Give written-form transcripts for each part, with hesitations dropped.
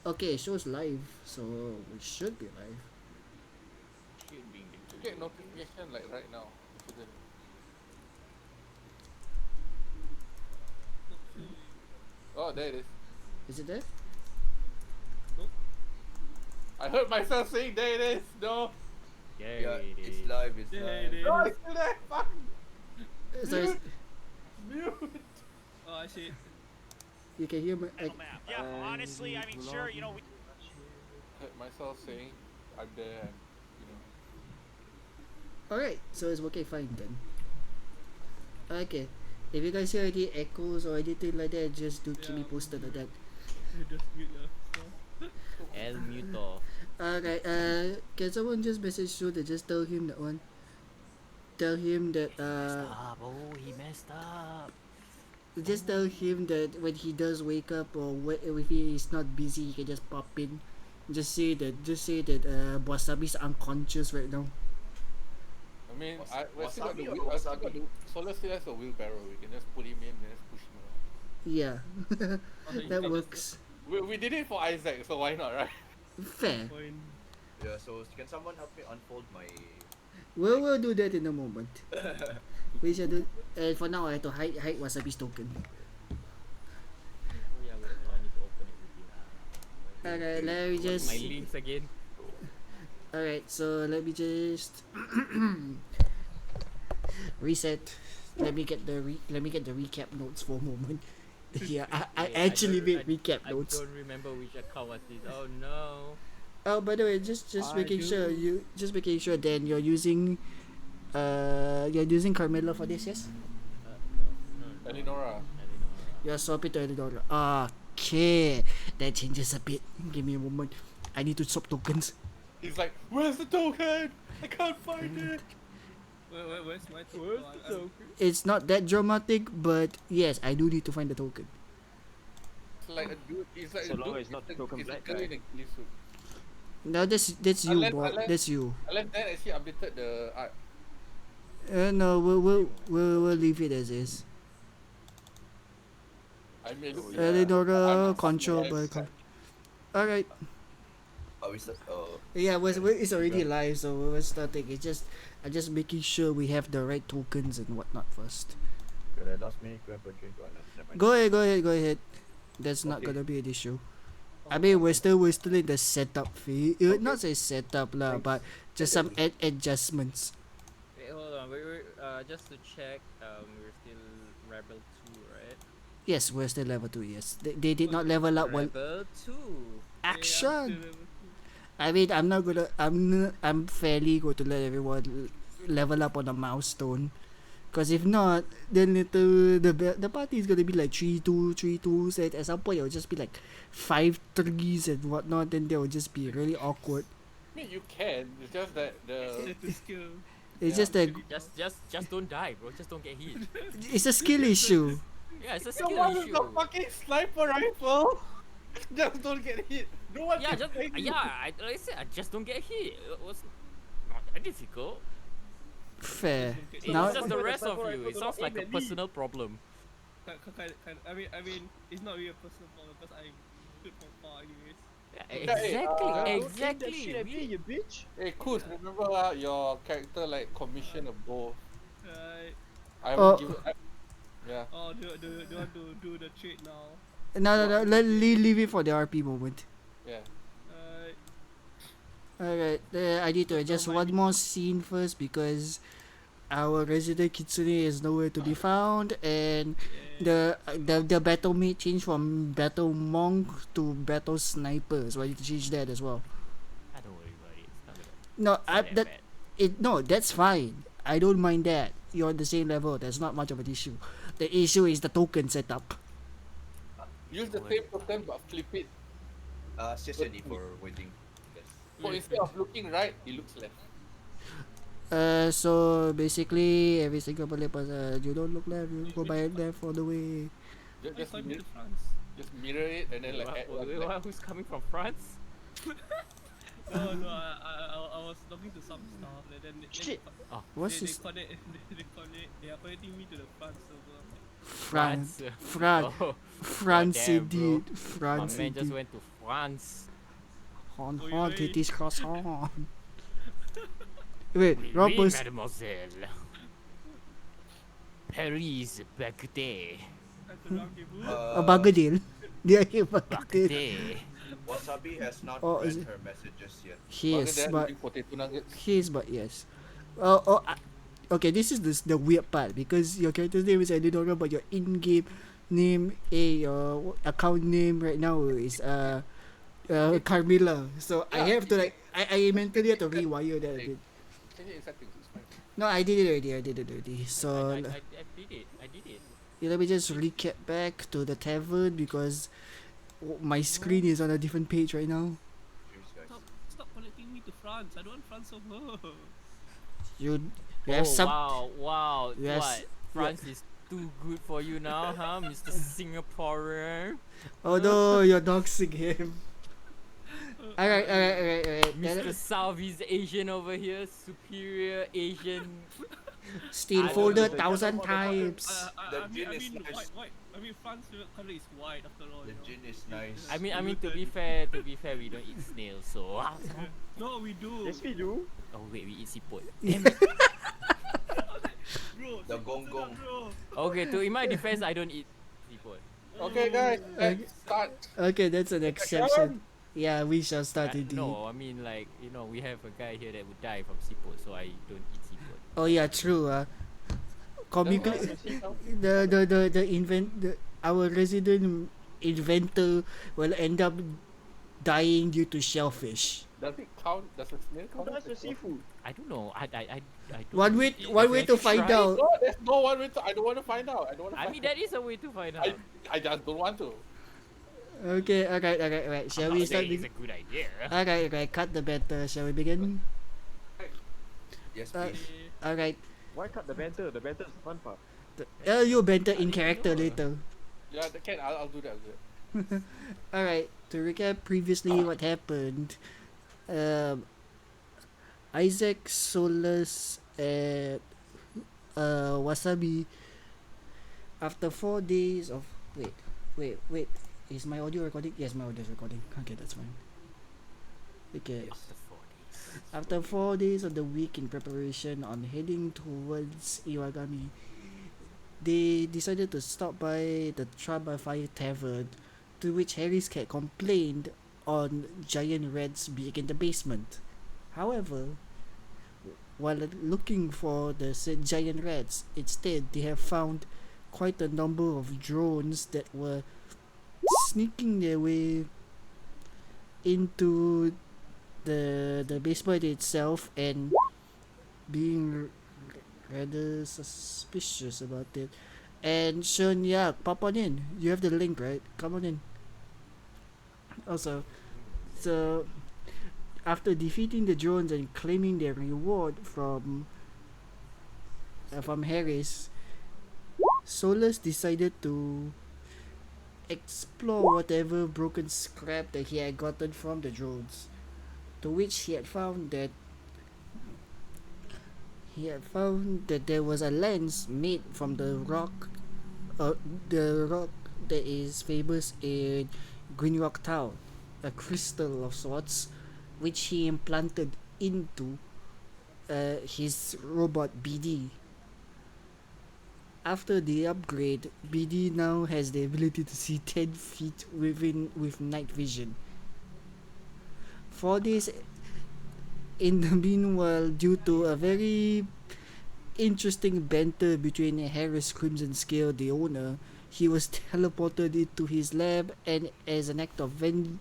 Okay, it shows live, so it should be live. Should be You get notification like right now. Shouldn't. Not showing. Oh, there it is. Is it there? Nope. I heard myself saying there it is. No. There Yeah, it it's is. live, it's There live. it No, is. it's still there. Fuck. So it's, Mute. Oh, I see it. you can hear my. Yeah, honestly, I mean, sure, you know, we Heard myself saying I'm there and Alright, so it's working fine then. Okay. If you guys hear any echoes or anything like that, just do keep me Yeah. posted on that. Just mute the stuff. El Muto. Alright, can someone just message Shu to just tell him that one? Tell him that, Oh, he messed up. just tell him that when he does wake up or if he is not busy, he can just pop in. Just say that, Wasabi's unconscious right now. I mean, Was- still got the wasabi or wheel. I still got wasabi? the Solar still has a wheelbarrow. We can just put him in and just push him around. Yeah, Oh, then you that can works. We did it for Isaac, so why not, right? Fair. just Point. Yeah, so can someone help me unfold my... We'll do that in a moment. We shall do. And for now, I have to hide Wasabi's token. Oh yeah, wait, I need to open it with you. Alright, let me What's just. my links again? Alright, so let me just reset. Let me get the recap notes for a moment. Yeah, I Wait, actually don't- made recap I notes. don't remember which account was this. Oh no. Oh, by the way, just I making sure do. Dan, you're using Carmela for this, yes? No. Eleonora. You're swapping to Eleonora. Okay, that changes a bit. Give me a moment. I need to swap tokens. He's like, where's the token? I can't find it. Where's my token? Where's Oh, the token? It's not that dramatic, but yes, I do need to find the token. It's like a dude. It's like So a long dude. as not it's a- token it's a black girl guy. in a ghillie suit. No, that's you, Bob. That's you. Unless then actually updated the art. No, we'll leave it as is. I mean, look. Yeah. Eleonora I'm control not by. sure. Alright. Oh, is that... Oh, Yeah, it's already live, so we're starting. I'm just making sure we have the right tokens and whatnot first. good. I last minute grab a drink. Oh, no, never mind. Go ahead. That's not Okay. gonna be an issue. I mean, we're still in the setup phase. Not say setup lah, Thanks. but just some adjustments. Wait, hold on. We're just to check. We're still Rebel 2, right? Yes, we're still level 2. Yes, they did not level up one Rebel 2. action. I mean, I'm fairly going to let everyone level up on a milestone. Cause if not, then later the party is gonna be like 3-2, 3-2s, and at some point it'll just be like 5-3s and whatnot. Then they will just be really awkward. I mean, you can. It's just that the. It's a skill. It's Yeah. just a Just don't die, bro. Just don't get hit. it's a skill issue. Yeah, it's a skill Someone with issue. the fucking sniper rifle. Just don't get hit. No one Yeah, can just find you. like I said, I just don't get hit. It was not that difficult. Fair. It's Now just the rest of Sniper you. rifle It do sounds not like aim a at me. personal problem. I mean, it's not really a personal problem because I shoot from far anyways. Yeah, exactly, Shit at me, you bitch. Hey, Kuz, remember your character like commissioned a bow. Right. I Oh. will give it. Yeah. Oh, do you want to do the trade now? no. Leave it for the RP moment. Yeah. Alright, I need to adjust one more scene first because our resident Kitsune is nowhere to be found, and the battle mate changed from battle monk to battle sniper, so I need to change that as well. I don't worry about it. It's not gonna No, be that bad. no, that's fine. I don't mind that. You're on the same level. That's not much of an issue. The issue is the token setup. Use the same token but flip it. Session for waiting. Yes. So instead of looking right, it looks left. So basically every single Malay person, you don't look left, you go by left all the way. Just, I'm mir- to France. just mirror it and then like add one left. Who's coming from France? No, I was talking to some staff and then Shit. What's they this? connect they are connecting me to the France server. France. France. France. Oh, France damn, bro. indeed. my France man just indeed. went to France. On Oi, hot oi. it is croissant. Wait, Oui, Rob was mademoiselle. Paris, baguette. At the rendezvous. a bagadil. Yeah, bagadil. Baguette. Wasabi has not Oh, read is it- her messages yet. He is, Bangladesh but eating potato nuggets. he is, but yes. Okay, this is the weird part because your character's name is Eleonora, but your in-game name, your account name right now is Carmilla. So I Yeah, have to I mentally have to rewire that a bit. Change it in settings, it's fine. No, I did it already. So I did it. I did it. yeah, let me just recap back to the tavern because my screen is on a different page right now. Cheers, guys. Stop connecting me to France. I don't want France so much. You have some. Wow. Yes. What? France is too good for you now, huh, Mr. Singaporean? Oh no, you're doxing him. Alright. Mr. Southeast Asian over here, superior Asian. Still I don't folded know. 1,000 times. The I gin mean, is nice. white. I mean, France color is white after all. The you know. gin is nice. I mean, to be fair, we don't eat snails, so. No, we do. Yes, we do. Oh wait, we eat siput. Bro, The sit gong down, gong. bro. Okay, in my defense, I don't eat siput. Okay, guys, let's start. Okay, that's an exception. Yeah, we shall start indeed. No, I mean like we have a guy here that would die from siput, so I don't eat siput. Oh yeah, true. Comically, our resident inventor will end up dying due to shellfish. Does it count? Does a snail Who count? does the seafood? I don't know. I don't. One way Have to you find tried? out. No, there's no one way to. I don't want to find out. I don't want to. I mean, that is a way to find out. I just don't want to. Okay, alright. Shall I'm we not start? saying it's a good idea. Alright. Cut the banter. Shall we begin? Yes, Uh, please. Alright. Why cut the banter? The banter is the fun part. You banter in character later. Yeah, can. I'll do that. I'll do that. Alright, to recap previously what happened, Isaac, Solus, and Wasabi, after 4 days of. Wait. Is my audio recording? Yes, my audio is recording. Okay, that's fine. Okay. After 4 days of the week in preparation on heading towards Iwagami, they decided to stop by the Trial by Fire Tavern, to which Harry's cat complained on giant rats being in the basement. However, while looking for the said giant rats, instead they have found quite a number of drones that were sneaking their way into the basement itself and being rather suspicious about it. And Sean, yeah, pop on in. You have the link, right? Come on in. Also, so after defeating the drones and claiming their reward from Harris, Solus decided to explore whatever broken scrap that he had gotten from the drones, to which he had found that there was a lens made from the rock that is famous in Green Rock Town, a crystal of sorts, which he implanted into his robot BD. After the upgrade, BD now has the ability to see 10 feet with night vision. 4 days in the meanwhile, due to a very interesting banter between Harris Crimson Scale, the owner, he was teleported into his lab, and as an act of revenge,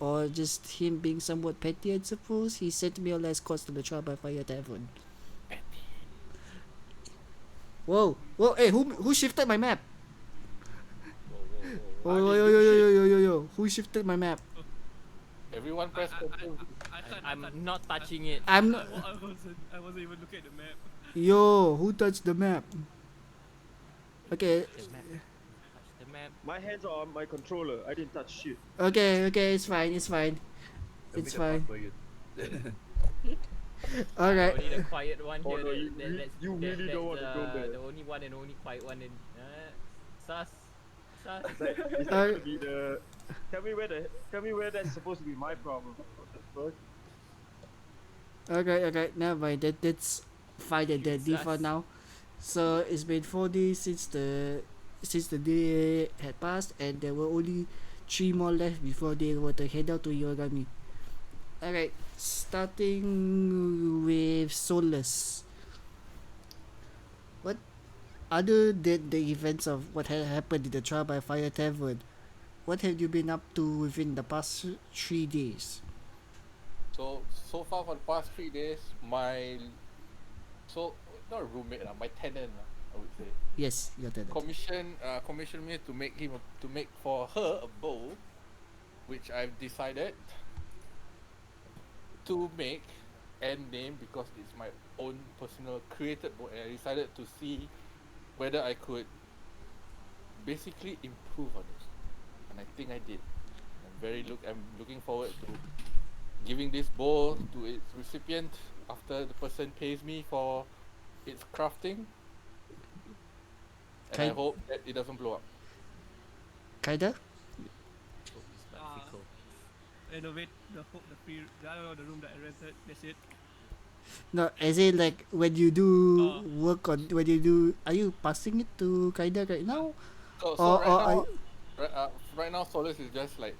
or just him being somewhat petty, I suppose, he sent male escorts to the Trial by Fire Tavern. Whoa, hey, who shifted my map? Yo, who shifted my map? Everyone press control. I'm not touching it. I'm not. I wasn't even looking at the map. Yo, who touched the map? Okay, The map. My hands are on my controller. I didn't touch shit. okay, it's fine. Tell me It's the fine. part where you- Alright. Only the quiet one Oh here. no, That's really don't want to go there. the only one and only quiet one in sus. Sus. Is that gonna be the? Tell me where that's supposed to be my problem. What the fuck? Okay, never mind. That's fine and Shoot dandy for sus. now. So it's been 4 days since the day had passed, and there were only 3 more left before they were to head out to Yorami. Alright, starting with Solus. What other than the events of what had happened in the Trial by Fire Tavern, what have you been up to within the past 3 days? So far for the past 3 days, not a roommate my tenant I would say Yes, your turn. commissioned me to make for her a bow, which I've decided to make and name because it's my own personal created bow, and I decided to see whether I could basically improve on it, and I think I did. I'm looking forward to giving this bow to its recipient after the person pays me for its crafting, and I Kind- hope that it doesn't blow up. Kinda? Renovate I don't know, the room that I rented. That's it. No, as in like when you do Oh. work on when you do, are you passing it to Kaida right now? So Or- right or now, I- right now, Solus is just like,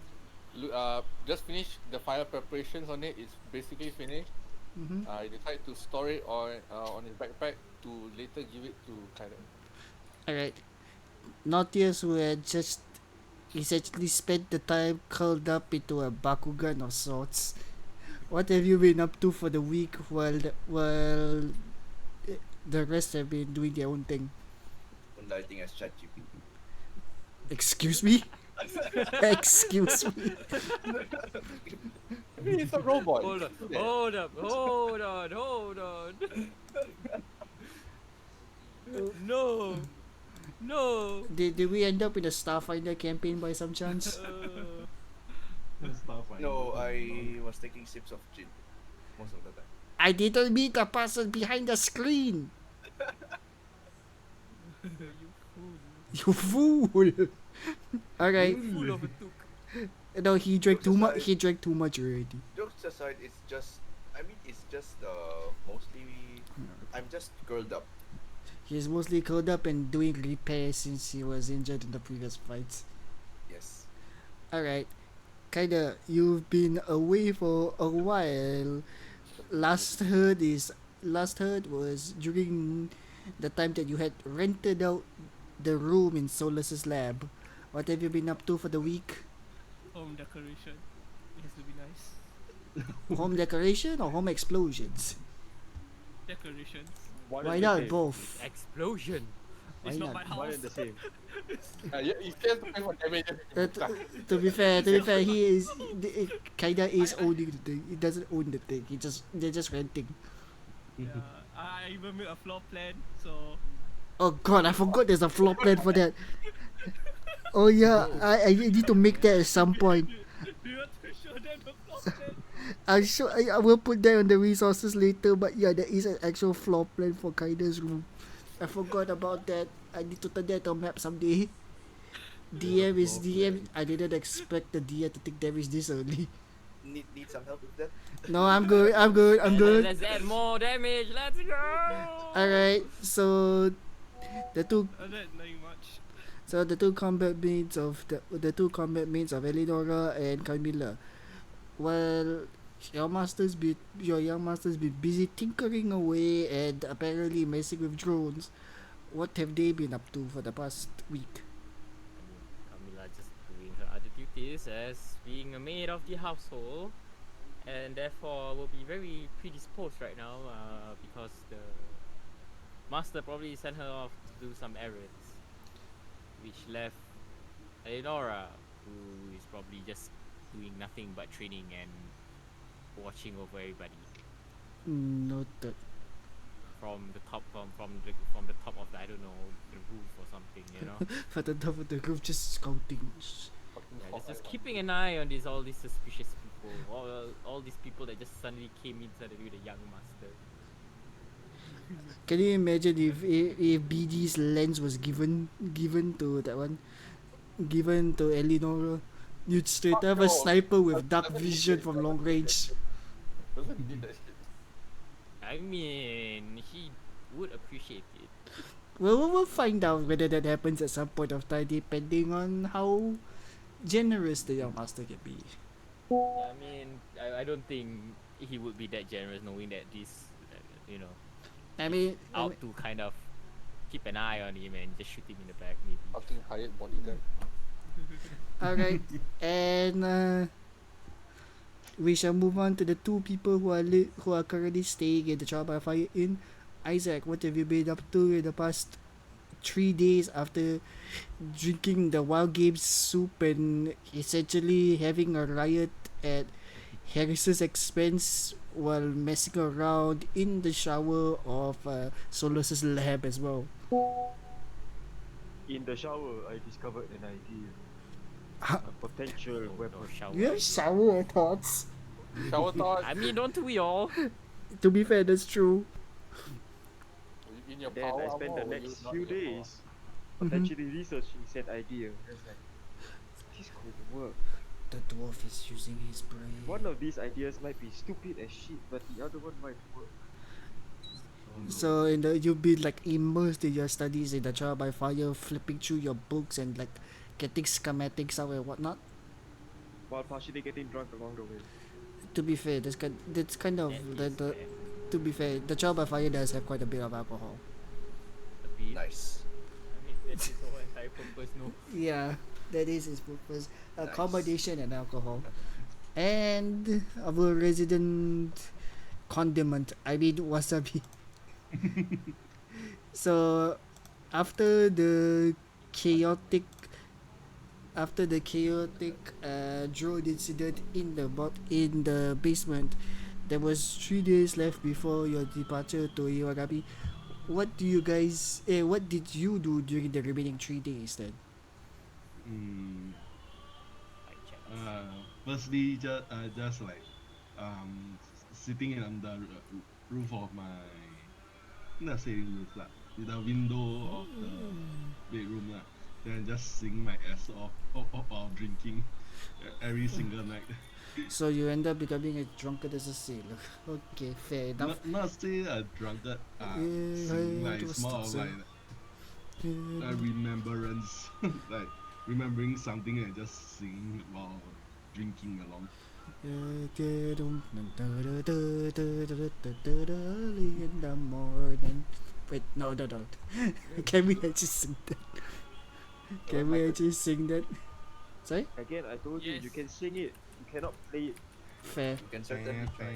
just finished the fire preparations on it. It's basically finished. Mhm. I decided to store it on his backpack to later give it to Kaida. Alright. Nautius who had just essentially spent the time curled up into a Bakugan of sorts. What have you been up to for the week while the rest have been doing their own thing? Lighting as ChatGPT. Excuse me? Excuse me? He's a robot. Hold up. No. No. Did we end up in a Starfinder campaign by some chance? No, I was taking sips of gin most of the time. I didn't meet the person behind the screen. You fool. Alright. Full of a took. No, he drank too much. He drank too much already. Jokes aside, it's just mostly I'm just curled up. He's mostly curled up and doing repairs since he was injured in the previous fights. Yes. Alright. Kinda, you've been away for a while. Last heard was during the time that you had rented out the room in Solus's lab. What have you been up to for the week? Home decoration. It has to be nice. Home decoration or home explosions? Decorations. Why and the not same. both? Explosion. Why It's not not? my One house. and the same. Yeah, he still has to pay for damages. To be fair, he is kinda is owning the thing. He doesn't own the thing. They're just renting. Yeah, I even made a floor plan, so Oh god, I forgot there's a floor plan for that. Oh yeah, I need to make that at some point. do you want to show them the floor plan? I'm sure I will put that on the resources later, but yeah, there is an actual floor plan for Kaida's room. I forgot about that. I need to turn that to a map someday. DM. I didn't expect the DM to take damage this early. Need some help with that? No, I'm good. Let's add more damage. Let's go. Alright, so the two Nothing much. So the two combat mains of Eleonora and Camilla. Well, your young masters be busy tinkering away and apparently messing with drones. What have they been up to for the past week? Camilla just doing her other duties as being a maid of the household, and therefore will be very predisposed right now because the master probably sent her off to do some errands, which left Eleonora, who is probably just doing nothing but training and watching over everybody Noted. from the top of the, I don't know, the roof or something, you know. For the top of the group, just scouting. Yeah, just keeping an eye on all these suspicious people. for all these people that just suddenly came in suddenly with a young master. Can you imagine if BD's lens was given to that one, given to Eleanor? You'd straight Fuck have a no. sniper with dark Doesn't need vision that- from doesn't long need that range. shit. Doesn't need that shit. I mean, he would appreciate it. Well, we'll find out whether that happens at some point of time, depending on how generous the young master can be. I mean, I don't think he would be that generous knowing that this, you know, I mean, out to kind of keep an eye on him and just shoot him in the back maybe. Fucking hired bodyguard. alright, and we shall move on to the two people who are currently staying in the Trial by Fire Inn. Isaac, what have you been up to in the past 3 days after drinking the wild game soup and essentially having a riot at Harris's expense while messing around in the shower of Solus's lab as well? In the shower, I discovered an idea. Huh? A potential weapon. Or shower. You have shower thoughts. Shower thought I mean, don't we all? To be fair, that's true. in your Then power I spent the armor, or next not few in your power? days potentially researching said idea. I was like, this could work. The dwarf is using his brain. One of these ideas might be stupid as shit, but the other one might work. So you've been like immersed in your studies in the Trial by Fire, flipping through your books and like getting schematics out and whatnot. While partially getting drunk along the way. To be fair, that's kind of That is the fair. to be fair, the Trial by Fire does have quite a bit of alcohol. A bit. Nice. I mean, that's his whole entire purpose, no? Yeah, that is his purpose. A Nice. combination and alcohol. And our resident condiment, I mean wasabi. So after the chaotic drone incident in the basement, there was 3 days left before your departure to Iwagami. What did you do during the remaining 3 days then? Like check. Firstly, just like sitting on the roof of my, not saying roof lah, with the window of the bedroom lah. Then just sing my ass off of drinking every single night. So you end up becoming a drunkard as a sailor. Okay, fair enough. Not say a drunkard, Yeah, sing like it was it's more of still like a remembrance, like remembering something and just singing while drinking along. Early in the morning. Wait, no. Can we actually sing that? Can we actually sing that? Sorry? Again, I told you, you Yes. can sing it. You cannot play it. Fair. You can certainly try.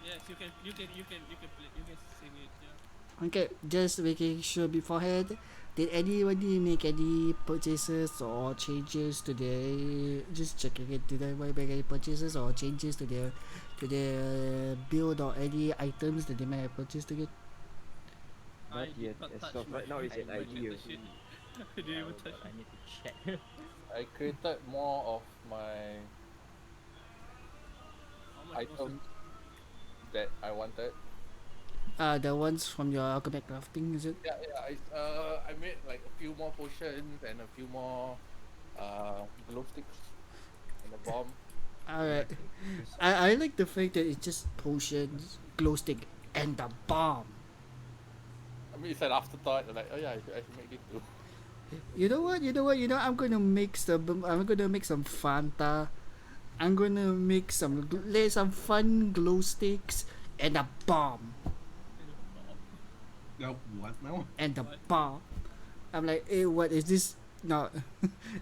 Yes, you can play, you can sing it. Yeah. Okay, just making sure beforehand. Did anybody make any purchases or changes to their? Just checking it. Did anybody make any purchases or changes to their build or any items that they may have purchased to get? Not I did yet. not As touch of right now, it's I an didn't touch idea. the shit. I didn't even touch I it. need to check. I created more of my How much was items that I wanted. The ones from your alchemic crafting, is it? Yeah, I made like a few more potions and a few more glow sticks and a bomb. Alright. I like the fact that it's just potions, glow stick, and the bomb. I mean, it's an afterthought. Like, oh yeah, I should make this too. You know what? I'm gonna make some Fanta. I'm gonna make some fun glow sticks and a bomb. Now what now? And the bomb. I'm like, hey, what is this? No,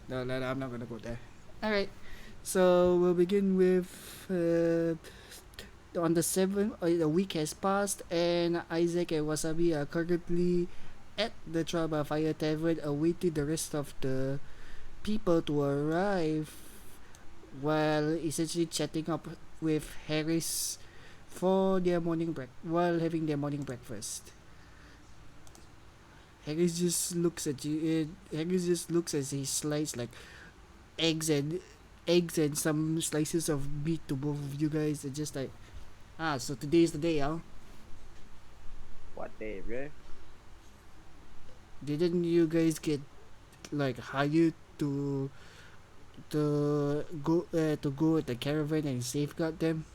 no, I'm not gonna go there. All right, so we'll begin with on the 7th. The week has passed, and Isaac and Wasabi are currently at the Trial by Fire Tavern, awaiting the rest of the people to arrive, while essentially chatting up with Harris for their while having their morning breakfast. Harris just looks at you. Harris just looks as he slices like eggs and eggs and some slices of meat to both of you guys, and just like, so today's the day, huh? What day, bro? Didn't you guys get like hired to go with the caravan and safeguard them?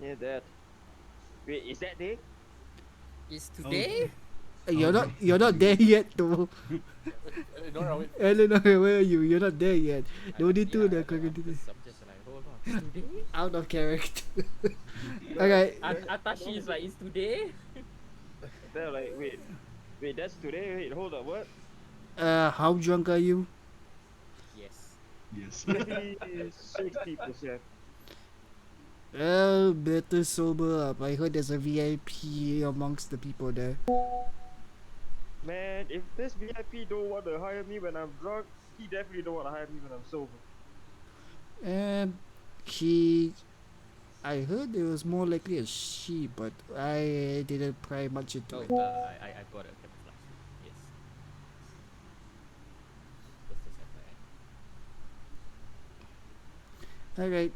Yeah, that. Wait, is that day? Is Oh, today? You're not there yet, though. No, wait. Eleanor, where are you? You're not there yet. No need to the I'm cognitive. just like, hold on. Today? Out of character. Okay. Atashi is like, is today? They're like, wait, that's today. Wait, hold up, what? How drunk are you? Yes. yes. Maybe 60%. Better sober up. I heard there's a VIP amongst the people there. Man, if this VIP don't want to hire me when I'm drunk, he definitely don't want to hire me when I'm sober. I heard it was more likely a she, but I didn't pry much into Oh, it. I got a camouflage. Yes. Just as FYI. Alright.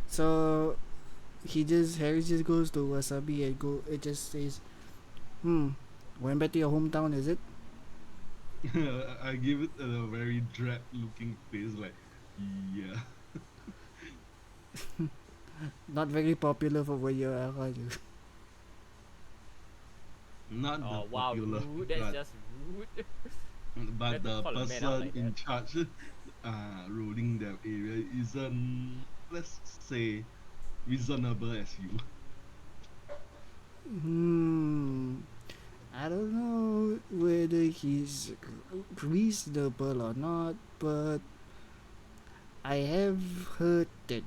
So Harry just goes to Wasabi and it just says, went back to your hometown, is it? I give it a very dread looking face, like, yeah. Not very popular for where you are, are you? Not Oh the wow, popular, rude. That's just rude. but the Better call a man out person like in that. charge ruling that area isn't, let's say, reasonable as you. I don't know whether he's reasonable or not, but I have heard that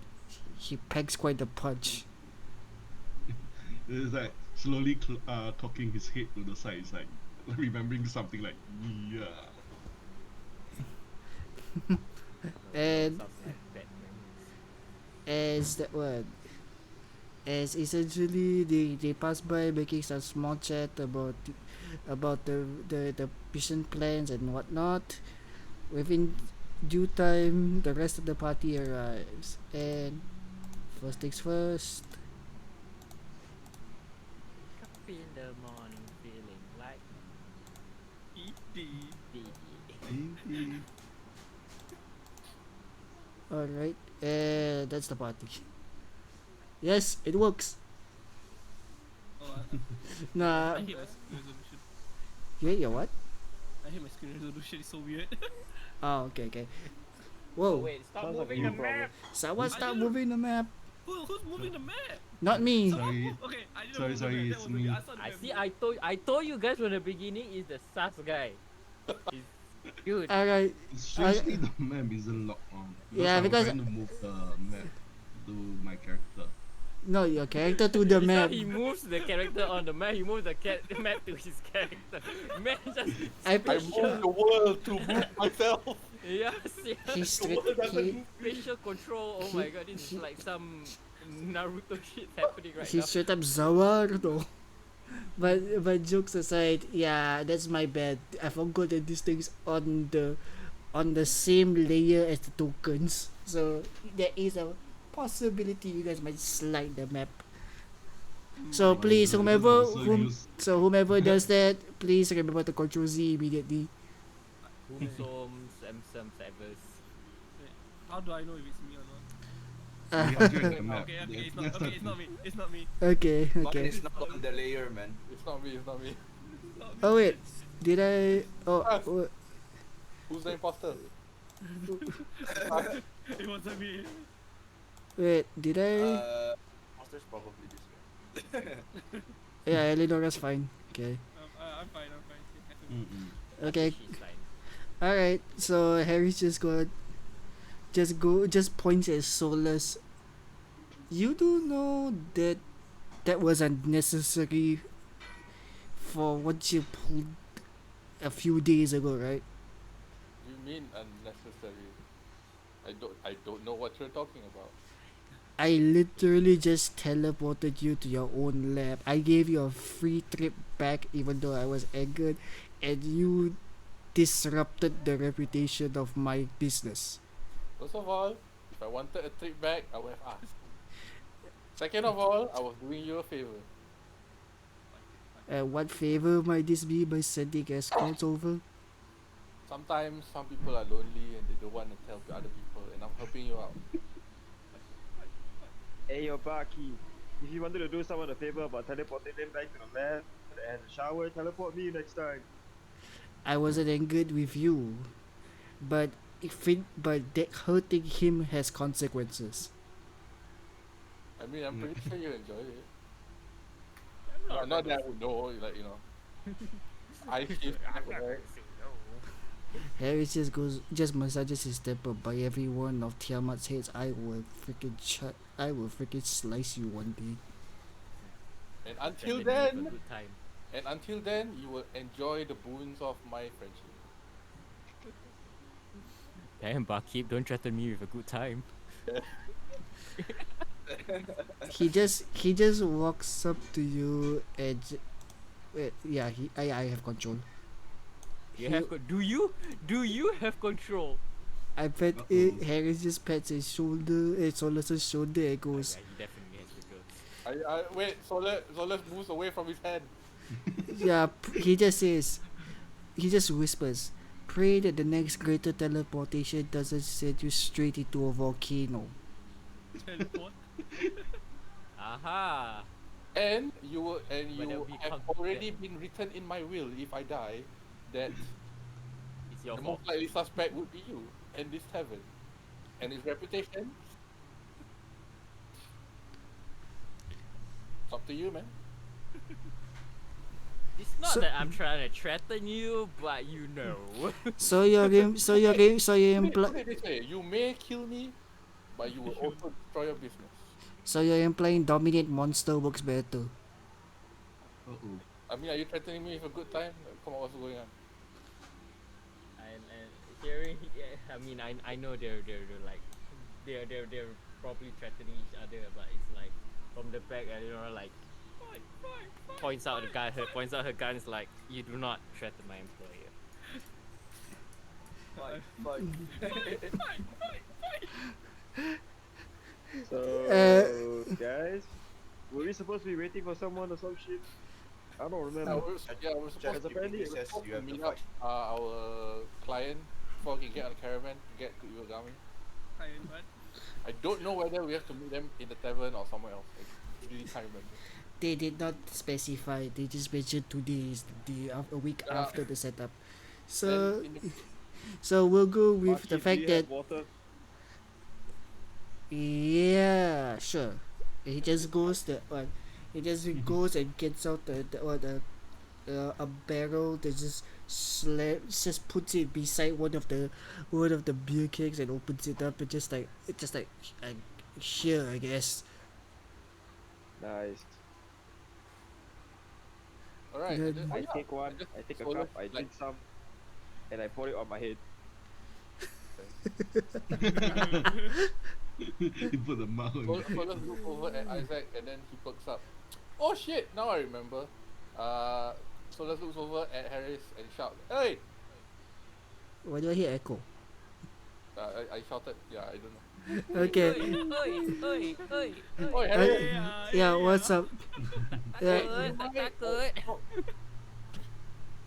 he packs quite a punch. It's like slowly cocking his head to the side. It's like remembering something like, yeah. And Sounds like bad memories. as essentially they pass by making some small chat about the mission plans and whatnot. Within due time, the rest of the party arrives, and first things first, Coffee in the morning, feeling like E.T. baby. alright, and that's the party. Yes, it works. Oh, Nah, I hate my screen resolution. you hate your what? I hate my screen resolution. It's so weird. Oh, okay. Oh Whoa, wait, stop Sounds like moving you the problem. map. someone I stop didn't- moving the map. Who's moving the map? Not me. Sorry. Okay, I didn't Sorry, move sorry, the map. it's That was me. me. I saw the I map see. move. I told you guys from the beginning. Is the sus guy. He's good. Alright, Seriously, the map isn't locked on. Yeah, I'm because- trying to move the map to my character. no, your character to the It's not map. he moves the character on the map. He moves the map to his character. Man, just I I put moved the world to move myself. yes, yeah. he Facial control. Oh my god, this is like some Naruto shit happening right he now. straight up Zawaruto. But jokes aside, yeah, that's my bad. I forgot that these things on the same layer as the tokens. So there is a possibility you guys might slide the map. So please, You can whomever also use- whomever does that, please remember to Control Z immediately. Whomsomes, Emsoms, Evers. How do I know if it's me or not? 300 in the map. Okay, it's That's not. Okay, it's not me. It's not me. Okay, Mine okay. is not on the layer, man. It's not me. It's not me. Oh wait, did I? Oh, Who's the imposter? It wasn't me. wait, did I? Monster's probably this guy. Yeah, Eleanor's fine. Okay. I'm fine. Mm-mm. Okay. She's like, Alright, so Harry's just points at Solus. You do know that was unnecessary for what you pulled a few days ago, right? You mean unnecessary? I don't know what you're talking about. I literally just teleported you to your own lab. I gave you a free trip back even though I was angered, and you disrupted the reputation of my business. First of all, if I wanted a trip back, I would have asked. Second of all, I was doing you a favor. What favor might this be by sending escorts over? Sometimes some people are lonely and they don't want to help other people, and I'm helping you out. Hey, yo, Baki. If you wanted to do someone a favor about teleporting them back to the land and shower, teleport me next time. I wasn't angered with you, but that hurting him has consequences. I mean, I'm pretty sure you enjoyed it. Not that I would know, like, you know. I feel I'm not gonna say no. Harris just massages his temple. By every one of Tiamat's heads, I will freaking slice you one day. And Pretend until that you have a then, good time. you will enjoy the boons of my friendship. Damn, Barkeep, don't threaten me with a good time. He just walks up to you and I have control. Do you have control? I bet Uh-oh. Harris just pats his shoulder, Solus's shoulder and goes, Yeah, he definitely has the girls. Wait, Solas moves away from his hand. yeah, he just whispers, pray that the next greater teleportation doesn't send you straight into a volcano. Teleport. Aha! And But you that'll be have already been written in my will if I die that It's your the fault. most likely suspect would be you and this tavern. And his reputation. It's up to you, man. It's not So- that I'm trying to threaten you, but you know. So you're implying Put it this way, you may kill me, but you will also destroy your business. dominate monster works better. Uh-oh. I mean, are you threatening me with a good time? Come on, what's going on? and hearing, I mean, I know they're like, they're probably threatening each other, but it's like from the back, you know, like points out her gun is like, you do not threaten my employer. So, guys, were we supposed to be waiting for someone or some shit? I don't remember. We're supposed As a to friendly, Says you have to meet up fight. our client before we can get on the caravan to get to Iwagami. What? I don't know whether we have to meet them in the tavern or somewhere else. I really can't remember. They did not specify. They just mentioned today is the day a week Yeah. after the setup. So And in the, so we'll go with Baki, the do fact you that have water? yeah, sure. He just goes goes and gets out a barrel that just puts it beside one of the beer kegs and opens it up and just like here I guess. Nice. alright. Good. and then- I yeah, take one, and just I take a solo, cup, I drink some, and I pour it on my head. He put the mouth on So let's look over at Isaac and then he perks up. Oh shit, now I remember. So let's look over at Harris and shout, hey! Why do I hear echo? I shouted, yeah, I don't know. Okay. Oh, Harris! Yeah, what's up? Yeah, Takut.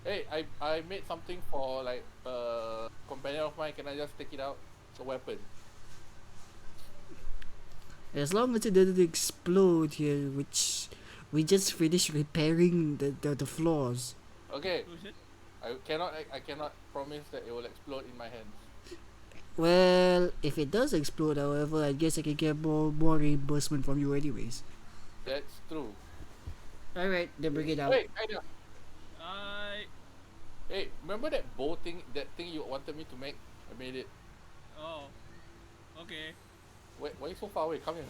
Hey, I made something for like companion of mine, can I just take it out? It's a weapon. as long as it doesn't explode here, which we just finished repairing the floors. Okay, Oh shit. I cannot promise that it will explode in my hands. Well, if it does explode, however, I guess I can get more reimbursement from you anyways. That's true. Alright, then bring it out. Wait, kinda. I. Hey, remember that bow thing, that thing you wanted me to make? I made it. Oh. Okay. Wait, why are you so far away? Come here.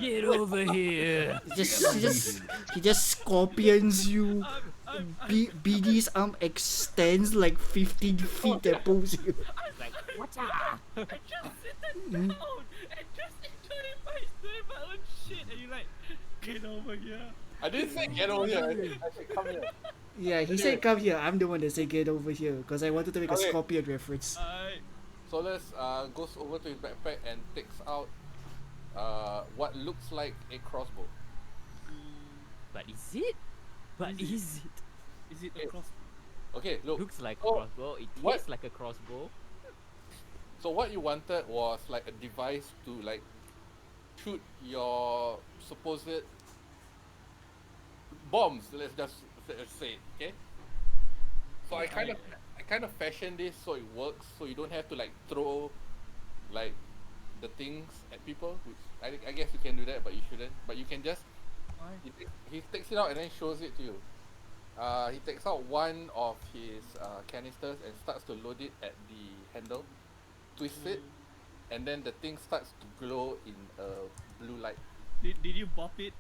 Get over here. He just scorpions you. BD's arm extends like 15 feet and pulls you. Like, what's up? I just sit down and just doing my own shit, and you like, get over here. I didn't say get over here. I said come here. Yeah, he said come here. I'm the one that said get over here because I wanted to make a Okay. scorpion reference. Solus goes over to his backpack and takes out what looks like a crossbow. But is it? But Is it? is it? Is it a cross? Okay, look. Looks like a Oh, crossbow. It what? tastes like a crossbow. So what you wanted was like a device to like shoot your supposed bombs. Let's say, it, okay. So I kind of fashioned this so it works, so you don't have to like throw like the things at people. Which I guess you can do that, but you shouldn't. But you can just Why? he takes it out and then shows it to you. He takes out one of his canisters and starts to load it at the handle, twists it, and then the thing starts to glow in a blue light. Did you bop it?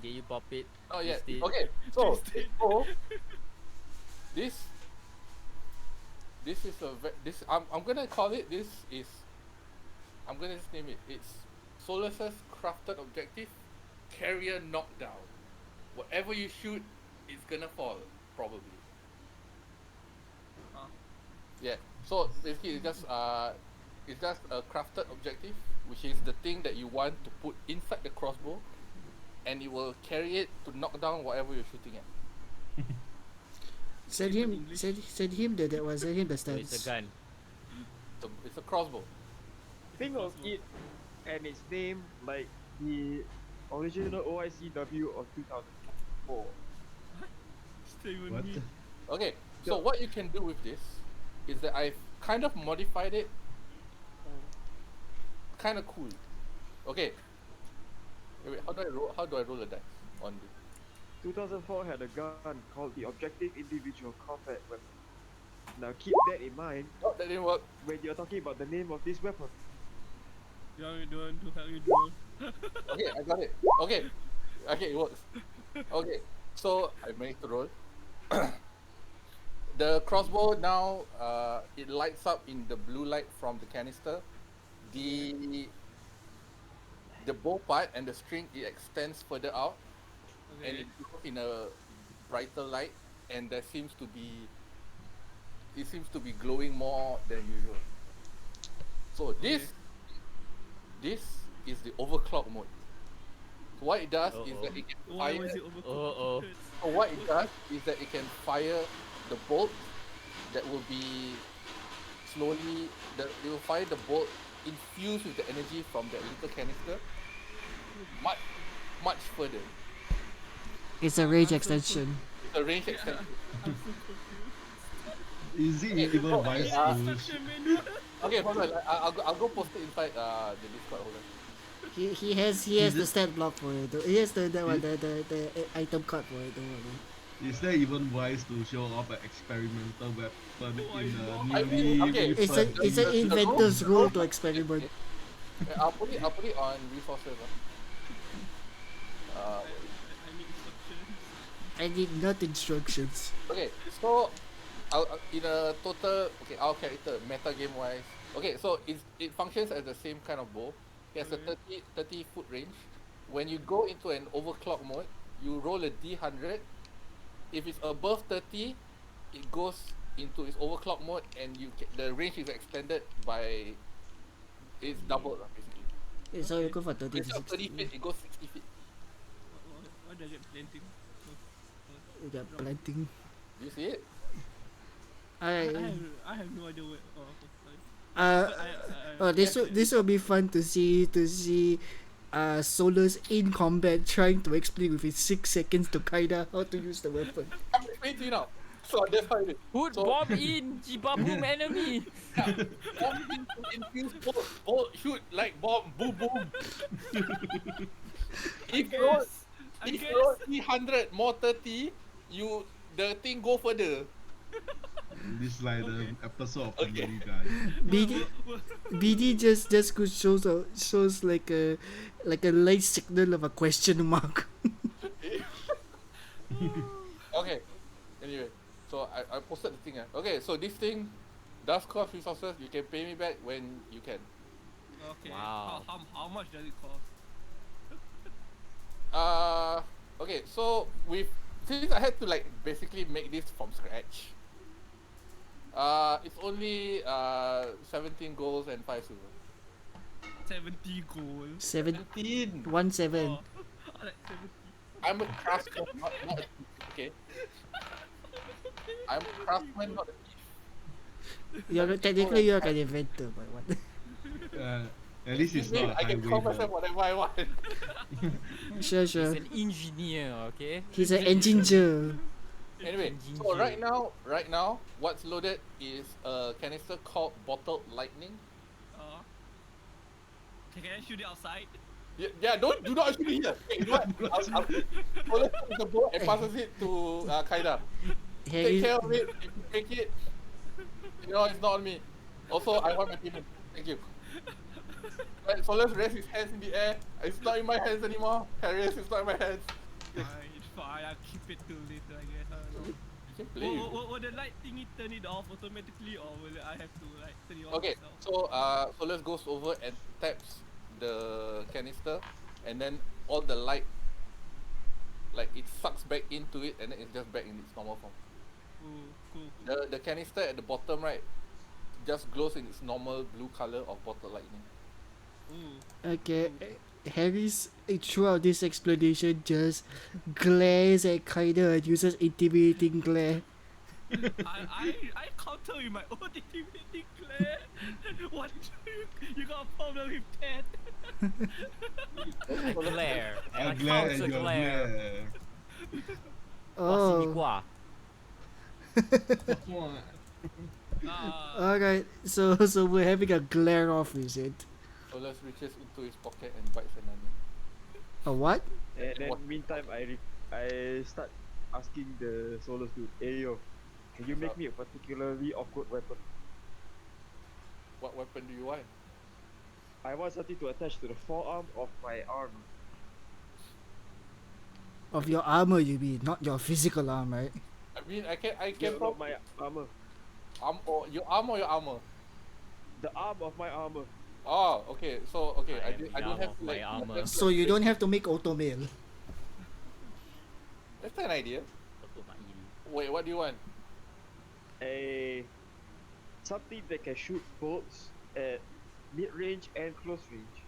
Did you pop it? Oh yeah. Twist it? Okay. So, Twist it. this is this I'm gonna call it. I'm gonna just name it. It's Solus's crafted objective, carrier knockdown. Whatever you shoot, it's gonna fall probably. Huh. Yeah. So basically, it's just a crafted objective, which is the thing that you want to put inside the crossbow, and it will carry it to knock down whatever you're shooting at. Send him that one. Send him the So stats. it's a gun. So it's a crossbow. Think of it and its name like the original OICW of 2004. Still even What? me. Okay. So what you can do with this is that I've kind of modified it. Kind of cool. Okay. Wait, how do I roll a dice on this? 2004 had a gun called the Objective Individual Combat Weapon. Now keep that in mind Oh, that didn't work. when you're talking about the name of this weapon. You want me to help you draw? Okay, I got it. Okay, it works. Okay, so I managed to roll. The crossbow now, it lights up in the blue light from the canister. The bow part and the string, it extends further out, and it goes in a brighter light, and it seems to be glowing more than usual. So this is the overclock mode. So what it does is that it can Why fire. was it overcooked? Oh. So what it does is that it can fire the bolt that will be slowly. It will fire the bolt infused with the energy from that little canister much further. It's a range extension. The range extension. I'm so confused. Is it even wise to? Instruction manual. Okay, hold on. I'll go post it inside the Discord. Hold on. He has the stat block for it. He has the item card for it. Don't worry. Is that even wise to show off an experimental weapon in a I mean, newly okay. It's an The inventor's role- role to experiment. Yeah, I'll put it on resources. I need instructions. I need not instructions. Okay, so in a total, our character meta game wise, so it functions as the same kind of bow. It has a 30 foot range. When you go into an overclock mode, you roll a d100. If it's above 30, it goes into its overclock mode, and the range is extended by it's doubled basically. So you go for 30 to Instead of 30 60. feet, it goes 60 feet. What does it planting? You got planting. Do you see it? I have no idea where. Oh, sorry. This will be fun to see Solus in combat trying to explain with his 6 seconds to Kaida how to use the weapon. I'm explaining to you now. So that's how it is. Put bomb in Jibaboom enemy. Bomb into infuse bolt, shoot like bomb, boom boom. If you roll 300 more 30, the thing go further. This is like the episode of Okay. Family Guy. BD just shows like a light signal of a question mark. Okay. Anyway, so I posted the thing. Okay, so this thing does cost resources. You can pay me back when you can. Okay. Wow. How much does it cost? Okay, so since I had to like basically make this from scratch, It's only 17 goals and 5 silver. 70 goals. 17. 1-7. Oh, I like 70. I'm a craftsman, not a thief, okay? I'm a craftsman, not a thief. Technically you're an inventor, but what? At least it's not a I can call myself highway. whatever I want. Sure, He's sure. an engineer, okay? He's an engineer. Anyway, so Ginger. right now, what's loaded is a canister called Bottled Lightning. Can I shoot it outside? Yeah, do not shoot it here. Hey, you know what? I'll take the boat and passes it to Kaida. Take Harry, care of it. If you take it, you know it's not on me. Also, I want my payment. Thank you. Right, so let's raise his hands in the air. It's not in my hands anymore. Harris, it's not in my hands. It's fine, I'll keep it till later, I guess. I don't know. You can play. Will the light thingy turn it off automatically, or will I have to like turn it on Okay, myself? so Solas goes over and taps the canister, and then all the light, like it sucks back into it, and then it's just back in its normal form. Ooh, cool. The canister at the bottom right just glows in its normal blue color of bottle lightning. Ooh. okay. Harry's throughout this explanation just glares at Kaida and uses intimidating glare. I counter with my own intimidating glare. What? You got a problem with that? I glare. And I I'm glad counter and you're glare. glare. Oh. Alright, so we're having a glare off, is it? Solas reaches into his pocket and bites an onion. A what? And then What? meantime, I start asking the Solus dude, hey yo, can you make me a particularly awkward weapon? What weapon do you want? I want something to attach to the forearm of my arm. Of your armor, you mean, not your physical arm, right? I mean, I can Yeah, not probably my armor. or your arm or your armor. The arm of my armor. Oh, okay. So okay, I am I don't the have arm to of like. my armor. that's- So you don't have to make auto mail. That's an idea. Betul, Mak Il. Wait, what do you want? Something that can shoot bolts at mid-range and close range.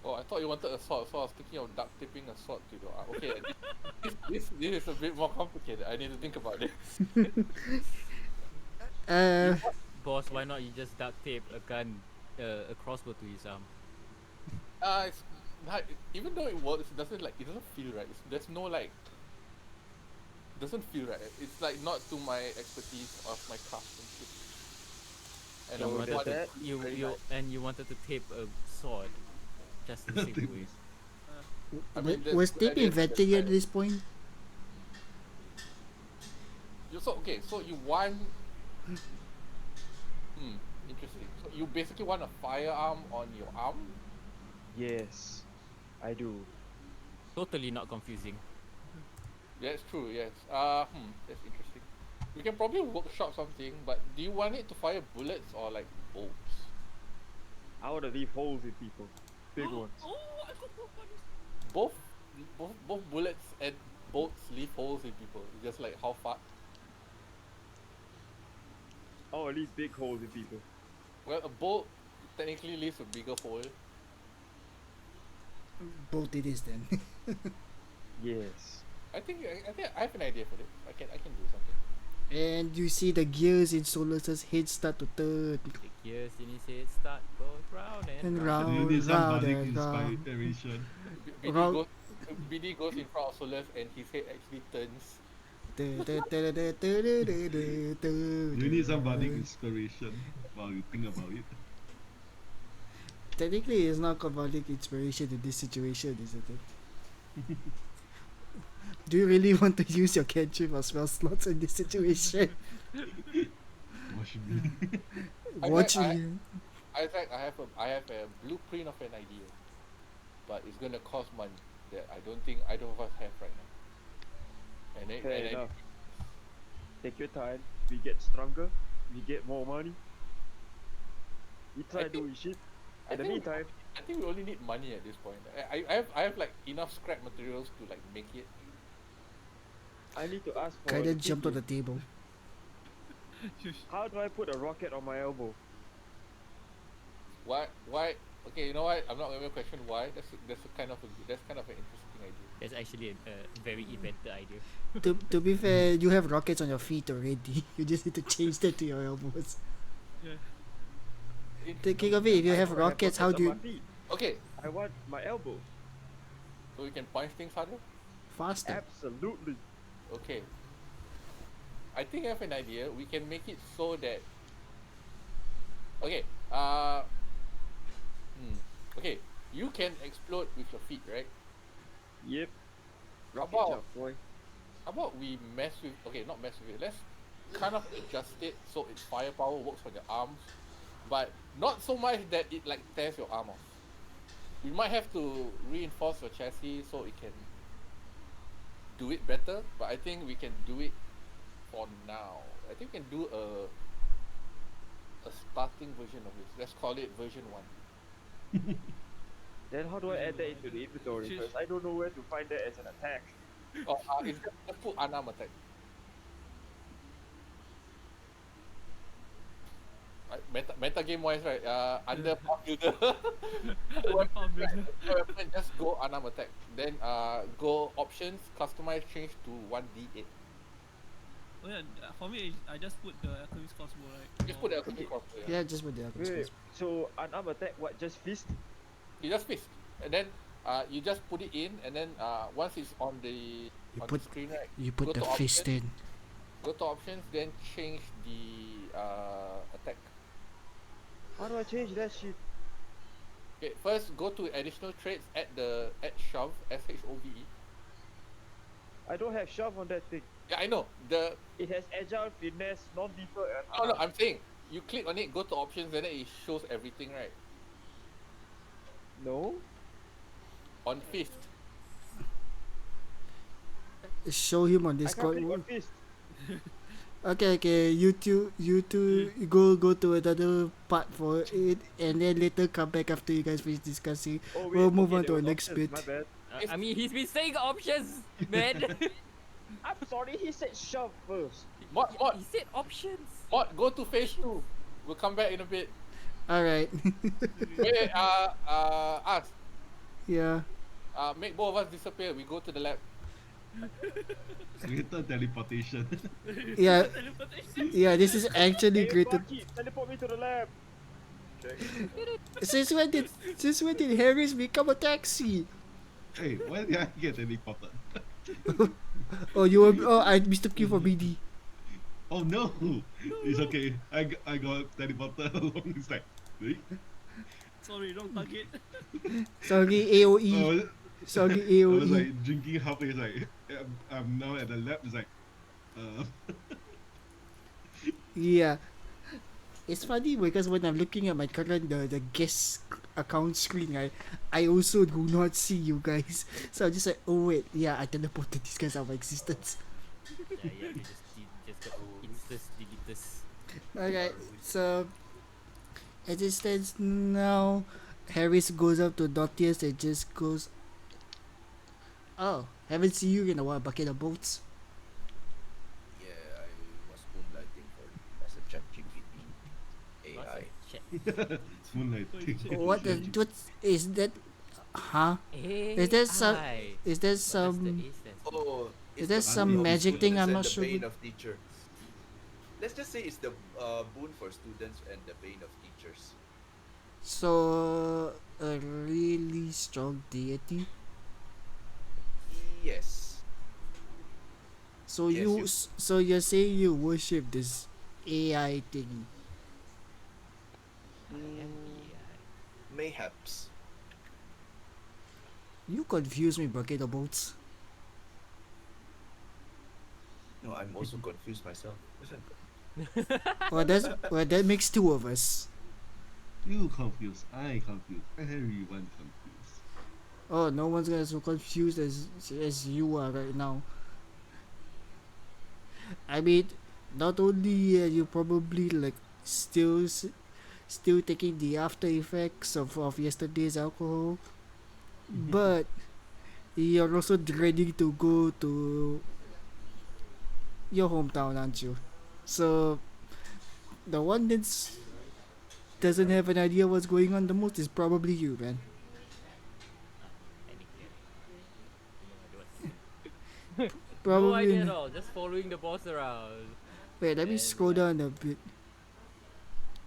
Oh, I thought you wanted a sword, so I was thinking of duct taping a sword to your arm. Okay, this is a bit more complicated. I need to think about this. Boss, why not you just duct tape a gun, a crossbow to his arm? It's not, even though it works, it doesn't feel right. There's no like. Doesn't feel right. It's like not to my expertise of my craftsmanship. And You I would wanted want to, it very nice. you wanted to tape a sword, just the same way. I mean, that's Was good tape idea, invented that's at this point? So you want. Interesting. So you basically want a firearm on your arm? Yes, I do. Totally not confusing. That's true. Yes. That's interesting. We can probably workshop something, but do you want it to fire bullets or like bolts? I want to leave holes in people. Big ones. Oh, I got one. Both bullets and bolts leave holes in people. It's just like how far. I want to leave big holes in people. Well, a bolt technically leaves a bigger hole. Both it is then. Yes. I think I have an idea for this. I can do something. And you see the gears in Solus's head start to turn. The gears in his head start goes round and And round. You round, need some round, basic and round. inspiration. Round- BD goes in front of Solus and his head actually turns. You need some basic inspiration while you think about it. Technically, it's not convulsive inspiration in this situation, isn't it? Do you really want to use your cantrip or spell slots in this situation? Watch me. Watch I- me. Isaac, I have a blueprint of an idea, but it's gonna cost money that I don't think either of us have right now. Fair enough. Take your time. We get stronger. We get more money. We try I think- doing shit. I In the think- meantime, I think we only need money at this point. I have like enough scrap materials to like make it. I need to ask for. Kaiden the jumped on ticket. the table. Shush. How do I put a rocket on my elbow? Why? Why? Okay, you know what? I'm not going to question why. That's kind of an interesting idea. That's actually a very invented idea. To be fair, you have rockets on your feet already. You just need to change that to your elbows. Yeah. Thinking of it, if you I have don't rockets, how on do my you feet. Okay, I want my elbow. so we can punch things harder. faster? Absolutely. Okay. I think I have an idea. We can make it so that. Okay. Okay. You can explode with your feet, right? Yep. Rocket About- jump, boy. How about we mess with? Okay, not mess with it. Let's kind of adjust it so its firepower works on your arms, but not so much that it like tears your arm off. We might have to reinforce your chassis so it can do it better, but I think we can do it for now. I think we can do a starting version of this. Let's call it version 1. Then how do I add that into the inventory? Shush. Because I don't know where to find that as an attack. Or it's just put unarmed attack. Meta game wise, right? Under Pathfinder, Under Pathfinder. weapon just go unarmed attack. Then go options, customize, change to 1d8. Oh yeah, for me, I just put the alchemist crossbow, right? Just put the alchemy crossbow. Yeah, just with the Wait, alchemist. so unarmed attack, what? Just fist? You just fist, and then you just put it in, and then once it's on the put- screen, right? You put Go the to fist options. in. Go to options, then change the attack. How do I change that shit? Okay, first go to additional traits. Add shove, shove. I don't have shove on that thing. Yeah, I know. It has agile, finesse, non-lethal, and No, I'm saying you click on it, go to options, and then it shows everything, right? No? On fist. Show him on I can't Discord. click on fist. Okay. You two go to another part for it, and then later come back after you guys finish discussing. Oh, wait, We'll move okay, on to there our was next options, bit. My bad. I mean, he's been saying options, man. I'm sorry, he said shove first. Mod, He said options. go to phase 2. We'll come back in a bit. All right. Wait, us. Yeah. Make both of us disappear. We go to the lab. Greater teleportation. Yeah. Teleportation. Yeah. This is actually Hey, great. Rocky, teleport me to the lab. Since when did Harris become a taxi? Hey, why did I get teleported? Oh, you were. Oh, I mistook you for BD. Oh no! It's okay. I got teleported alongside. Wait. Sorry, wrong target. Sorry, I AOE. was, Sorry, I was AOE. like drinking halfway. It's like I'm now at the lab. It's like, Yeah. It's funny because when I'm looking at my current the guest account screen, right, I also do not see you guys. So I'm just like, oh wait, yeah, I teleported these guys out of existence. Yeah, you just got instant delete this. Alright, so as it stands now, Harris goes up to Dotius and just goes, oh, haven't seen you in a while, bucket of bolts. Yeah, I was moonlighting for as a ChatGPT AI. it's moonlighting. What is that? Huh? Is there some- Is there some Oh, Is it's there the some boon of magic thing students I'm and not the sure bane what- of teacher. Let's just say it's the boon for students and the bane of teachers. so a really strong deity? Yes. So Yes, you you- so you're saying you worship this AI thing? Mayhaps. You confuse me, bucket of bolts. No, I'm also confused myself. Well, that makes two of us. You confused. I confused. Everyone confused. Oh, no one's gonna so confused as you are right now. I mean, not only are you probably like still taking the after effects of yesterday's alcohol, but you're also dreading to go to your hometown, aren't you? So The one that's doesn't have an idea what's going on the most is probably you, man. Technically, no idea what to say. No Probably. idea at all. Just following the boss around. Wait, let me And, scroll down a bit.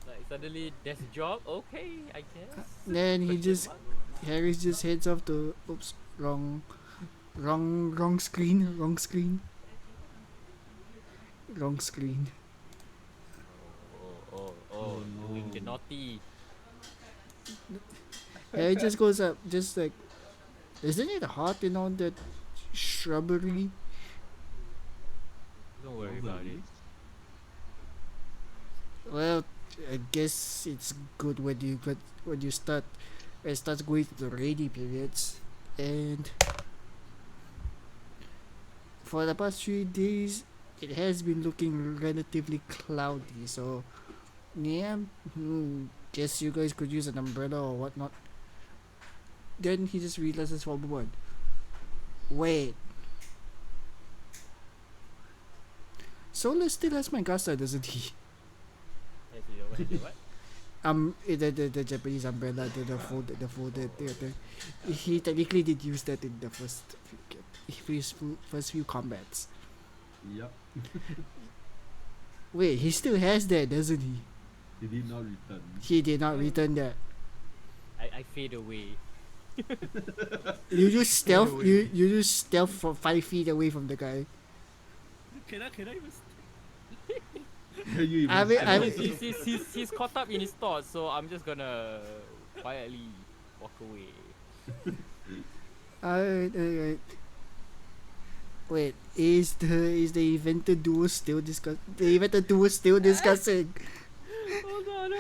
Like suddenly there's a job. Okay, I guess. Then he Question just mark? Harris just heads off to oops, wrong screen, wrong screen. Wrong screen. Oh, doing the naughty. Harry just goes up, just like, isn't it hot in all that shrubbery? Don't worry about it. Well, I guess it's good when you start when it starts going to the rainy periods, and for the past 3 days it has been looking relatively cloudy. So yeah, guess you guys could use an umbrella or whatnot. Then he just realizes for a moment. Wait. Solar still has my Gasa, doesn't he? What? The Japanese umbrella, the folded. He technically did use that in the first few combats. Yep. Wait, he still has that, doesn't he? He did not return. He did not return that. I fade away. You just stealth. You just stealth from 5 feet away from the guy. Can I even? Can you even I mean, spell I it? mean, He's caught up in his thoughts, so I'm just gonna quietly walk away. alright. Wait, is the inventor duo still discuss? The inventor duo still discussing? Hold on.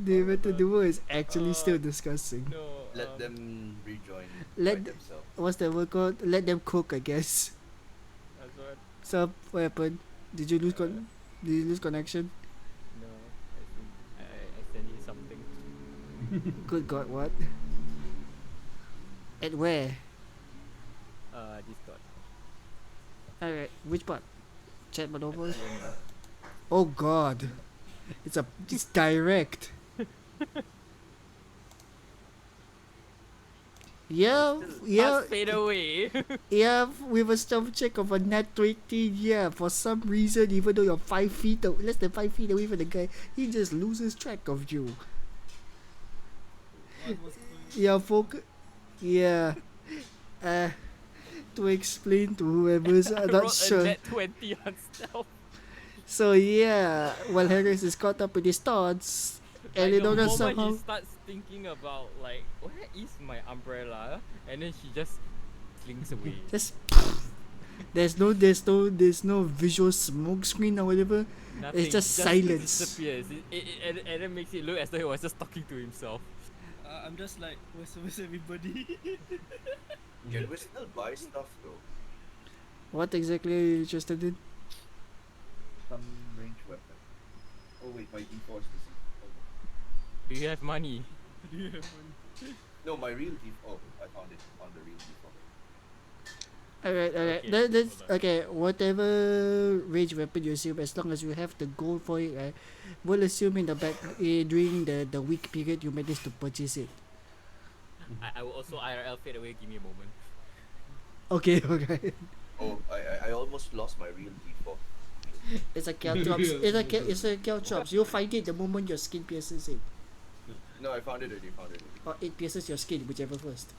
The inventor duo is actually still discussing. No. Let them rejoin Let by themselves. What's the word called? Let them cook, I guess. That's what. So what happened? Did you lose connection? No. I sent you something. Good God, what? At where? Discord. Alright, which part? Chat maneuver? Oh God, it's direct. Yeah, Just fade away. yeah. With a stealth check of a nat 20, yeah. For some reason, even though you're 5 feet, less than 5 feet away from the guy, he just loses track of you. Yeah, yeah. To explain to whoever's I not rolled sure. a net 20 on stealth. So yeah, while Harris is caught up with his thoughts, and Like, in the order moment somehow he starts thinking about like, where is my umbrella? And then she just slings away. just there's no visual smoke screen or whatever. Nothing. It's just silence. Disappears. And then makes it look as though he was just talking to himself. I'm just like, where's everybody? Can we still buy stuff though? What exactly are you interested in? Some range weapon. Oh wait, my default is Do you have money? no, my real default. Oh, I found it on the real default. Alright. Okay, That's hold on. okay. Whatever range weapon you assume, as long as you have the gold for it, right? We'll assume in the back during the week period you managed to purchase it. I will also IRL fade away. Give me a moment. Okay. Oh, I almost lost my real default. It's a Caltrops. It's a Caltrops. You'll find it the moment your skin pierces it. No, I found it already. Or it pierces your skin, whichever first.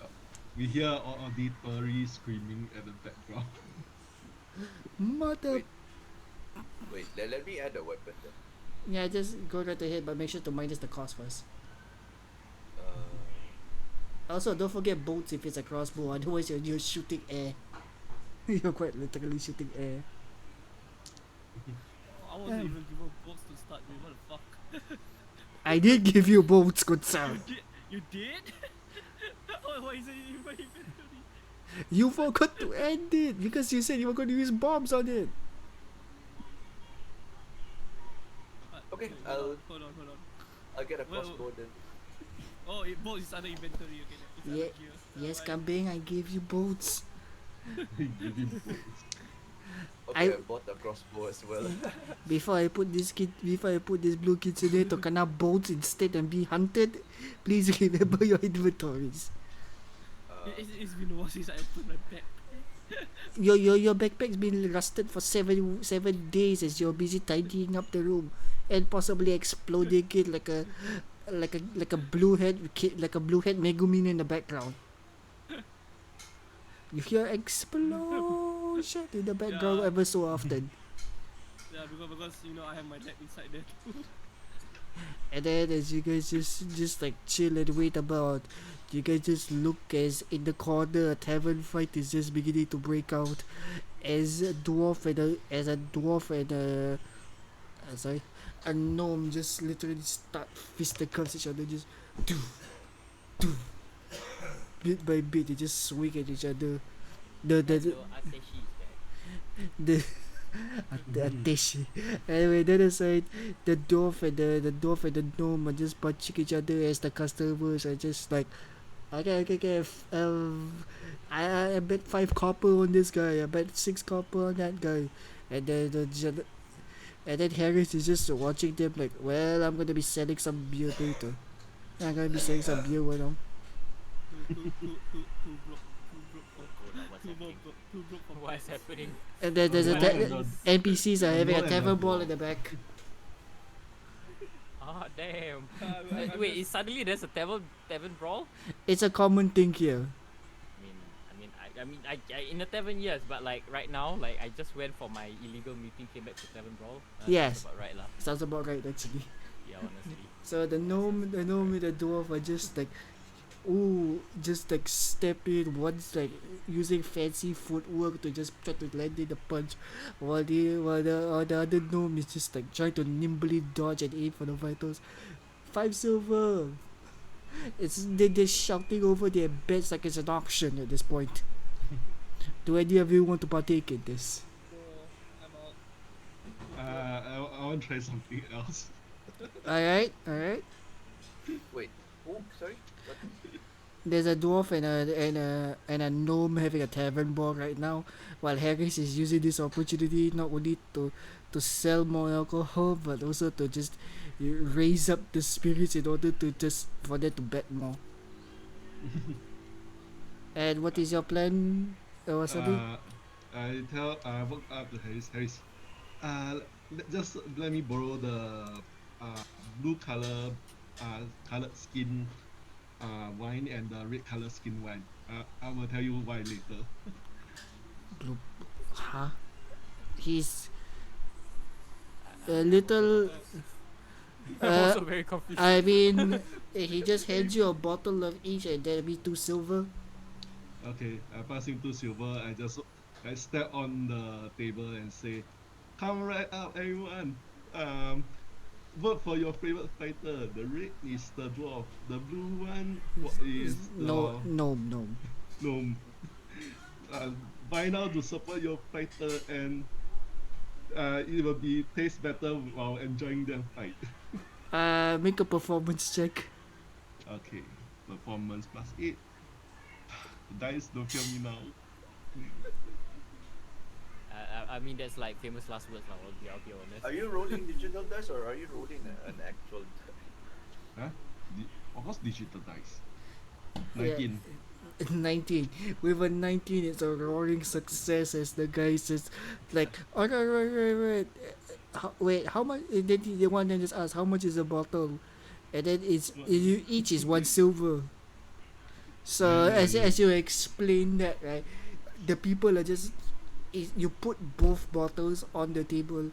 We hear auditory screaming at the background. Mother. Wait, let me add a weapon then. Yeah, just go right ahead, but make sure to minus the cost first. Also, don't forget bolts if it's a crossbow, otherwise you're shooting air. You're quite literally shooting air. I wasn't even given bolts to start with. What the fuck? I did give you bolts, good sir. You did? Why is it in my inventory? You forgot to end it because you said you were going to use bombs on it. Okay, Hold on. I'll get a Well, crossbow then. Oh, bolts is under inventory. Okay, it's under Yeah, gear. yes, Kambing, I gave you bolts. Give him bullets. Okay, I bought a crossbow as well. before I put this blue kitsune to kena bolts instead and be hunted, please remember your inventories. It's been a while since I opened my backpack. Your backpack's been rusted for 7 days as you're busy tidying up the room and possibly exploding it like a blue head Megumin in the background. You hear explosion in the background Yeah. ever so often. Yeah, because you know I have my lab inside there too. And then as you guys just like chill and wait about, you guys just look as in the corner a tavern fight is just beginning to break out as a dwarf and sorry, a gnome just literally start fisticuffs each other, just do do bit by bit they just swing at each other. The So Ateshi is back. the Ateshi. Anyway, then aside, the dwarf and the gnome are just punching each other as the customers are just like, okay, I bet 5 copper on this guy, I bet 6 copper on that guy, and then and then Harris is just watching them like, well, I'm gonna be selling some beer later. I'm gonna be selling some beer with them. Too broke for What's happening? And then there's What the- NPCs are having a More than tavern a brawl brawl. in the back. Ah, damn. Wait, is suddenly there's a tavern brawl? It's a common thing here. I in the tavern, yes, but like right now, like I just went for my illegal meeting, came back to tavern brawl. Yes. Sounds about right lah. Sounds about right, actually. Yeah, honestly. So the gnome and the dwarf are just like, just like step in once, like using fancy footwork to just try to land in the punch, while the other gnome is just like trying to nimbly dodge and aim for the vitals. 5 silver. They're shouting over their bets like it's an auction at this point. Do any of you want to partake in this? I'm out. I want to try something else. Alright. Wait, oh, sorry. What? There's a dwarf and a gnome having a tavern brawl right now, while Harris is using this opportunity not only to sell more alcohol but also to just raise up the spirits in order to just for them to bet more. And what is your plan, Wasabi? I walk up to Harris. Just let me borrow the blue colored skin wine and the red color skin wine. I will tell you why later. Huh? He's a little. I'm also very confused. I mean, he just hands you a bottle of each, and that'll be 2 silver. Okay, I pass him 2 silver. I step on the table and say, "Come right up, everyone. Vote for your favorite fighter. The red is the dwarf. The blue one is the No. gnome. Buy now to support your fighter, and it will be taste better while enjoying them fight." Make a performance check. Okay, performance +8. The dice don't kill me now. I mean, that's like famous last words now. I'll be honest. Are you rolling digital dice or are you rolling an actual die? Huh? Of course, digital dice. Yeah. 19. 19. With a 19, it's a roaring success as the guy says, like, right. Wait, how much? And then the one then just asks, how much is a bottle? And then each is 1 silver. So as you explain that, right, the people are just, you put both bottles on the table,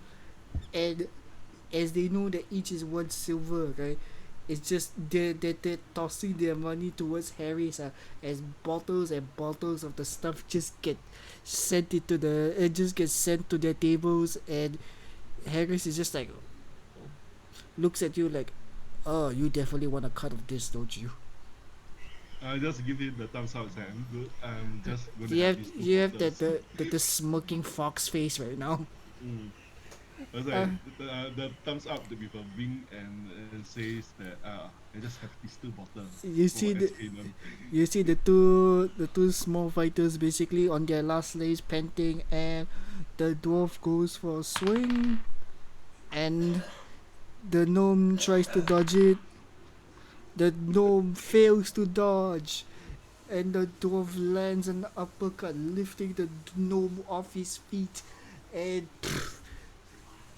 and as they know that each is 1 silver, right, it's just they're tossing their money towards Harry's as bottles and bottles of the stuff just get sent to their tables, and Harris is just like looks at you like, oh, you definitely want a cut of this, don't you? I just give it the thumbs up. Say I'm good. I'm just gonna You have have these 2 you have bottles. the smirking fox face right now. Mm. I was like, the thumbs up with a wink and says that I just have these two bottles You for see the escape. you see the two small fighters basically on their last legs panting, and the dwarf goes for a swing, and the gnome tries to dodge it. The gnome fails to dodge, and the dwarf lands an uppercut, lifting the gnome off his feet, and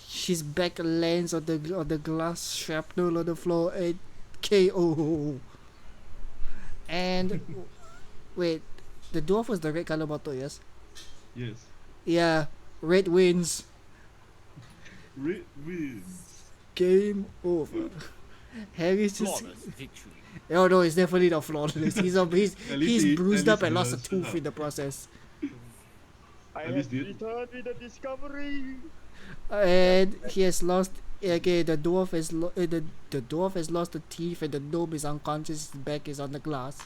his back lands on the glass shrapnel on the floor and KO. And wait, the dwarf was the red color bottle, yes? Yes. Yeah, red wins. Red wins. Game over. Harry's just. Flawless victory. Oh no, it's definitely not flawless. At least He's he- bruised at up least and he lost a was- tooth in the process. I At have least did- returned with the discovery. And he has lost. Okay, the dwarf the dwarf has lost a teeth, and the gnome is unconscious. His back is on the glass.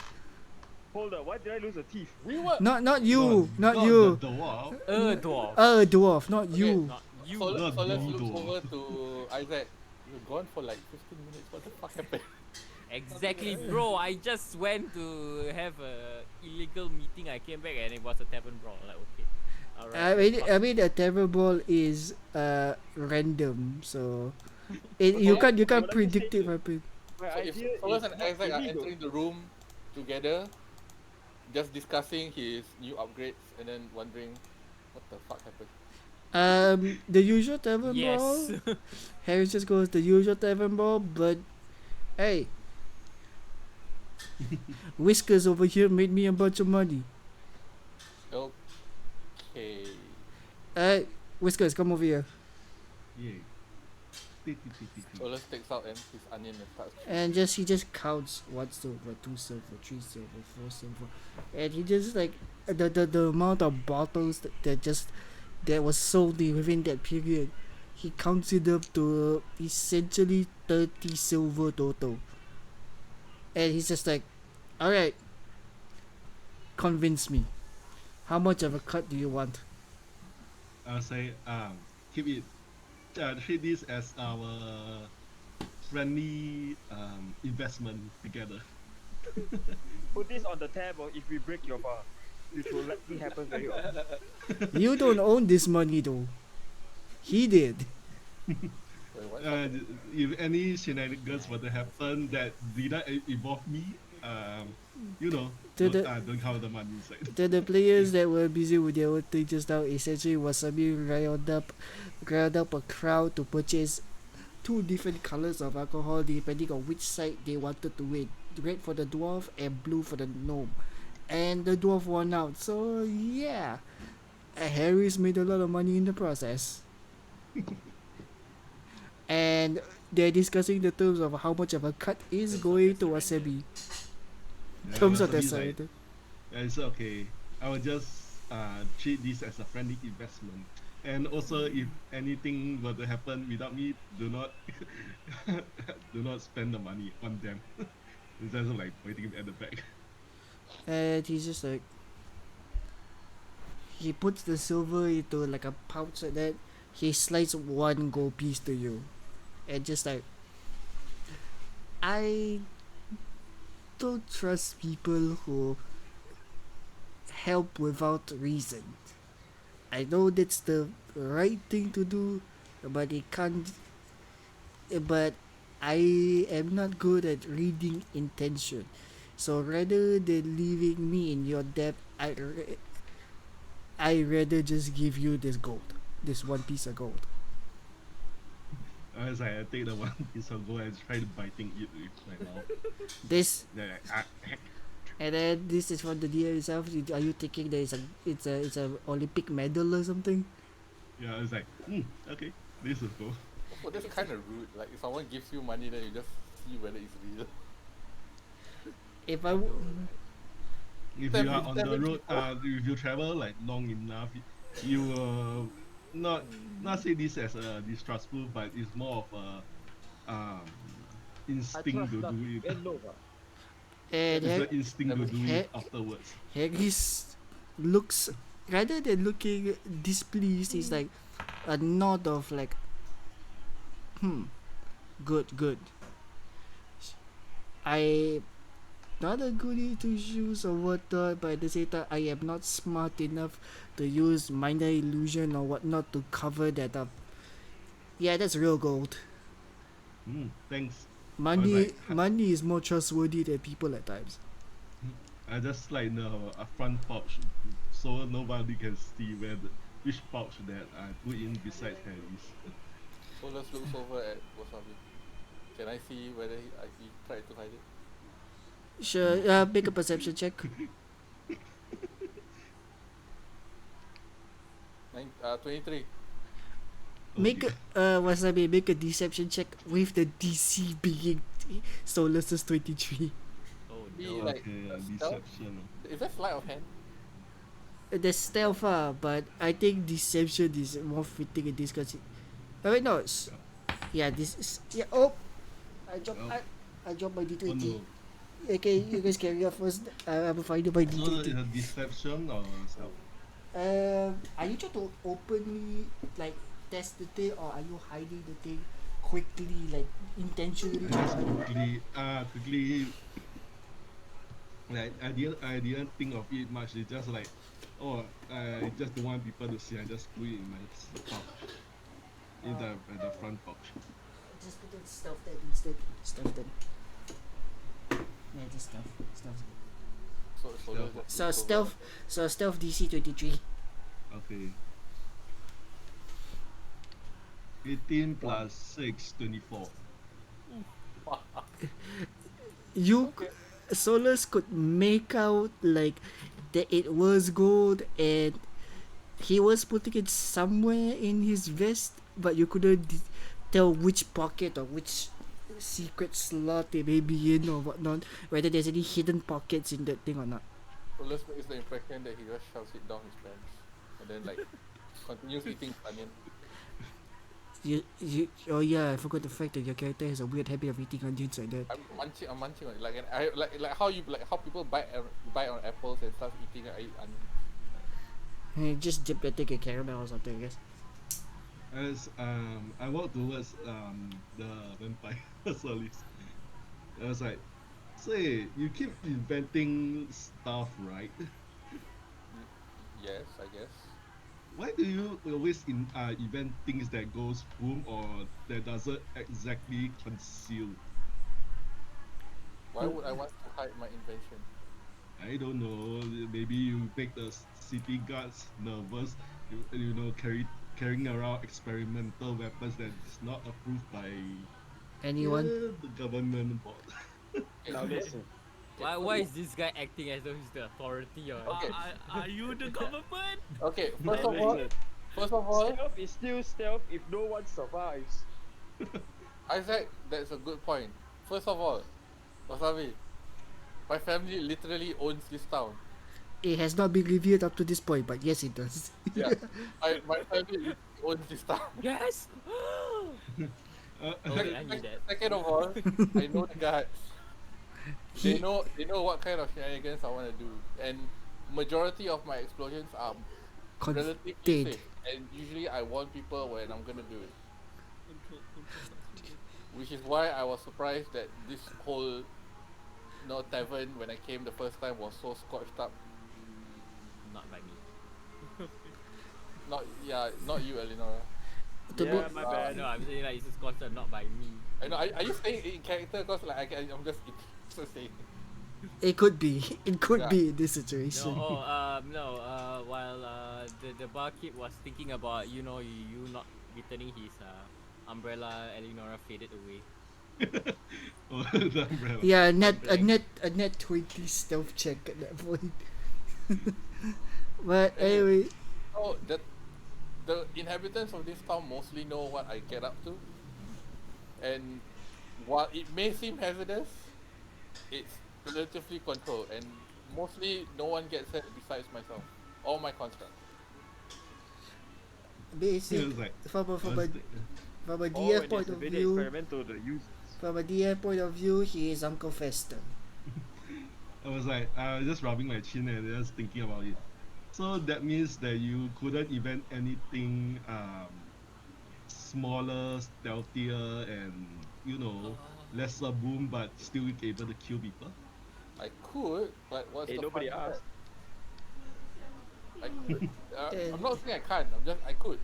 Hold up, why did I lose a teeth? We were. Not you, not not you. The dwarf. Dwarf. Dwarf, not Okay, you. Not you. So, Not so let's the look dwarf. over to Isaac. You're gone for like 15 minutes. What the fuck happened? Exactly, bro. I just went to have a illegal meeting. I came back and it was a tavern brawl. Like, okay, alright. I mean, a tavern ball is random, so you can't But predict it. my So if idea Solas is and not Isaac are illegal. entering the room together, just discussing his new upgrades and then wondering what the fuck happened. The usual tavern Yes. brawl. Harry just goes the usual tavern brawl, but hey, Whiskers over here made me a bunch of money. Okay. Whiskers, come over here. Yay. Solas takes out and his onion and starts. And he just counts 1 silver, 2 silver, 3 silver, 4 silver, and he just like the amount of bottles that was sold within that period. He counts it up to essentially 30 silver total. And he's just like, alright, convince me. How much of a cut do you want? I'll say, keep it. Treat this as our friendly investment together. Put this on the tab or if we break your bar, which will likely happen very often. You don't own this money though. He did. Wait, what? If any shenanigans were to happen that did not involve me, you know, To don't count the money inside. To the players that were busy with their own thing just now, essentially Wasabi riled up a crowd to purchase 2 different colors of alcohol depending on which side they wanted to win. Red for the dwarf and blue for the gnome. And the dwarf won out. So yeah, Harry's made a lot of money in the process. And they're discussing the terms of how much of a cut is going to Wasabi. Terms of the Wasabi's like, side. it's okay. I will just treat this as a friendly investment. And also, if anything were to happen without me, do not do not spend the money on them. Instead of like pointing at the back. And he's just like, he puts the silver into like a pouch like that. He slides 1 gold piece to you, and just like, I don't trust people who help without reason. I know that's the right thing to do, but it can't. But I am not good at reading intention. So rather than leaving me in your debt, I rather just give you this gold, this 1 piece of gold. I was like, I take the one piece of gold and try to biting it with my mouth. This Then and then this is from the DM itself. Are you thinking that it's a Olympic medal or something? yeah, I was like, okay, this is cool. Oh, that's kind of rude. Like if someone gives you money, then you just see whether it's real. If I If you are on the road, if you travel like long enough, you will not say this as a distrustful, but it's more of a instinct to do it. And Nova. and It's Har- the instinct to do it afterwards. Harry's looks, rather than looking displeased, he's like a nod of like, Good. I not a goody to shoes or whatnot, but at the same time, I am not smart enough to use minor illusion or whatnot to cover that up. Yeah, that's real gold. Thanks. Money is more trustworthy than people at times. I just slide in the front pouch so nobody can see which pouch that I put in besides Harry's. So let's look over at Wasabi. Can I see whether he tried to hide it? Sure, make a perception check. 23. Make a Wasabi, make a deception check with the DC being Solus's 23. Oh Be no. like Okay, stealth? deception. Is that sleight of hand? The stealth, but I think deception is more fitting in this because. Oh wait, no. Yeah, this is. Yeah, oh! I dropped. Oh. I dropped my Oh D20. no. Okay, you guys carry on first. I will find my So D20. it's a deception or stealth? Are you trying to openly like test the thing, or are you hiding the thing quickly, like intentionally trying to hide it? Quickly. Like I didn't think of it much. It's just like, oh, I just don't want people to see. I just put it in my pouch, at the front pouch. Just put it stealth then instead. Stealth then. Yeah, just stealth. Stealth. Stealth. So stealth DC 23. Okay. 18 plus 6, 24. You Solus could make out like that it was gold and he was putting it somewhere in his vest, but you couldn't tell which pocket or which secret slot it may be in or whatnot, whether there's any hidden pockets in that thing or not. So let's make the impression that he just shoves it down his pants and then like continues eating onion. Oh yeah, I forgot the fact that your character has a weird habit of eating onions like that. I'm munching on it like how people bite on apples and start eating it. I eat onion. Hey, just dip the thing in caramel or something, I guess. As I walk towards the vampire Solis. I was like, say, you keep inventing stuff, right? Yes, I guess. Why do you always invent things that goes boom or that doesn't exactly conceal? Why would I want to hide my invention? I don't know. Maybe you make the city guards nervous. You know, carrying around experimental weapons that is not approved by Anyone? the government board. Now listen. Why is this guy acting as though he's the authority or Okay. Are you the government? Okay, Now first of all, stealth is still stealth if no one survives. Isaac, that's a good point. First of all, Wasabi, my family literally owns this town. It has not been revealed up to this point, but yes, it does. Yeah, my family owns this town. yes? Okay, I knew that. Second of all, I know the guards. They know what kind of shenanigans I want to do, and majority of my explosions are relatively Contained. safe. And usually I warn people when I'm gonna do it, which is why I was surprised that this whole tavern when I came the first time was so scorched up. Not by me. Not you, Eleonora. Yeah, my bad. No, I'm saying like it's sponsored not by me. I know. Are you saying in character? Cause like I'm just saying. It could be. It could Yeah. be in this situation. While the barkeep was thinking about you not returning his umbrella, Eleonora faded away. Oh, the umbrella. Yeah, a net 20 stealth check at that point. But anyway, Oh, the inhabitants of this town mostly know what I get up to, and while it may seem hazardous, it's relatively controlled, and mostly no one gets hurt besides myself or my construct. It basic was like, from a I was from a Oh, DF and point it's a of very view, experimental the use. from a DF point of view, he is Uncle Fester. I was just rubbing my chin and just thinking about it. So that means that you couldn't invent anything smaller, stealthier, and lesser boom, but still able to kill people? I could, but what's Hey, the nobody fun in that? asked. I could. Then- I'm not saying I can't. I could.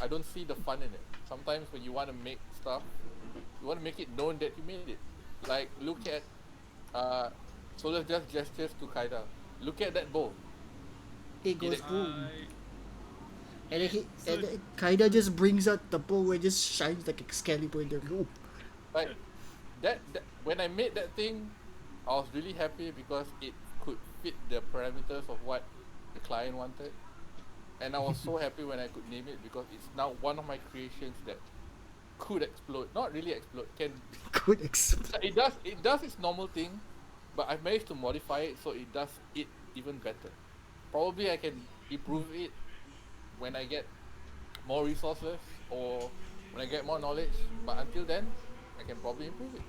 I don't see the fun in it. Sometimes when you want to make stuff, you want to make it known that you made it. Like look at, Solar just gestures to Kaida. Look at that bow. It goes It- boom. And then, so- and then Kaida just brings out the bow and just shines like Excalibur in the room. Like that when I made that thing, I was really happy because it could fit the parameters of what the client wanted. And I was so happy when I could name it because it's now one of my creations that could explode. Not really explode, can Good explode. it does its normal thing, but I've managed to modify it so it does it even better. Probably I can improve it when I get more resources or when I get more knowledge. But until then, I can probably improve it.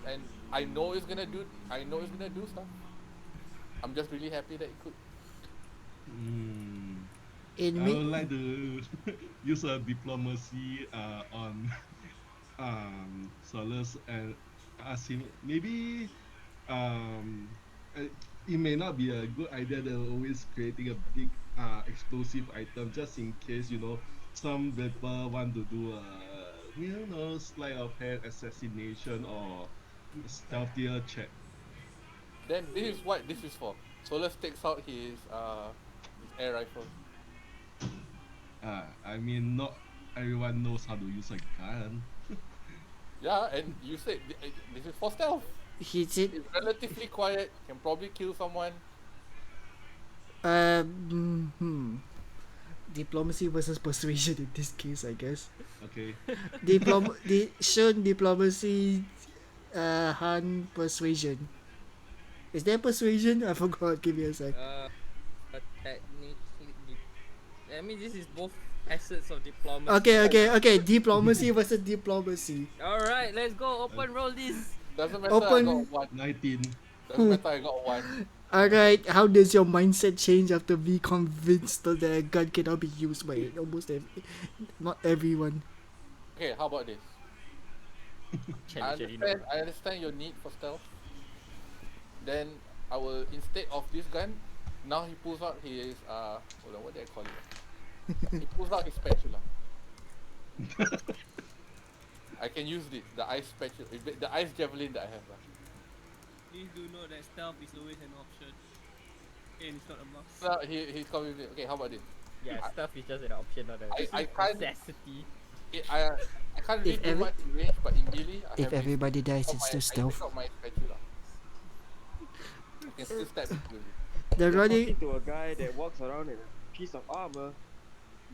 And I know it's gonna do stuff. I'm just really happy that it could. In I me, would like to use a diplomacy on Solus and ask him maybe it may not be a good idea to always creating a big explosive item just in case some people want to do a sleight of hand assassination or stealthier check. Then this is what this is for. Solus takes out his air rifle. I mean, not everyone knows how to use a gun. Yeah, and you said this is for stealth. he said, It's relatively quiet, can probably kill someone. diplomacy versus persuasion in this case, I guess. Okay. Shun diplomacy, Han persuasion. Is there persuasion? I forgot. Give me a sec. But technically, I mean, this is both assets of diplomacy. Okay. Diplomacy versus diplomacy. Alright, let's go. Open roll this. Doesn't matter. Open- I got one. 19. Doesn't matter. I got one. Alright, how does your mindset change after being convinced that a gun cannot be used by not everyone? Okay, how about this? Challenge I understand your need for stealth. Then I will, instead of this gun, now he pulls out his hold on, what did I call it? He pulls out his spatula. I can use the ice spatula, the ice javelin that I have. Please do know that stealth is always an option. And it's not a must. So he's coming. Okay, how about this? Yeah, stuff is just an option, not a I can't- necessity. I can't really If do every- much in range, but in melee, I If have this everybody dies, of it's my- still I stealth. take out my spatula. I can still stab into it. The You're running. talking to a guy that walks around in a piece of armor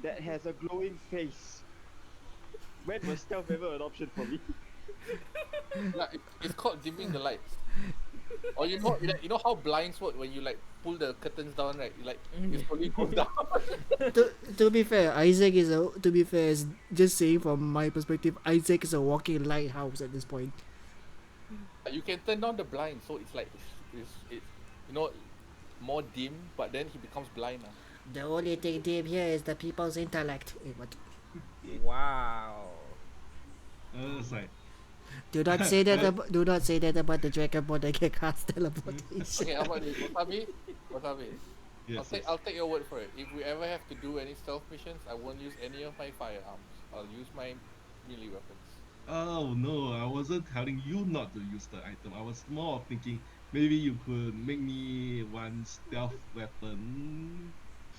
that has a glowing face. When was stealth ever an option for me? Yeah, it's called dimming the lights. Or you know how blinds work when you like pull the curtains down, right? You slowly go down. To be fair, Isaac is just saying from my perspective, Isaac is a walking lighthouse at this point. You can turn down the blind, so it's like it's more dim, but then he becomes blind now. The only thing dim here is the people's intellect. Wait, what? Wow. It's like, Do not say that. Do not say that about the Dragonborn that can cast teleportation. Okay, how about this? Wasabi? yes, yes. I'll take your word for it. If we ever have to do any stealth missions, I won't use any of my firearms. I'll use my melee weapons. Oh no, I wasn't telling you not to use the item. I was more of thinking maybe you could make me one stealth weapon.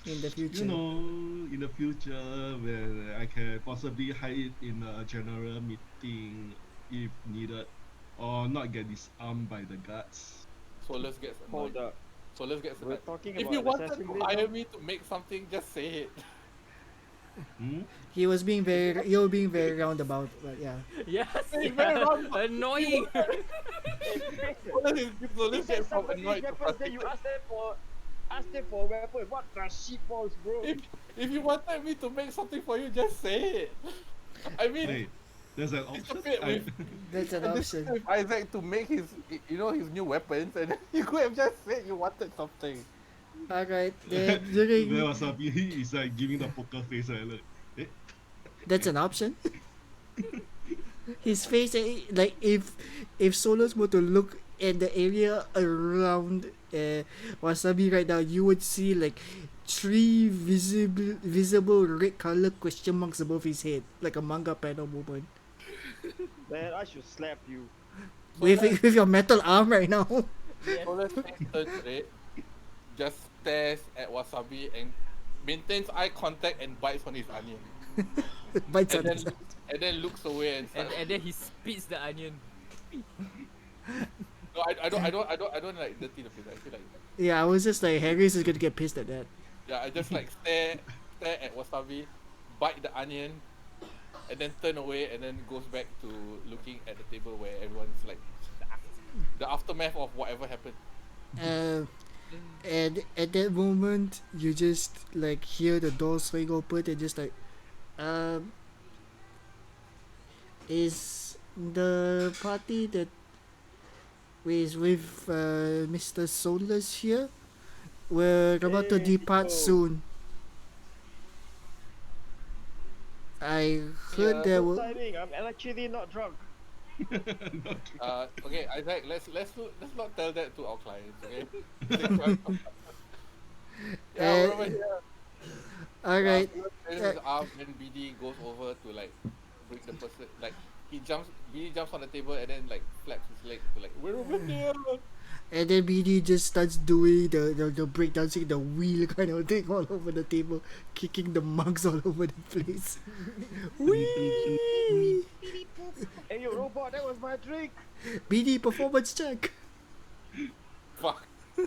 In the future. In the future, where I can possibly hide it in a general meeting if needed, or not get disarmed by the guards. So let's get Hold up. So let's get We're started. talking If about you wanted assassin to blade hire now? me to make something, just say it. You were being very roundabout, but yeah. Yes, Hey, very wrong. annoying. So let's You get said from somebody annoyed to weapons, then you frustrated. ask them for a weapon. What the shit balls, bro? If you wanted me to make something for you, just say it. I mean, Hey, there's an it's a option. bit with That's an this option. with Isaac to make his new weapons, and you could have just said you wanted something. Alright, then There during was a is like giving the poker face. Like, eh? that's an option. His face, like if Solos were to look at the area around Wasabi right now, you would see like three visible red color question marks above his head, like a manga panel moment. Man, I should slap you. With your metal arm right now. Solar's face turns red, just stares at Wasabi and maintains eye contact and bites on his onion. Bites And on then, his- and then looks away and starts. And then he spits the onion. No, I don't like dirty the place. I feel like Yeah, I was just like, Harris is gonna get pissed at that. yeah, I just like stare at Wasabi, bite the onion, and then turn away and then goes back to looking at the table where everyone's like the aftermath of whatever happened. And at that moment, you just like hear the door swing open and just like, is the party that is with Mr. Soulless here? We're about to depart soon. I heard there Good were. timing. I'm actually not drunk. Okay, Isaac, let's not tell that to our clients, okay? Yeah, we're over here. Alright. His arm, then BD goes over to like bring the person, like BD jumps on the table and then like flaps his leg to like we're over here. And then BD just starts doing the breakdancing, the wheel kind of thing all over the table, kicking the mugs all over the place. Whee! Hey, yo, robot, that was my drink. BD performance check. Fuck.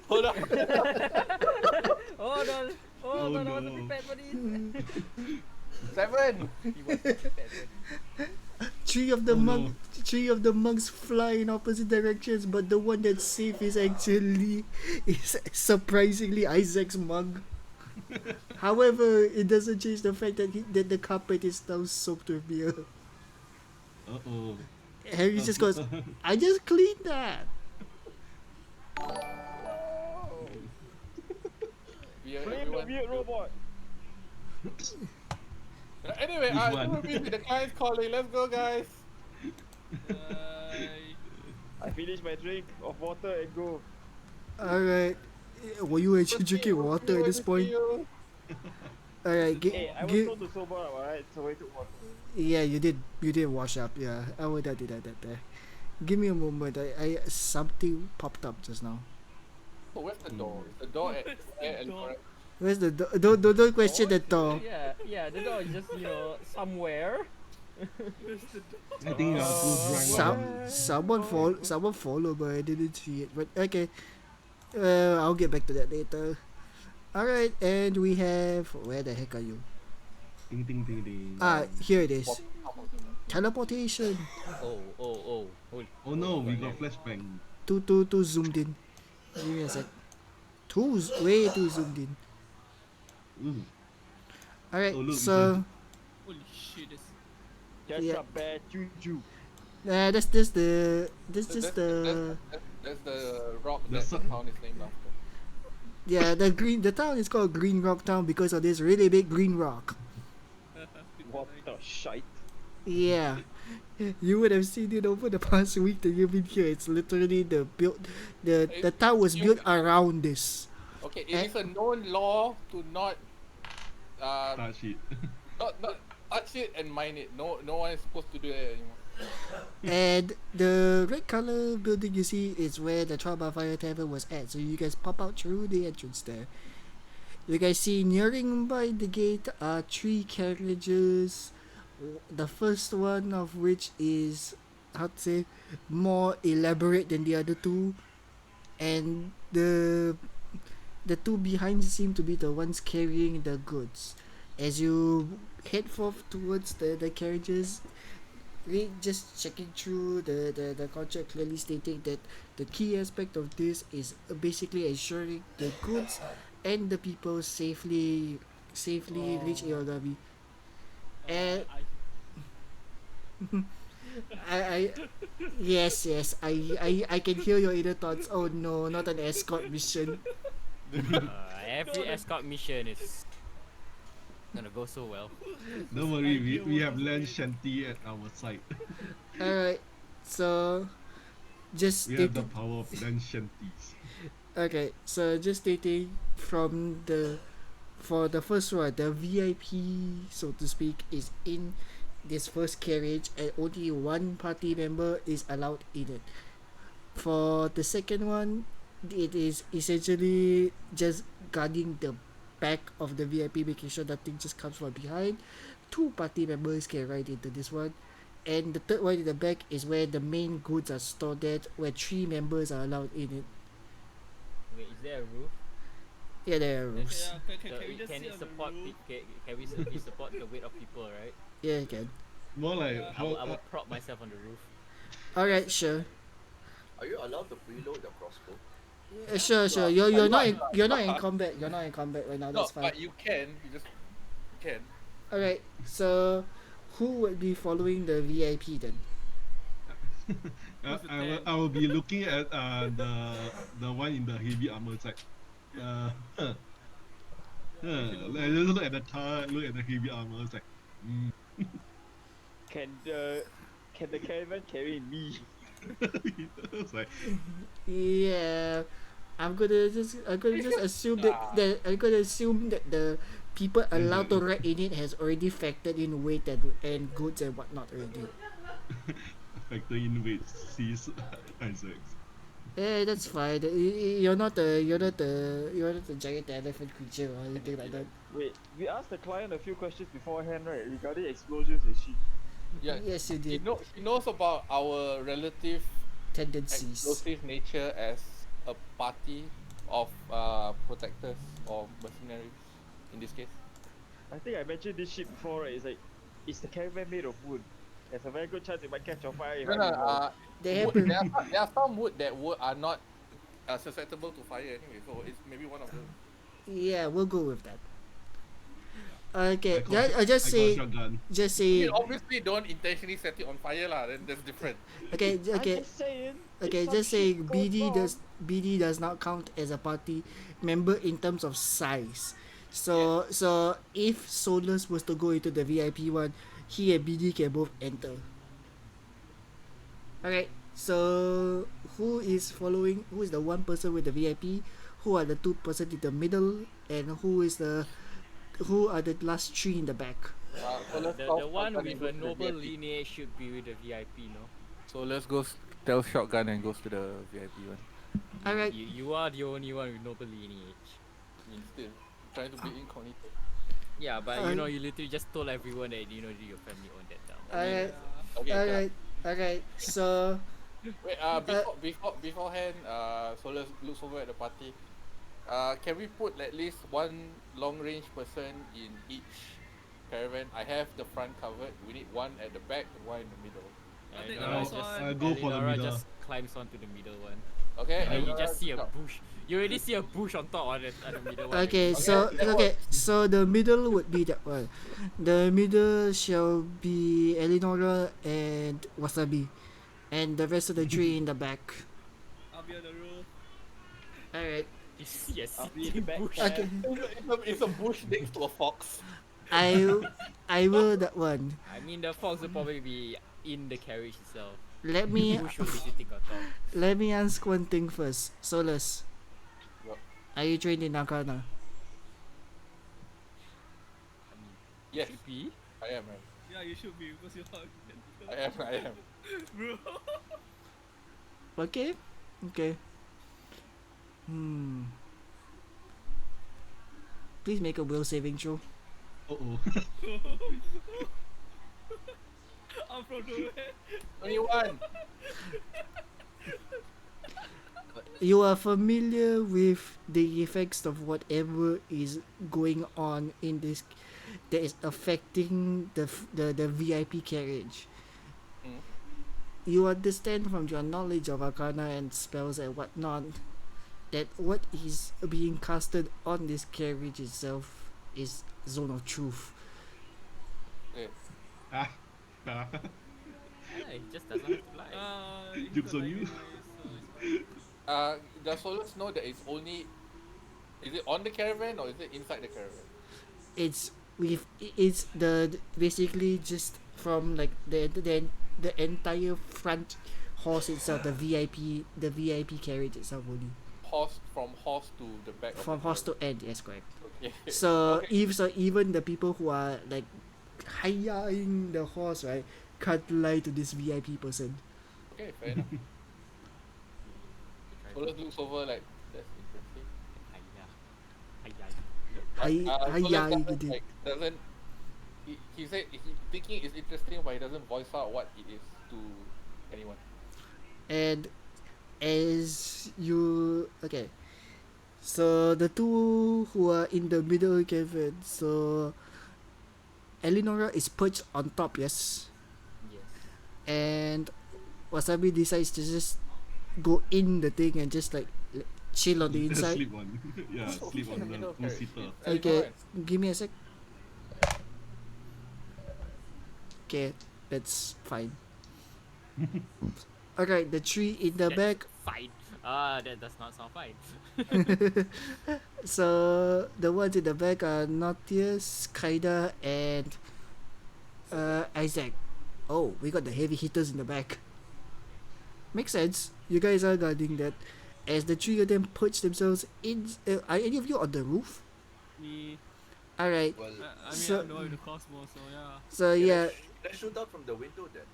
Hold on. Oh no! Oh no! I want to no. prepare for this. 7. He was prepared. Three of the Oh, mug, no. three of the mugs fly in opposite directions, but the one that's safe is actually surprisingly Isaac's mug. However, it doesn't change the fact that that the carpet is now soaked with beer. Uh-oh. Harry just goes, "I just cleaned that." Yeah, Blame the everyone. weird robot. Anyway, Which one? the client's calling. Let's go, guys. I finished my drink of water and go. Alright. Were you actually drinking water at this point? Alright, Hey, I was told to sober up, alright? So I took water. yeah, you did wash up, yeah. I would have did that there. Give me a moment. I something popped up just now. Oh, where's the door? Is the door at and correct? Where's the door? Don't question the door. Yeah, the door is just somewhere. I think you are too drunk. Someone follow, but I didn't see it. But okay, I'll get back to that later. All right, and we have where the heck are you? Ding ding ding ding. Here it is. Teleportation. Oh. Oh no, we got flashbang. Too zoomed in. Give me a sec. Way too zoomed in. Ooh. All right, Oh, look, so Holy shit, this Catch Yeah. up, bad juju. that's just the That's the rock The that the sun- town is named after. yeah the town is called Green Rock Town because of this really big green rock. What the shite? Yeah. You would have seen it over the past week that you've been here. It's literally the town was built around this. Okay, it is a known law to not Touch it. not touch it and mine it. No one is supposed to do that anymore. And the red color building you see is where the Trial by Fire Tavern was at. So you guys pop out through the entrance there. You guys see nearing by the gate are 3 carriages. The first one of which is, how to say, more elaborate than the other two. And the two behind seem to be the ones carrying the goods. As you head forth towards the carriages, just checking through the contract, clearly stating that the key aspect of this is basically ensuring the goods and the people safely reach Iogami. And I yes I can hear your inner thoughts. Oh no, not an escort mission. Every escort mission is Gonna go so well. Don't worry, we have land shanty at our side. Alright, so just We have the stating. power of land shanties. Okay, so just stating from the for the first one, the VIP, so to speak, is in this first carriage, and only one party member is allowed in it. For the second one, it is essentially just guarding the back of the VIP, making sure nothing just comes from behind. Two party members can ride into this one. And the third one in the back is where the main goods are stored at, where three members are allowed in it. Wait, is there a roof? Yeah, there are Okay, rules. yeah, can So we just can sit it on the support? roof? Can we support the weight of people, right? Yeah, you can. More like Yeah, I will, how I will prop myself on the roof. Alright, sure. Are you allowed to preload the crossbow? Sure. You're not in combat. You're not in combat right now. No, That's fine. but you can. You just can. Alright, so who would be following the VIP then? I will be looking at the one in the heavy armor side. Let's look at the car, look at the heavy armor. It's like, Can the caravan carry me? it's like, Yeah, I'm gonna just assume that the people allowed to ride in it has already factored in weight and goods and whatnot already. factor in weight, sees Isaacs. Yeah, that's fine. You're not the giant elephant creature or anything like that. Wait, we asked the client a few questions beforehand, right? Regarding explosions and shit. Yeah. Yes, you He, did. he knows about our relative Tendencies. explosive nature as a party of protectors or mercenaries in this case. I think I mentioned this shit before, right? It's like, is the caravan made of wood? There's a very good chance it might catch on fire if No, I no, do wrong. They wood, happen. there are some wood that are not susceptible to fire anyway, so it's maybe one of them. Yeah, we'll go with that. Okay, I I just got say shotgun. You obviously don't intentionally set it on fire lah, then that's different. okay. I'm just saying. if Okay, some just say shit goes wrong- BD does not count as a party member in terms of size. So if Solus was to go into the VIP one, he and BD can both enter. Alright, so who is following? Who is the one person with the VIP? Who are the two person in the middle? And who are the last three in the back? So let's The call one shotgun and with go a to the noble VIP. lineage should be with the VIP, no? So let's go tell shotgun and goes to the VIP one. Alright, You are the only one with noble lineage. I mean, still trying to be incognito. Yeah, but you literally just told everyone that your family owned that town. alright, Okay. alright. So Wait, beforehand, so let's look over at the party. Can we put at least one long range person in each caravan? I have the front covered. We need one at the back and one in the middle. I think Eleonora the last I'll go for the Eleonora middle. just climbs onto the middle one. Okay. And you Eleonora, just see a no. bush. You already see a bush on top of the middle one. okay, so the middle would be that one. The middle shall be Eleonora and Wasabi, and the rest of the three in the back. I'll be on the roof. Alright. You see a I'll be in the sitting back. bush. Okay. It's a bush next to a fox. I will that one. I mean, the fox will probably be in the carriage itself. Let me Bush will be sitting on top. let me ask one thing first. Solus, What? are you trained in Arcana? Yes, Should be. I am. Yeah, you should be because you're hard. I am. Bro. Okay. Please make a will saving throw. Uh-oh. I'm from nowhere. 21. You are familiar with the effects of whatever is going on in this that is affecting the VIP carriage. Mm. You understand from your knowledge of Arcana and spells and whatnot that what is being casted on this carriage itself is Zone of Truth. Ah. Yeah, it just doesn't have to lie. Jokes on you. Does Solus know that it's only... Is it on the caravan or is it inside the caravan? It's with it's basically just from like the entire front horse itself, the VIP carriage itself only. Horse to the back of From the horse carriage. to end, yes, correct. Okay. So Okay. even the people who are like hiring the horse, right, can't lie to this VIP person. Okay, fair enough. Try Solar looks over like that's interesting. Hiya. Solar Hiya, doesn't gitu. like doesn't he said he thinking it's interesting but he doesn't voice out what it is to anyone. And as you okay, so the two who are in the middle cavern, so Eleonora is perched on top, yes, Yes. and Wasabi decides to just go in the thing and just like chill on the Just inside. sleep on. Yeah, So sleep he's in on the the middle of carriage. two-seater. It's Eleanor Okay, give me a sec. Okay, that's fine. Alright, the tree in the That's back. fine. That does not sound fine. So the ones in the back are Nautius, Kaida, and Isaac. Oh, we got the heavy hitters in the back. Makes sense. You guys are guarding that. As the three of them perch themselves in. Are any of you on the roof? Me, Alright. Well, I mean, So- I'm the one with the crossbow, so yeah. So yeah, let's shoot out from the window then.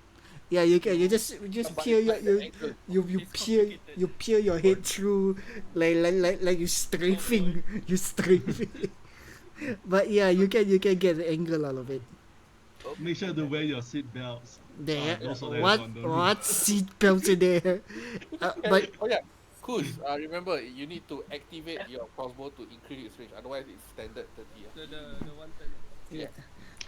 yeah, you can. You just But peer it's your like the angle. you It's peer complicated. you peer your head through like you strafing you strafing. But yeah, you can get the angle out of it. Make sure to wear your seat belts. There, those are the what on the roof. what seat belts in there? But Oh yeah, Kuz, remember you need to activate your crossbow to increase its range. Otherwise, it's standard 30. The one that. yeah,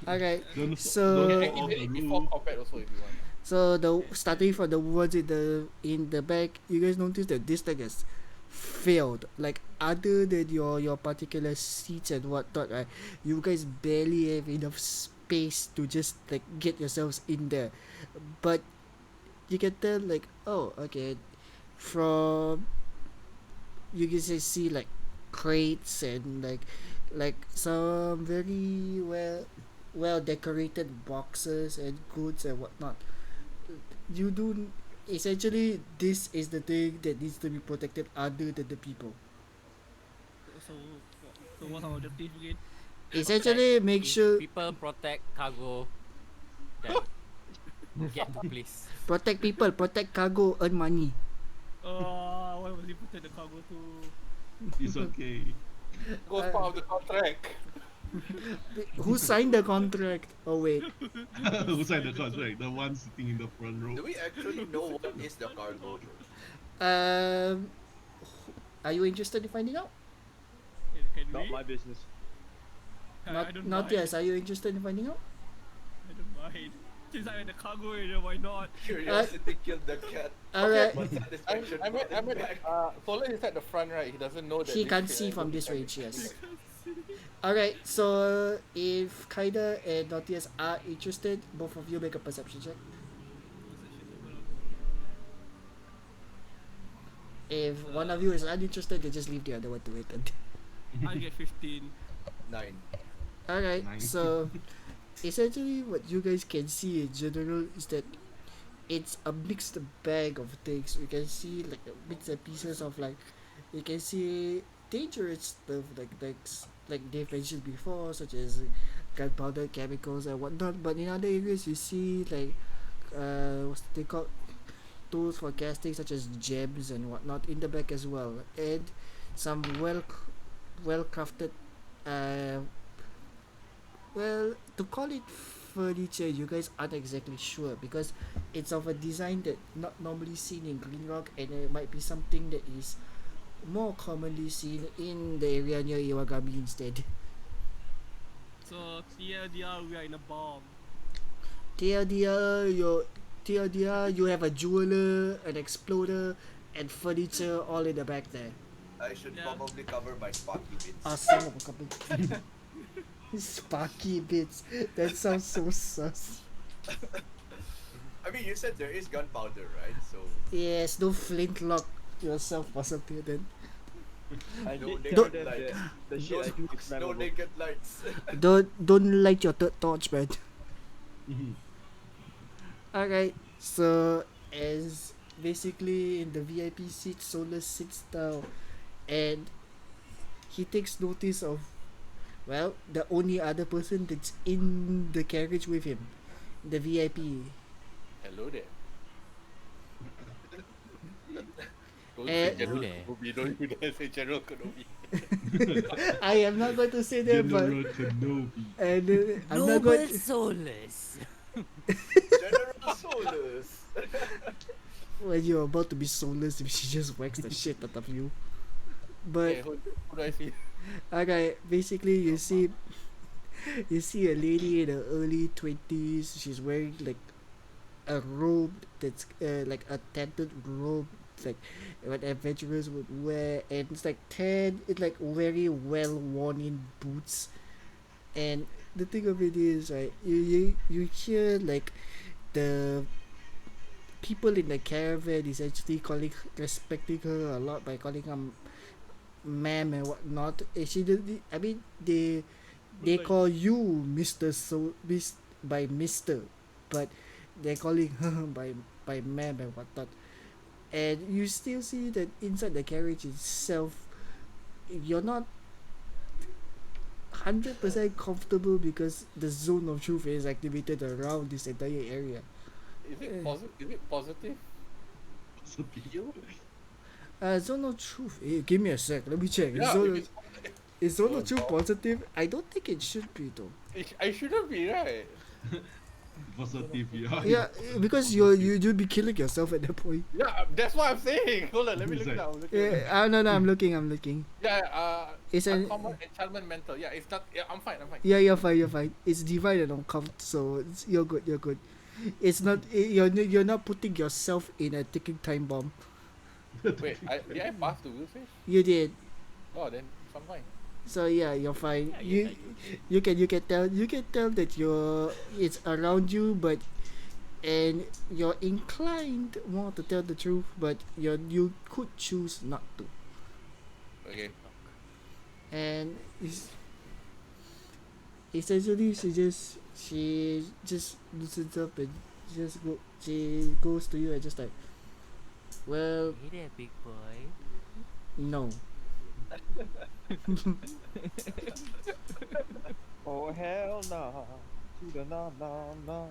alright. Don't So- don't You fall can off activate the it before roof. combat also if you want. So the starting from the ones in the back, you guys notice that this thing has failed. Like other than your particular seats and whatnot, right? You guys barely have enough space to just like get yourselves in there. But you can tell like, oh, okay, from you can just see like crates and like some very well decorated boxes and goods and whatnot. You do essentially this is the thing that needs to be protected other than the people. So what's our objective again? Essentially make sure People protect cargo that get to place. protect people, protect cargo, earn money. Why was he putting the cargo to? It's okay. Goes part of the contract. Who signed the contract? Oh wait. Who signed the contract? The one sitting in the front row. Do we actually know what is the cargo? Um are you interested in finding out? Can Not we? my business. I Not don't not mind. yes, are you interested in finding out? I don't mind. Since I'm in the cargo area, why not? Curiosity killed the cat. Alright. But satisfaction I brought mean, it back. Solar is at the front, right? He doesn't know that. He this can't shit see is from going this to range, happen. yes. Alright, so if Kaida and Nautius are interested, both of you make a perception check. If one of you is uninterested, then just leave the other one to it. I get 15. 9. Alright, Nine. so essentially what you guys can see in general is that it's a mixed bag of things. You can see like bits and pieces of like, you can see dangerous stuff like they've mentioned before, such as gunpowder, chemicals and whatnot. But in other areas you see like what's they called, tools for casting such as gems and whatnot in the back as well, and some well crafted well, to call it furniture, you guys aren't exactly sure because it's of a design that not normally seen in Green Rock, and it might be something that is more commonly seen in the area near Iwagami instead. So TLDR, we are in a bomb. TLDR, you have a jeweler, an exploder, and furniture all in the back there. I should Yeah. probably cover my Sparky bits. Son of a couple. Sparky bits. That sounds so sus. I mean, you said there is gunpowder, right? So Yes, don't flintlock yourself or something then. I No did tell naked them lights. that the shit No I do is smokes, no flammable. naked lights. Don't light your torch, man. Mhm. Alright, so as basically in the VIP seat, Solus sits down and he takes notice of, well, the only other person that's in the carriage with him, the VIP. Hello there. Don't say Eh, General there. Kenobi. Don't you dare say General Kenobi. I am not going to say that, but General Kenobi. and I'm not Noble going. Solus. General Solus. When you're about to be soulless, if she just whacks the shit out of you. But Hey, who do I see? okay, basically you see a lady in her early 20s. She's wearing like a robe that's like a tattered robe, like what adventurers would wear, and it's like tan. It's like very well worn in boots. And the thing of it is, right, you hear like the people in the caravan is actually respecting her a lot by calling her ma'am and whatnot. She did, I mean, they call you Mr. By Mr. But they're calling her by ma'am and whatnot. And you still see that inside the carriage itself, you're not 100% comfortable because the zone of truth is activated around this entire area. Is it positive? Is it positive? Positive. Zone of truth. Give me a sec. Let me check. Yeah, if Is zone Oh, of truth no. positive? I don't think it should be though. I shouldn't be, right? Positive, yeah. Yeah, because you'd be killing yourself at that point. Yeah, that's what I'm saying. Hold on, let me look it up. I'm looking at it. Yeah, no, I'm looking. Yeah, It's an uncommon, enchantment, mental. Yeah, it's not. Yeah, I'm fine. yeah, you're fine. It's divine and uncount, so you're good. It's not you're not putting yourself in a ticking time bomb. Wait, did I pass the Willfish? You did. Oh, then I'm fine. So yeah, you're fine. Yeah, You can tell that it's around you, but and you're inclined more to tell the truth, but you could choose not to. Okay. And essentially she just loosens up and she goes to you and just like, well, Hey there, big boy. no. Oh hell no. To the no.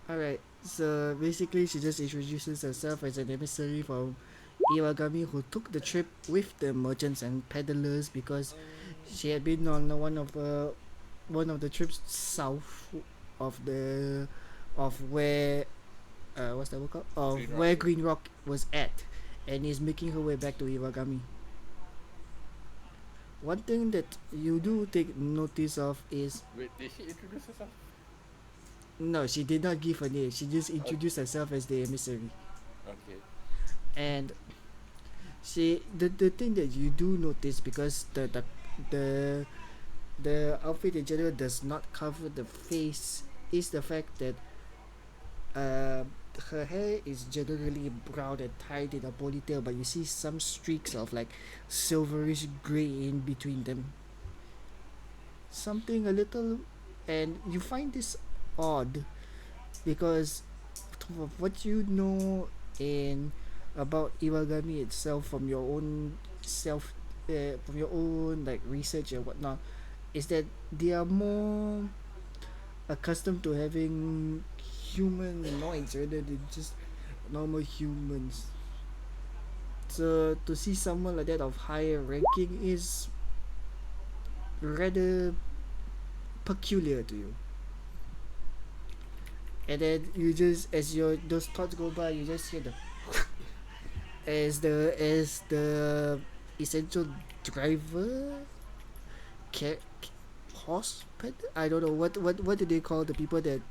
Alright, so basically she just introduces herself as an emissary from Iwagami who took the trip with the merchants and peddlers because she had been on one of the trips south of where what's that word called? Of Green Rock. where Green Rock was at, and is making her way back to Iwagami. One thing that you do take notice of is Wait, did she introduce herself? no, she did not give her name. She just introduced herself as the emissary. Okay. And the thing that you do notice, because the outfit in general does not cover the face, is the fact that her hair is generally brown and tied in a ponytail, but you see some streaks of like silverish gray in between them. Something a little, and you find this odd because of what you know in about Iwagami itself from your own from your own like research and whatnot, is that they are more accustomed to having humanoids rather than just normal humans. So to see someone like that of higher ranking is rather peculiar to you. And then you just, as your those thoughts go by, you just hear the as the essential driver horse pet. I don't know what do they call the people that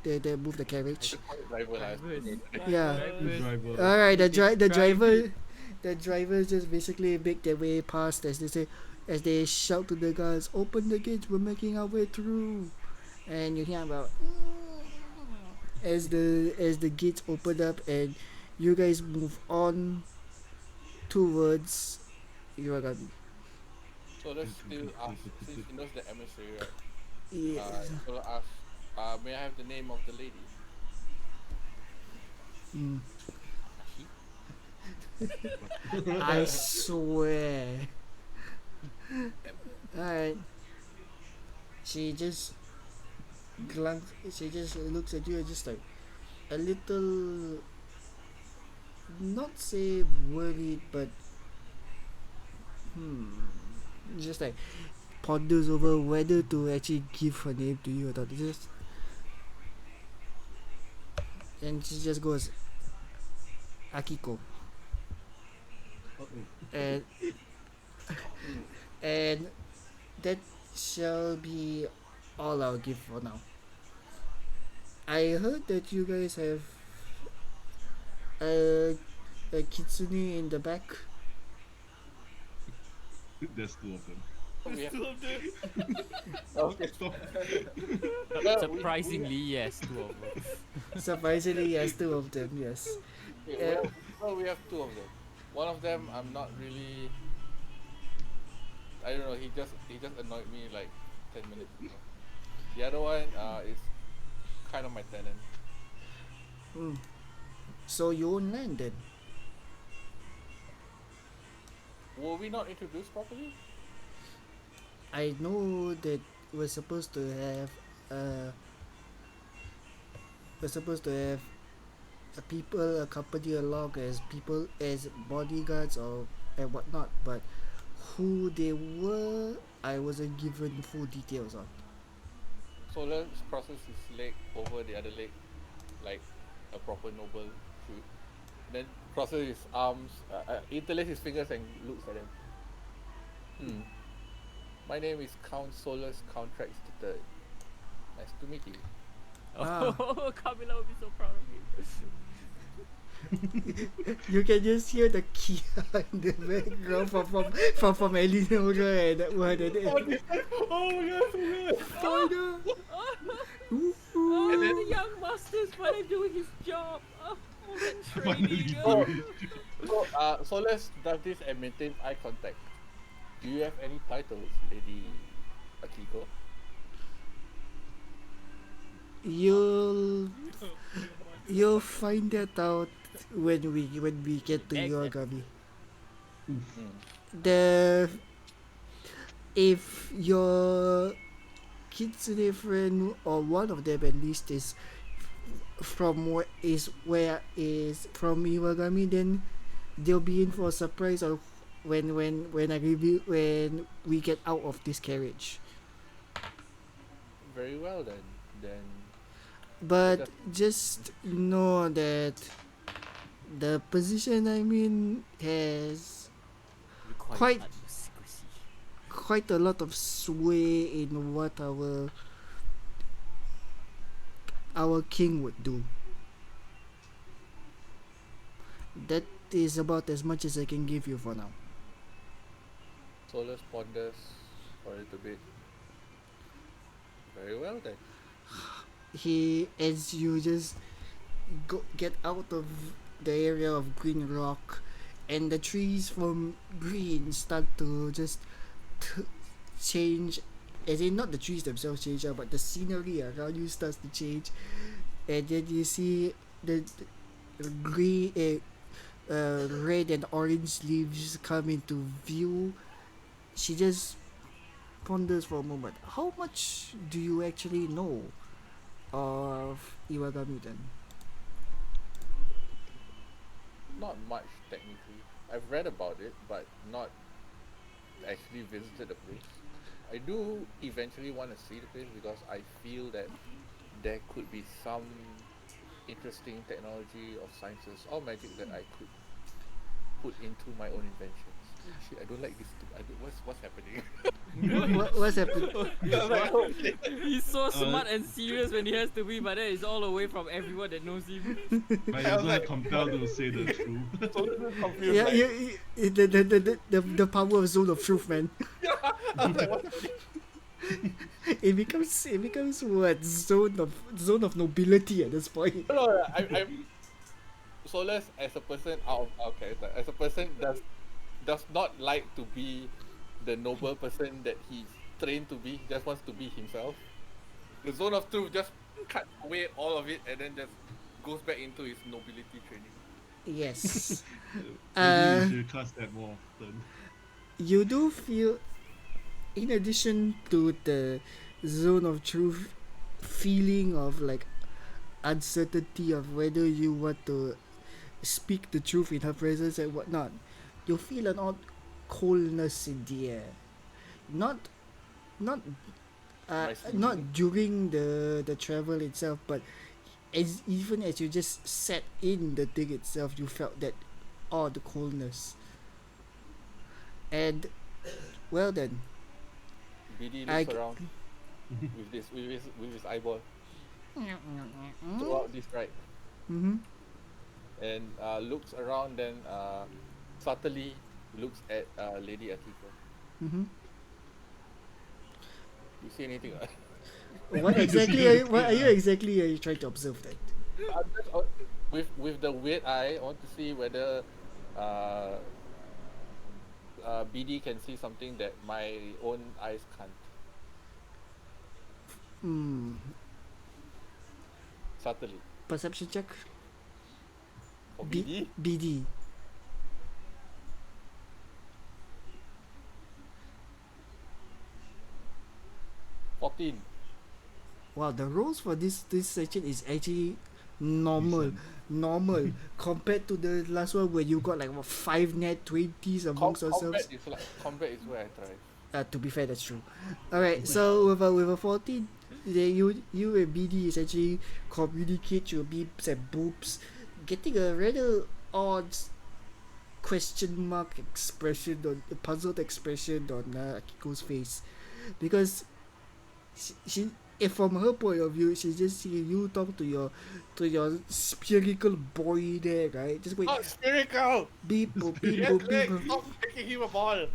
move the carriage. Driver last. Yeah. Driver. All right, the drivers just basically make their way past as they say, as they shout to the guards, "Open the gates! We're making our way through." And you hear about as the gates open up and you guys move on towards Iwagami. So let's still ask, since she knows the emissary, right? Yes. So ask, may I have the name of the lady? Mm. Tashi? I swear. Alright. She just she just looks at you and just like a little, not say worried, but just like ponders over whether to actually give her name to you or not. Just, and she just goes, Akiko. And and that shall be all I'll give for now. I heard that you guys have a, a kitsune in the back. There's two of them. We have, Two of them. okay. Stop. Surprisingly, yes, two of them. Surprisingly, yes, two of them, yes. We have two of them. One of them, I'm not really. I don't know. He just annoyed me like 10 minutes ago. The other one is kind of my tenant. So you own land then? Were we not introduced properly? I know that we're supposed to have uh we're supposed to have people accompany along as people as bodyguards or and whatnot, but who they were I wasn't given full details on. Solar crosses his leg over the other leg, like a proper noble should. Then crosses his arms, interlaces his fingers and looks at them. My name is Count Solus Contracts III. Nice to meet you. Ah. Oh, Camila will be so proud of you. You can just hear the Kia in the background from Eleonora and that one and Oh my god, so good. Pathfinder. Oh, the young master's finally doing his job. Oh, Finally training. doing it. Solus does this and maintains eye contact. Do you have any titles, Lady Akiko? You'll find that out when we get to Iwagami. The if your kitsune friend or one of them at least is from where is from Iwagami, then they'll be in for a surprise or when we get out of this carriage. Very well then. But just know that the position I'm in has Quite quite a lot of sway in what our king would do. That is about as much as I can give you for now. Solus ponders for a little bit. Very well then. As you just get out of the area of green rock and the trees from green start to just change, as in not the trees themselves change, but the scenery around you starts to change, and then you see the green red and orange leaves come into view. She just ponders for a moment. How much do you actually know of Iwagami then? Not much technically. I've read about it, but not actually visited the place. I do eventually want to see the place because I feel that there could be some interesting technology or sciences or magic that I could put into my own inventions. Shit, I don't like this. What's happening? What's happening? He's so smart and serious when he has to be, but then it's all away from everyone that knows him. But you're not compelled to say the truth. Solus is confused. Yeah, like, the power of zone of truth, man. I was like, what's happening? It becomes what zone of nobility at this point. No, I'm Solus as a person out of our character. As a person does does not like to be the noble person that he's trained to be. He just wants to be himself. The zone of truth just cut away all of it and then just goes back into his nobility training. Yes. Maybe we should cast that more often. You do feel, in addition to the zone of truth feeling of like uncertainty of whether you want to speak the truth in her presence and whatnot, you feel an odd coldness in the air. Not not Nice not evening. during the travel itself, but as even as you just sat in the thing itself, you felt that odd coldness. And well then, BD I looks around with his eyeball throughout this ride mm-hmm. and looks around, then subtly looks at Lady Atika. Mm-hmm. You see anything? What exactly are you exactly are you trying to observe then? With the weird eye, I want to see whether uh, BD can see something that my own eyes can't. Hmm. Subtly. Perception check. For BD, BD. 14. Wow, the rolls for this section is actually normal. Decent. Normal compared to the last one where you got like what 5 net 20s amongst Combat yourselves. is where I thrive. To be fair, that's true. Alright, so with a 14, you and BD essentially communicate your beeps and boops, getting a rather odd question mark expression on a puzzled expression on Akiko's face, because she if from her point of view, she's just seeing you talk to your spherical boy there, right? Just wait, Not spherical! beep boop beep Yes, boop beep Nick, boop. stop making him a ball!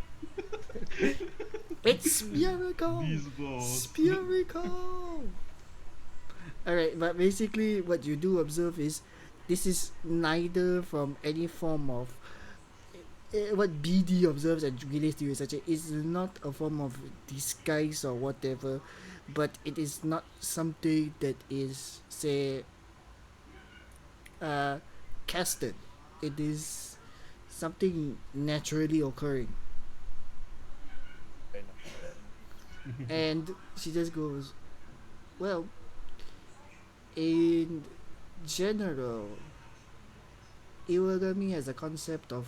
It's spherical. These balls. Spherical. Alright, but basically what you do observe is this is neither from any form of what BD observes and relates to you such a is not a form of disguise or whatever, but it is not something that is say casted. It is something naturally occurring. Fair enough. And she just goes, well, in general, Iwagami has a concept of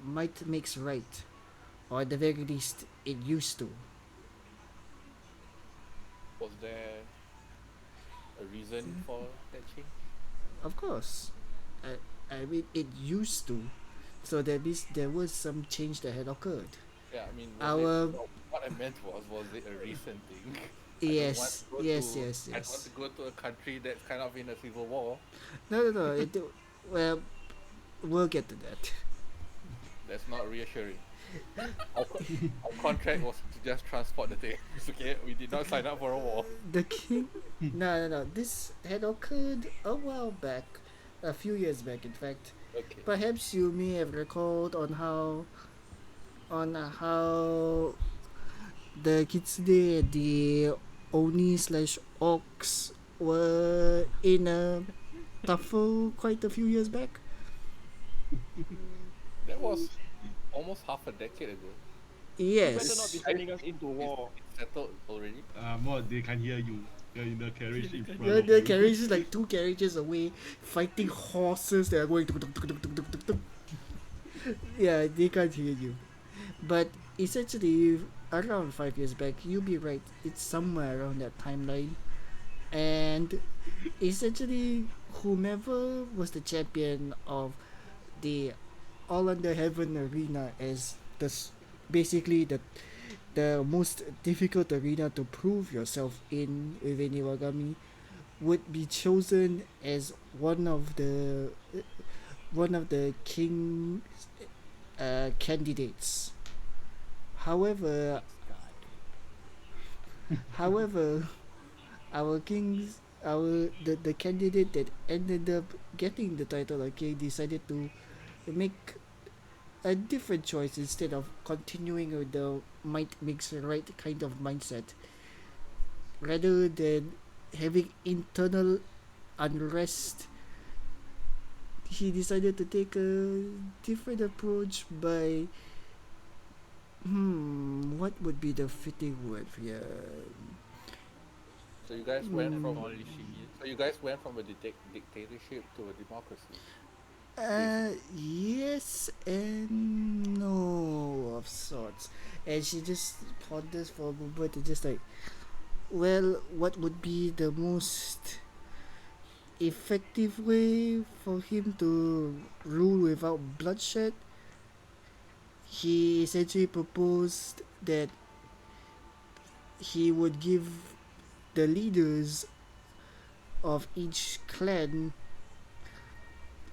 might makes right, or at the very least, it used to. Was there a reason for that change? Of course, I mean it used to, so that means there was some change that had occurred. Yeah, I mean, what I meant was it a recent thing? Yes, yes. I don't want to go to a country that's kind of in a civil war. No. Well, we'll get to that. That's not reassuring. Our contract was to just transport the things. Okay, we did not sign up for a war. The king. No. This had occurred a while back, a few years back, in fact. Okay. Perhaps you may have recalled on how the kitsune and the oni slash orcs were in a tuffle quite a few years back. That was almost half a decade ago. You better not be Yes. sending us into war. It's settled already. More, they can hear you. You're in the carriage in front The, of the you. carriage is like 2 carriages away, fighting horses that are going tuk, tuk, tuk, tuk, tuk, tuk, tuk, tuk. Yeah, they can't hear you. But essentially, around 5 years back, you'll be right. It's somewhere around that timeline. And essentially, whomever was the champion of the All Under Heaven arena as basically the most difficult arena to prove yourself in within Iwagami would be chosen as one of the king candidates. However, our kings the candidate that ended up getting the title of king decided to make a different choice instead of continuing with the might makes right kind of mindset, rather than having internal unrest. He decided to take a different approach by what would be the fitting word here? So you guys went from Abolishing it. so you guys went from a dictatorship to a democracy. Yes and no of sorts. And she just ponders for a moment and just like, well, what would be the most effective way for him to rule without bloodshed? He essentially proposed that he would give the leaders of each clan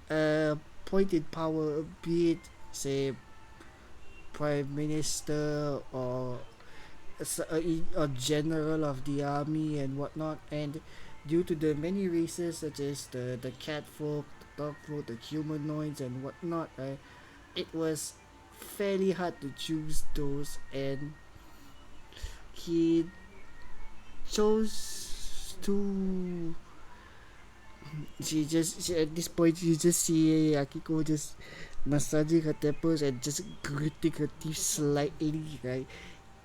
a point in power, be it, say, prime minister or a general of the army and whatnot. And due to the many races, such as the cat folk, the dog folk, the humanoids, and whatnot, it was fairly hard to choose those, and he chose to. At this point you just see Akiko just massaging her temples and just gritting her teeth slightly, right,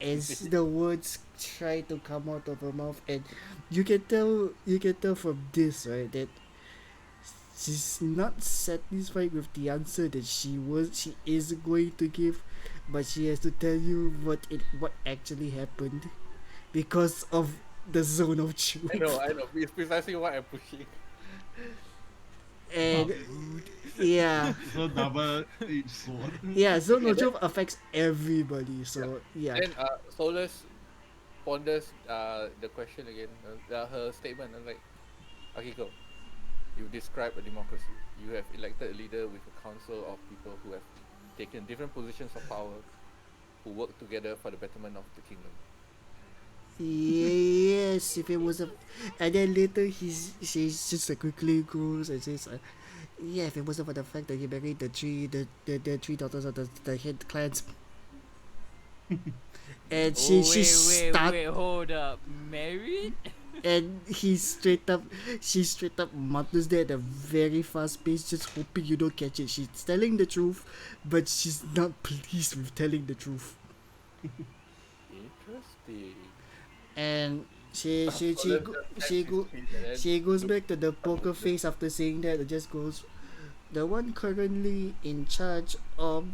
as the words try to come out of her mouth. And you can tell from this, right, that she's not satisfied with the answer that she is going to give, but she has to tell you what actually happened because of the zone of truth. I know. It's precisely what I'm pushing. And yeah, So double edged sword. yeah, zone Okay, of truth affects everybody, so yeah. Then Solus ponders the question again, her statement, and like, Akiko, you've described a democracy. You have elected a leader with a council of people who have taken different positions of power, who work together for the betterment of the kingdom. Yes, if it was a, and then later she's just like quickly goes and says, yeah, if it wasn't for the fact that he married the three daughters of the head clans, and she Oh, start wait, hold up. Married? and she straight up mutters that at a very fast pace, just hoping you don't catch it. She's telling the truth, but she's not pleased with telling the truth. Interesting. And she she she Solus go, just she taps go, his feet and then she goes looks back to the poker face after saying that, and just goes, the one currently in charge of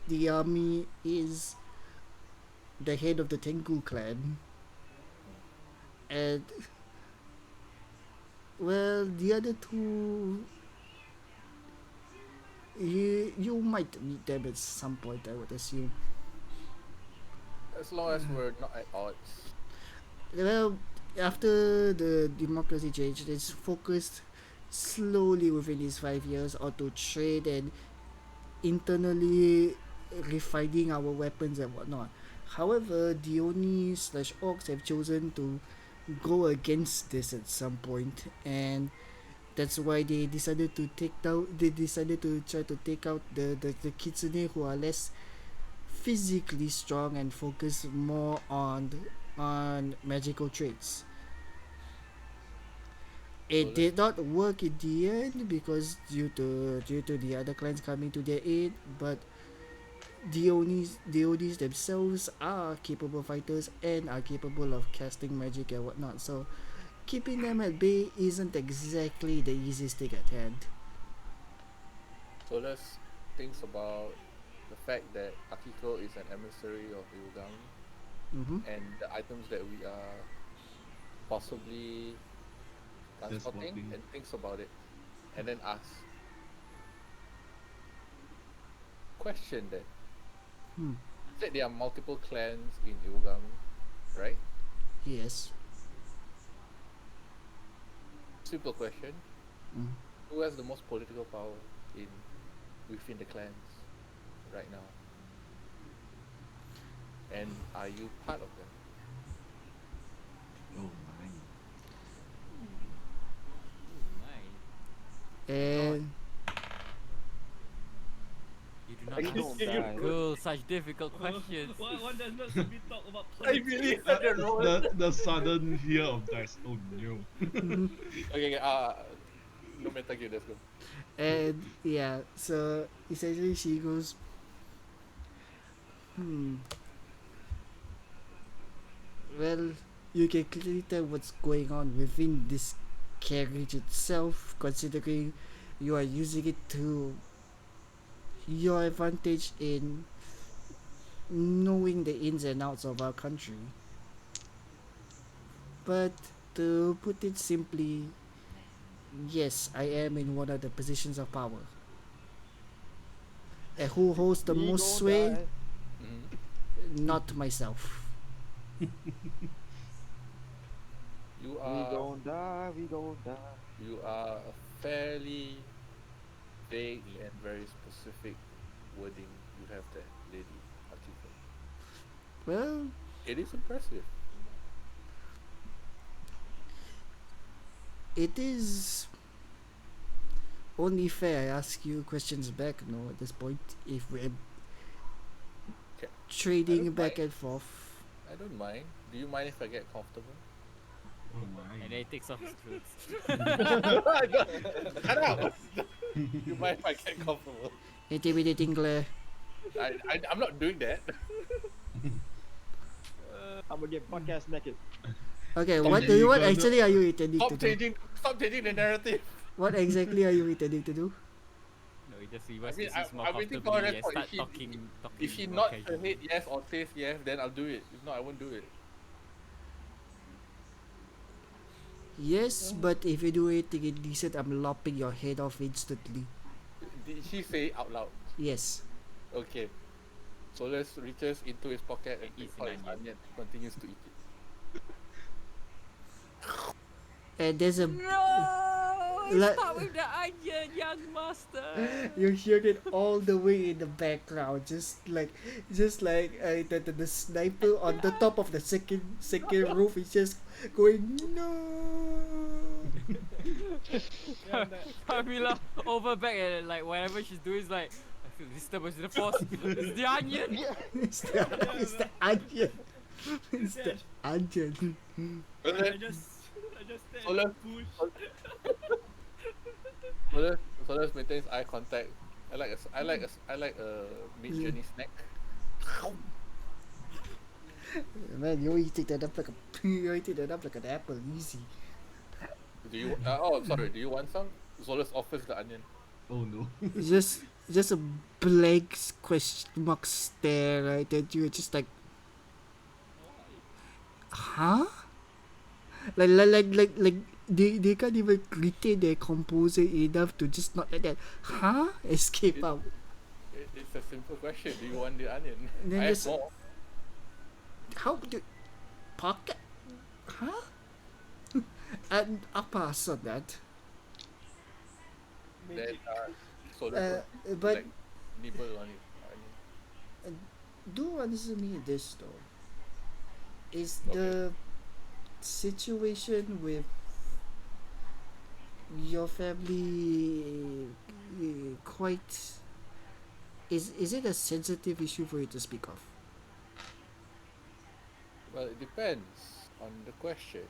the army is the head of the Tengu clan, and well, the other two, you might meet them at some point, I would assume. as long as we're not at odds. Well, after the democracy change, it's focused slowly within these 5 years or to trade and internally refining our weapons and whatnot. However, the Oni slash orcs have chosen to go against this at some point, and that's why they decided to try to take out the kitsune, who are less physically strong and focus more on magical traits. It did not work in the end because due to the other clans coming to their aid, but the Onis themselves are capable fighters and are capable of casting magic and whatnot. So keeping them at bay isn't exactly the easiest thing at hand. Solus thinks about the fact that Akiko is an emissary of Iwagami, Mm-hmm. and the items that we are possibly transporting, Transporting. and thinks about it, and then asks, question then. Hmm. Said there are multiple clans in Iwagami, right? Yes. Simple question. Mm. Who has the most political power in within the clans right now? And are you part of them? Oh my. My. And You do not We don't ask die. girl such difficult questions. One does not should be talk about I politics. really had the role. The sudden fear of dice. Oh no. Okay, no meta game, let's go. And yeah, so essentially she goes, well, you can clearly tell what's going on within this carriage itself, considering you are using it to your advantage in knowing the ins and outs of our country. But to put it simply, yes, I am in one of the positions of power. And who holds the We most gon' sway? die. Not myself. You We are gon' die. We gon' die. you are a fairly vague and very specific wording you have there, Lady Atifa. Well, It is impressive. it is only fair I ask you questions back, no, at this point, if we're Okay. trading I don't back mind. and forth. I don't mind. Do you mind if I get comfortable? Oh my. And then he takes off his clothes. Shut up. You mind if I get comfortable? Intimidating glare. I'm not doing that. I'm gonna get podcast naked. Okay, Stop what changing actually are you intending to do? Stop changing the narrative. What exactly are you intending to do? No, he just reverses mean, his more I'm waiting for comfortably her and response. start If he- talking If she more nods her casually. head yes or says yes, then I'll do it. If not, I won't do it. Yes, but if you do anything indecent, I'm lopping your head off instantly. Did she say it out loud? Yes. Okay. Solus reaches into his pocket and Eats eats his an onion. onion. Continues to eat it. And there's a No! Like- Stop with the onion, young master! you hear it all the way in the background, just like the sniper on the top of the second roof is just going no. Camila over back and like whatever she's doing is like, I feel disturbance in the force. It's the onion! It's the onion. It's the onion. I just stand Solar- and push. Solus maintains eye contact. I like a mid journey snack. Man, you're eating that up like an apple, easy. Do you? Sorry. Do you want some? Solus offers the onion. Oh no. Just a blank question mark stare right at you. Just like, huh? Like they can't even retain their composure enough to just not let that escape out. It's a simple question. Do you want the onion? And then I have just- more. How do pocket? Huh? And I'll pass on that. Then Solus But like nibble on it. Onion. do answer me this though. Is Okay. the situation with your family quite is it a sensitive issue for you to speak of? Well, it depends on the question.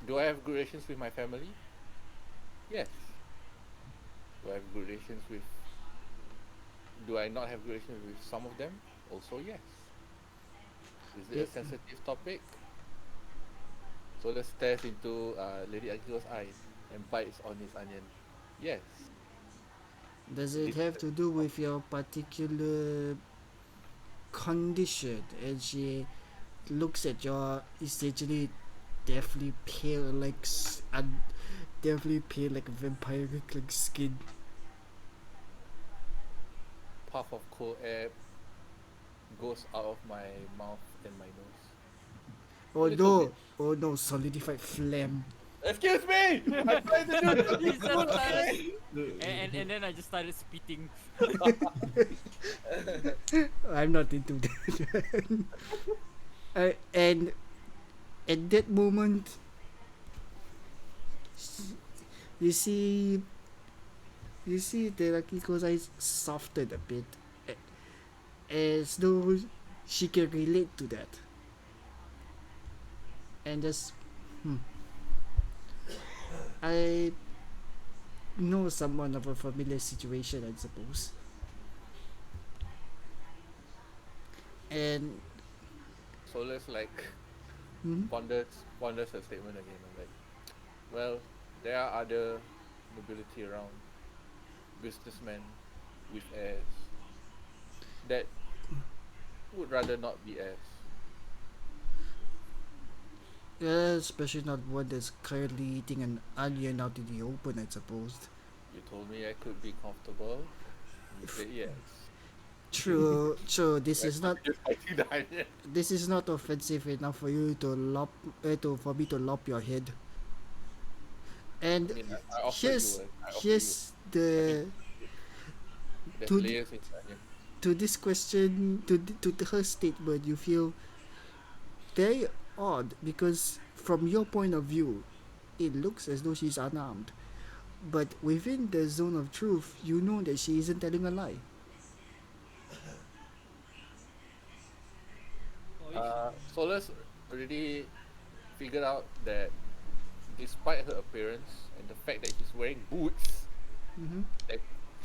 Do I have good relations with my family? Yes. Do I have good relations with? Do I not have good relations with some of them? Also, yes. Is it Yeah. a sensitive topic? So let's stares into Lady Akiko's eyes and bites on his onion. Yes. Does it have to do with your particular condition? And she looks at your essentially deathly pale deathly pale like vampiric like skin. Puff of cold air goes out of my mouth and my nose. Oh Little no! Oh no! Solidified phlegm. Excuse me! I'm trying to do He just started, and then I just started spitting. I'm not into that. And at that moment, you see you see Terakiko's eyes softened a bit, as though she can relate to that, and just, hmm, I know someone of a familiar situation, I suppose, and So let's like hmm, ponders her statement again. I'm like, well, there are other nobility around, businessmen with heirs that would rather not be heirs. yeah, especially not one that's currently eating an onion out in the open, I suppose. You told me I could be comfortable. You said yes. True, true. This I is could not be just biting the onion. this is not offensive enough for you to for me to lop your head. I And mean, I offer you here's one. I offer you. here's I mean, the there's to layers in the onion. to this question, to her statement, you feel very odd because from your point of view, it looks as though she's unarmed. But within the zone of truth, you know that she isn't telling a lie. Solace already figured out that despite her appearance and the fact that she's wearing boots, Mm-hmm. that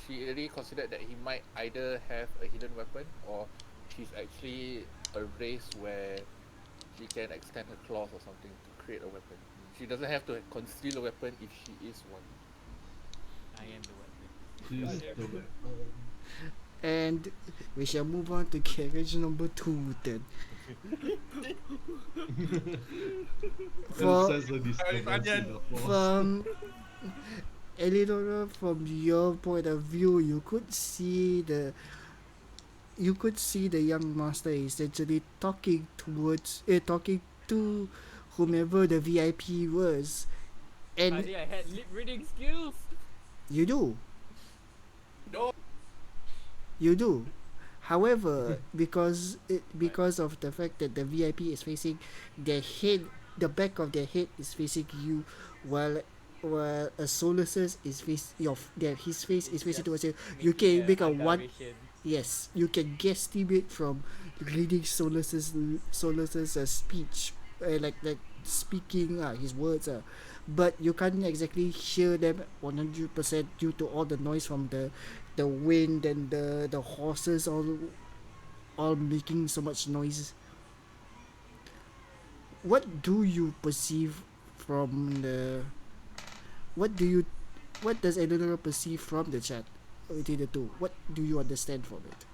she already considered that he might either have a hidden weapon or she's actually a race where she can extend her claws or something to create a weapon. She doesn't have to conceal a weapon if she is one. I am the weapon. She's the weapon. And we shall move on to carriage number 2 then. For, That says a disturbance in the force. from Eleonora, from your point of view, you could see the young master essentially talking to whomever the VIP was, I and think I had lip reading skills. you do. No. You do. However, because of the fact that the VIP is facing their head, the back of their head is facing you, while a Solace's is his face is facing towards you. You can make a one. Yes, you can guesstimate from reading Solace's speech, like speaking his words, but you can't exactly hear them 100% due to all the noise from the wind and the horses all making so much noise. What do you perceive from the what do you what does Eleanor perceive from the chat between the two? What do you understand from it?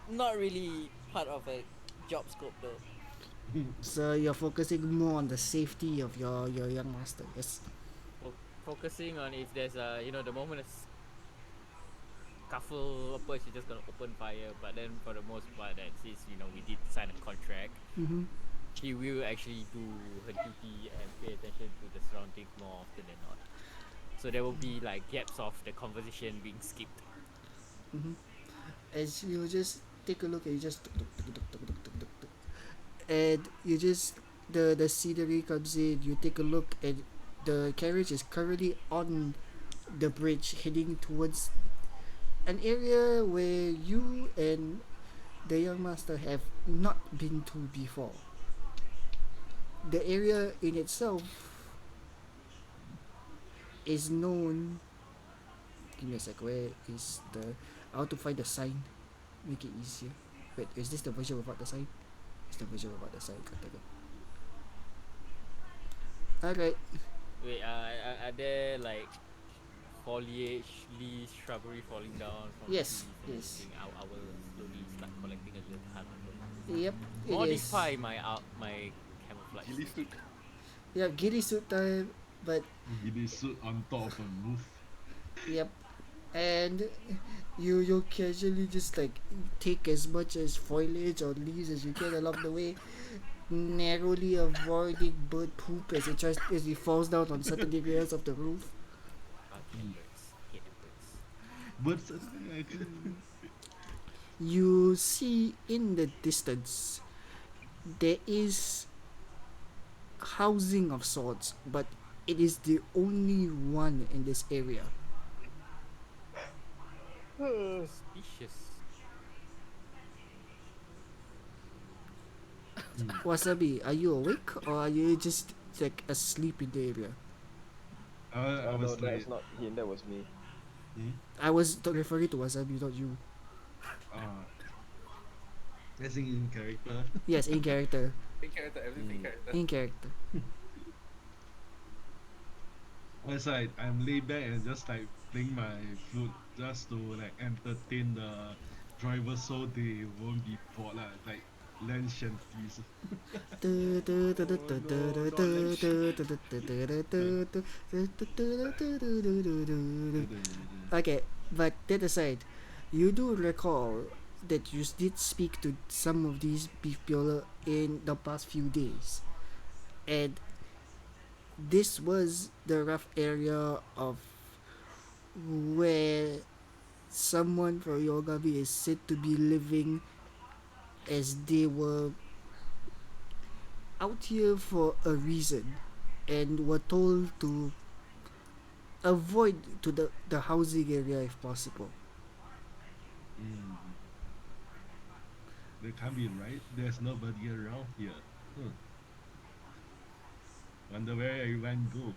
Not really part of a job scope though. So you're focusing more on the safety of your young master. Yes. Focusing on if there's the moment a scuffle apa, she's just gonna open fire. But then for the most part, that since we did sign a contract, Mm-hmm. she will actually do her duty and pay attention to the surroundings more often than not. So there will be like gaps of the conversation being skipped. Mm-hmm. As you just take a look and you just tuk, tuk, tuk, tuk, tuk, tuk, tuk, tuk, tuk. And you just the scenery comes in, you take a look, and the carriage is currently on the bridge heading towards an area where you and the young master have not been to before. The area in itself is known. Give me a sec. Where is the? How to find the sign? Make it easier. Wait, is this the version without the sign? It's the version without the sign. Alright. Wait, are there like foliage, leaves, shrubbery falling down from Yes, trees and yes. everything? I will slowly start collecting a little hunt of them. Yep. It is. Modify my camouflage. Ghillie suit. Yeah, giddy suit time, but Giddy suit on top of a roof. yep. And you casually just like take as much as foliage or leaves as you can along the way, narrowly avoiding bird poop as it falls down on certain areas of the roof. Fucking birds. Hate the birds. Birds attack. You see in the distance there is housing of sorts, but it is the only one in this area. Suspicious. Wasabi, are you awake or are you just like asleep in the area? I No, was that's like, not him. That was me. I was referring to Wasabi, not you. uh, guessing in character. Yes, in character. In character, everything character. In character. I was like, I'm laid back and just like playing my flute just to like entertain the driver so they won't be bored lah. Like land shanties. Okay, but that aside, you do recall that you did speak to some of these people in the past few days, and this was the rough area of where someone from Yogabi is said to be living, as they were out here for a reason and were told to avoid to the housing area if possible. They can't be right. There's nobody around here. Wonder where everyone go.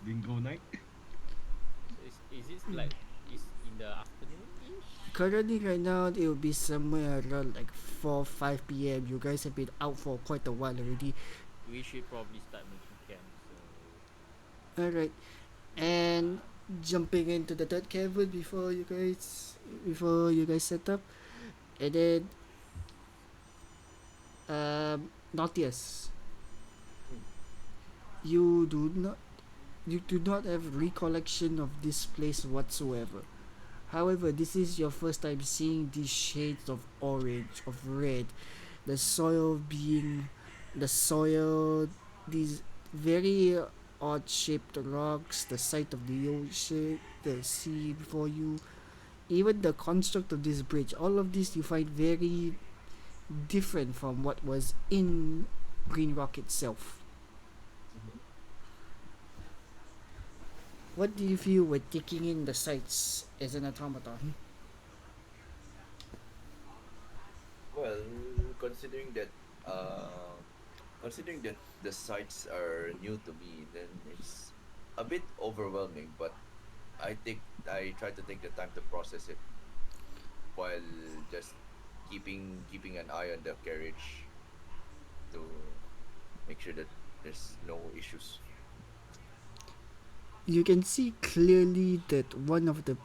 Bingo night? Is it like is in the afternoon ish? Currently, right now, it will be somewhere around like 4 5 p.m. You guys have been out for quite a while already. We should probably start making camp. So Alright, and jumping into the third cavern before you guys set up, and then Nautius, you do not have recollection of this place whatsoever. However, this is your first time seeing these shades of orange, of red, the soil, these very odd shaped rocks, the sight of the ocean, the sea before you, even the construct of this bridge. All of this you find very different from what was in Green Rock itself. What do you feel when taking in the sights as an automaton? Well, considering that considering that the sites are new to me, then it's a bit overwhelming. But I try to take the time to process it while just keeping an eye on the carriage to make sure that there's no issues. You can see clearly that one of the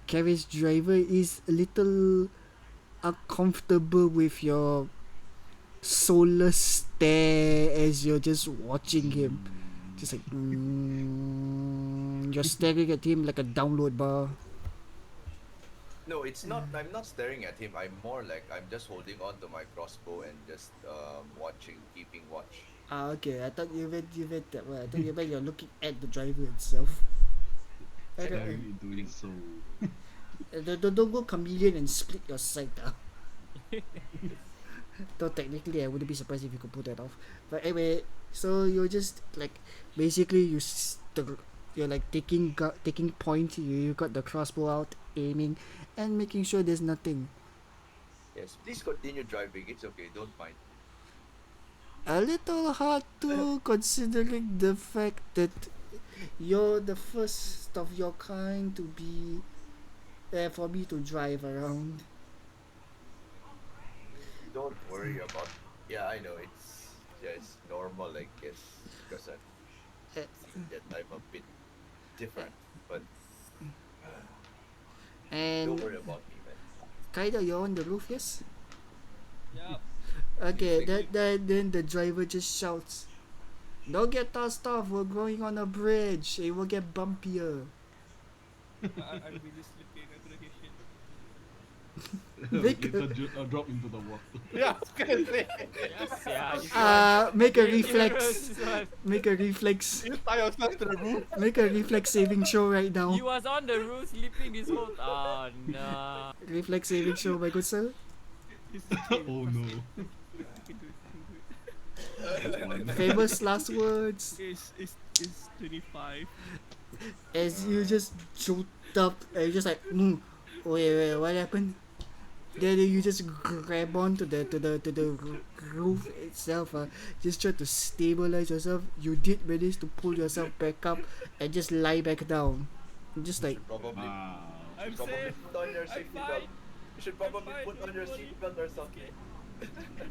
carriage driver is a little uncomfortable with your soulless stare as you're just watching him, just like you're staring at him like a download bar. No, it's not. I'm not staring at him. I'm more like I'm just holding on to my crossbow and just watching, keeping watch. Okay, I thought you meant that way. I thought you meant you're looking at the driver itself. Staring into his soul. Don't go chameleon and split your sight out. Though technically I wouldn't be surprised if you could pull that off. But anyway, so you're just like basically you're like taking point. You got the crossbow out, aiming, and making sure there's nothing. Yes, please continue driving. It's okay. Don't mind. A little hard to considering the fact that you're the first of your kind to be for me to drive around. Don't worry about. Yeah, I know it's just normal, I guess, because I've seen that I'm a bit different. But And don't worry about me, man. Kaida, you're on the roof, yes? Yeah. Okay, then the driver just shouts, "Don't get tossed off, we're going on a bridge, it will get bumpier." I'm really sleeping. I couldn't hear shit. Later drop into the water. Yeah, I was gonna say. yes, yeah. Make a You reflex. this one. Make a reflex. You tie yourself to the roof. Make a reflex saving show right now. He was on the roof sleeping this whole. Oh no. Reflex saving show, my good sir. It's okay. Oh no. You can do it. You can do it. One. Famous last words. Is 25. As you just jumped up and you just like, wait, what happened? Then you just grab onto the roof itself. Just try to stabilize yourself. You did manage to pull yourself back up and just lie back down. Just You like should probably Wow. I'm probably safe. put on your I'm safety fine. belt. You should I'm probably fine. put on Don't your worry. seatbelt or It's something. okay.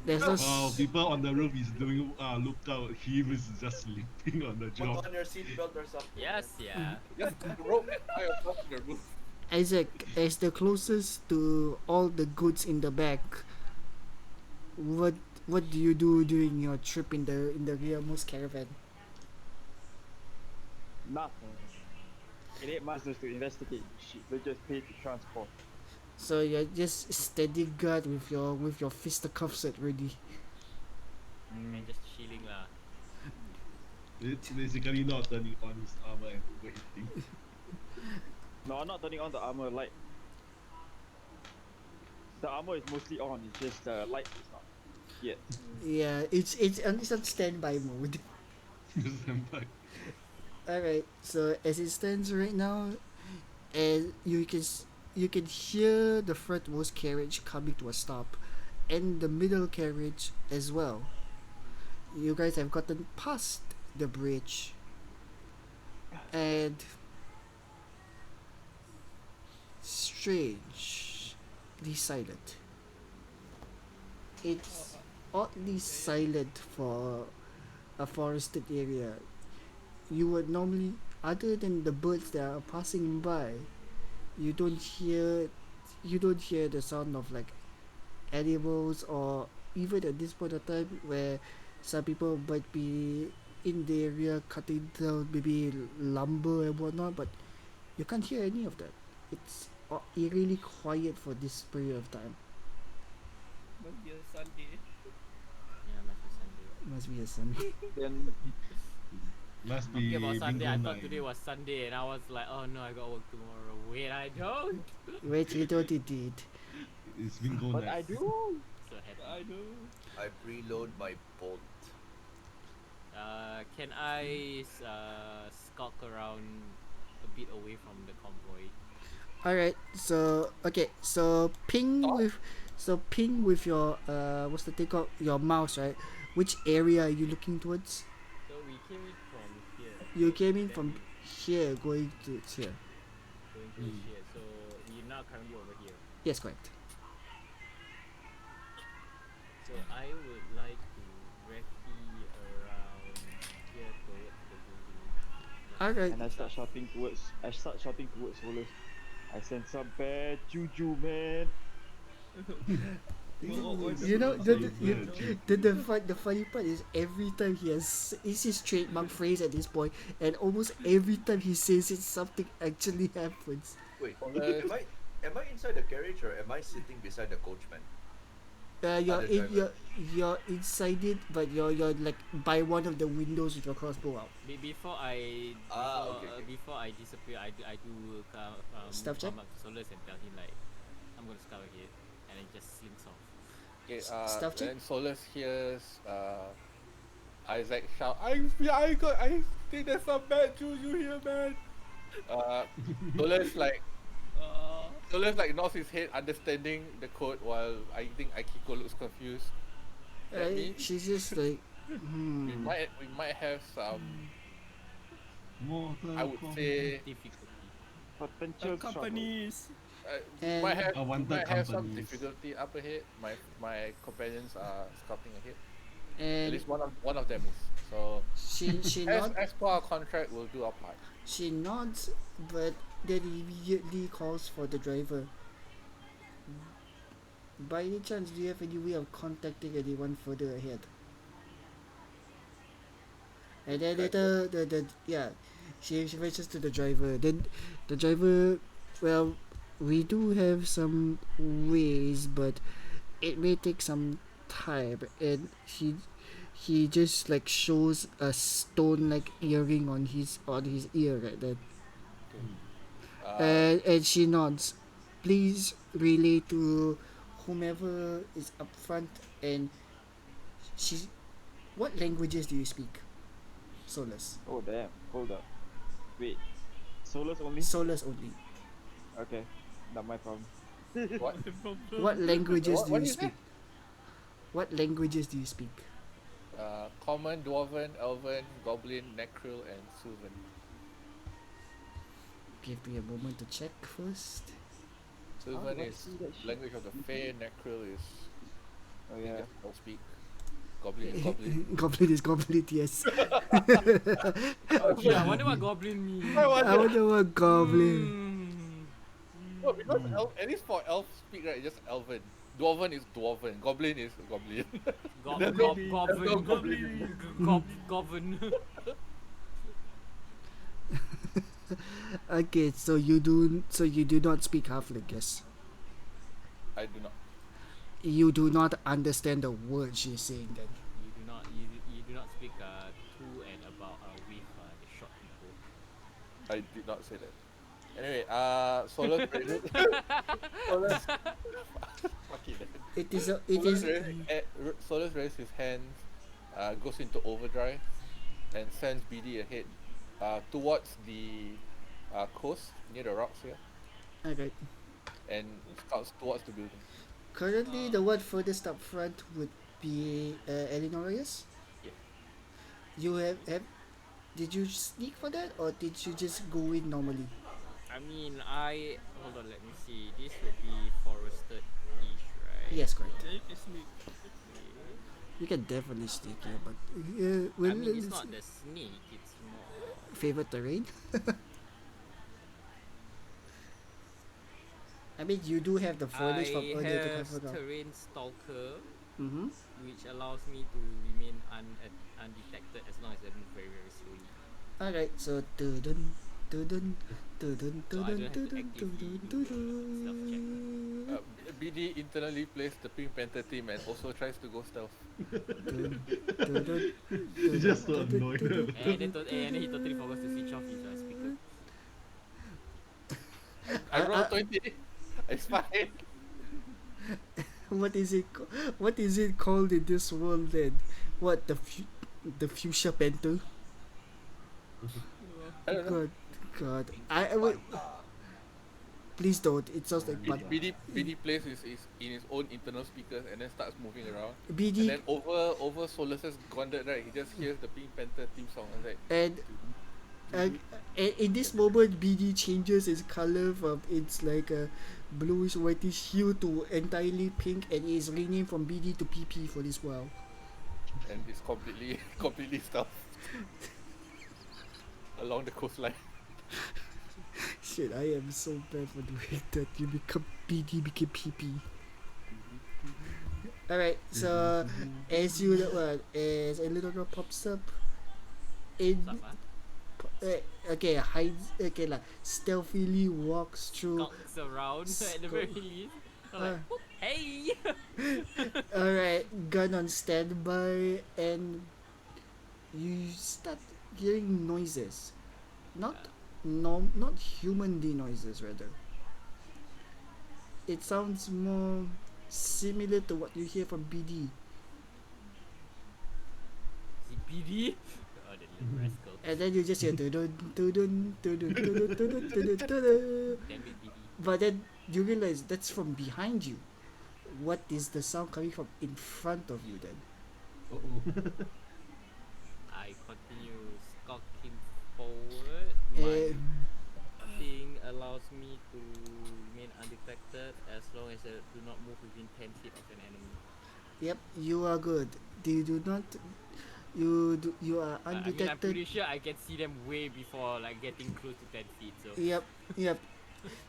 there's no. While people on the roof is doing lookout, he was just sleeping on the Put job. on your seatbelt or something. Yes, yeah. Just put the rope and tie yourself to the roof. Isaac, as the closest to all the goods in the back, what what do you do during your trip in the rearmost caravan? Nothing. It ain't masters to investigate shit. They just pay to transport. So you're just steady guard with your fisticuffs at ready. And just chilling lah. It's basically not turning on his armor and waiting. No, I'm not turning on the armor light. The armor is mostly on. It's just the light is not yet. Yeah, it's on standby mode. Senpai. Alright, so as it stands right now, and you can hear the frontmost carriage coming to a stop, and the middle carriage as well. You guys have gotten past the bridge, and strangely silent. It's oddly silent for a forested area. You would normally, other than the birds that are passing by, you don't hear the sound of like animals, or even at this point of time where some people might be in the area cutting down maybe lumber and whatnot, but you can't hear any of that. It's eerily quiet for this period of time. Must be a Sunday. Yeah, must be Sunday. Must be a Sunday. Then Must Talking be about Sunday, I bingo thought night. today was Sunday, and I was like, oh no, I got work tomorrow. Wait, I don't. Wait, you don't indeed. It's bingo but night. I do. So happy. I know. I preload my bolt. Can I skulk around a bit away from the convoy? Alright, so okay, so ping with your what's the thing called? Your mouse, right? Which area are you looking towards? So we came in from here. You came in then from here going to here. going to here. So we're now currently over here. Yes, correct. So I would like to recce around here towards the building. Alright. And I start shouting towards Solus. I sense some bad juju, man. You know the funny part is every time he has it's his trademark phrase at this point, and almost every time he says it, something actually happens. Wait, Alright. am I inside the carriage or am I sitting beside the coachman? You're Other in driver. you're inside it, but you're like by one of the windows with your crossbow out. Before I Okay. before I disappear, I do Stealth check? come up to Solus and tell him like I'm gonna scout ahead, and it just slinks off. Okay, Stuff check? then Solus hears Isaac shout, I think there's some bad juju here, man. Solus like Solus like nods his head, understanding the code, while I think Akiko looks confused. That means She's just like, we might have some, Mortal I would Kombat. say, Difficulty. Potential trouble. Companies. we And- might have, Unwanted we might have some companies. difficulty up ahead. My companions are scouting ahead. At and least one of them is. So she nods. as per our contract, we'll do our part. She nods, but then immediately calls for the driver. By any chance, do you have any way of contacting anyone further ahead? And then later, she mentions to the driver. Then the driver, well, we do have some ways, but it may take some time. And he just like shows a stone like earring on his ear right then. And she nods. Please relay to whomever is up front, and she What languages do you speak? Solus. Oh damn. Hold up. Wait. Solos only? Solus only. Okay. Not my problem. What? What languages do What you do you say? speak? What languages do you speak? Common, Dwarven, Elven, Goblin, Necril, and Sylvan. Give me a moment to check first. Sylvan do I is see that shit? language of the Fae, Necril is Oh they yeah. just don't speak. Goblin is Goblin. Goblin is goblin, yes. Oh, gee, I wonder what goblin means. I wonder what goblin. No, because at least for elf speak, right, it's just Elven. Dwarven is Dwarven. Goblin is Goblin. There's no Goblin. Goblin. Okay, so you do not speak halfling, yes. I do not. You do not understand the words she's saying then. You do not speak to and about with the short people. I did not say that. Anyway, Solus raised Solus. Fuck it. It is Solus raised his hands, goes into overdrive, and sends BD ahead, towards the coast near the rocks here, okay. and scouts towards the building. Currently, the one furthest up front would be Eleanor, yes? Yeah. You have did you sneak for that or did you just go in normally? I mean, hold on. Let me see. This would be forested-ish, right? Yes, correct. Yeah, you can sneak. You can definitely sneak here, but I well, mean, it's let's- not the sneak. It's more. favorite terrain. I mean, you do have the foliage from I earlier to have cover up. terrain stalker, Mm-hmm. which allows me to remain undetected as long as I move very very slowly. Alright, so dun dun dun So I don't have to actively do stealth check. BD internally plays the Pink Panther team and also tries to go stealth. It's just so annoying. And then he totally forgot to switch off his speaker. I rolled 20. It's fine. What is it? What is it called in this world then? What the fuchsia panther? I don't know. God. I would. Please don't. It sounds like BD plays is in his own internal speakers and then starts moving around. And BD then over Solus's grounded, right, he just hears the Pink Panther theme song and like and in this moment BD changes its color from its like a bluish whitish hue to entirely pink and is renamed from BD to PP for this while. and it's completely stuffed along the coastline. Shit, I am so bad for doing that. You become BD became PP. Alright, so as you as a little girl pops up in okay, hides okay lah, stealthily walks through. Skulks around at the very least. I'm like, "Whoop, hey! Alright, gun on standby, and you start hearing noises. Not humanly noises rather. It sounds more similar to what you hear from BD. CPD? Oh, that little rascal. And then you just hear dun dun dun dun dun dun dun dun dun dun. Damn it, BD. But then you realize that's from behind you. What is the sound coming from in front of you then? I continue skulking forward. My thing allows me to remain undetected as long as I do not move within 10 feet of an enemy. Yep, you are good. You are I mean, I'm undetected. pretty sure I can see them way before like getting close to 10 feet. So Yep.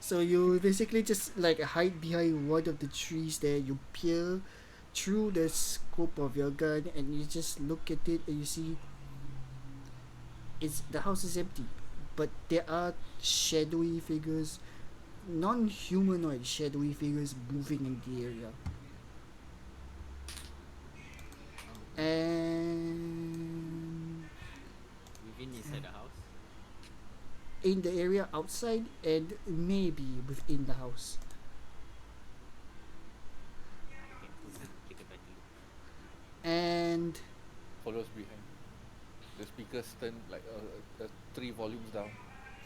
So you basically just like hide behind one of the trees there. You peer through the scope of your gun and you just look at it and you see the house is empty, but there are shadowy figures, non-humanoid shadowy figures moving in the area. And within inside the house. in the area outside and maybe within the house. Okay, take a better look. And follows behind. The speakers turn like 3 volumes down.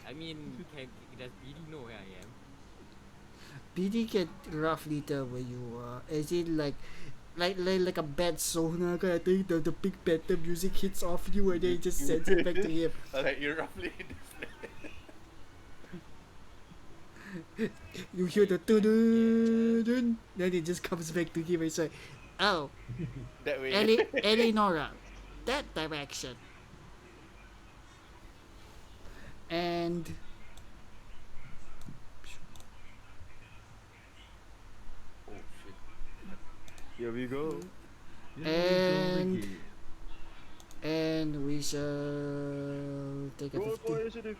I mean, does BD know where I am? BD can roughly tell where you are. As in like a bad sonar kind of thing. The Big Panther music hits off you and then it just sends it back to him. Like you're roughly in this place. You hear the dun, then it just comes back to him and it's like, oh, That way. Eleonora, that direction. And Oh shit. Here we go. and we shall take a Roll 15. for initiative.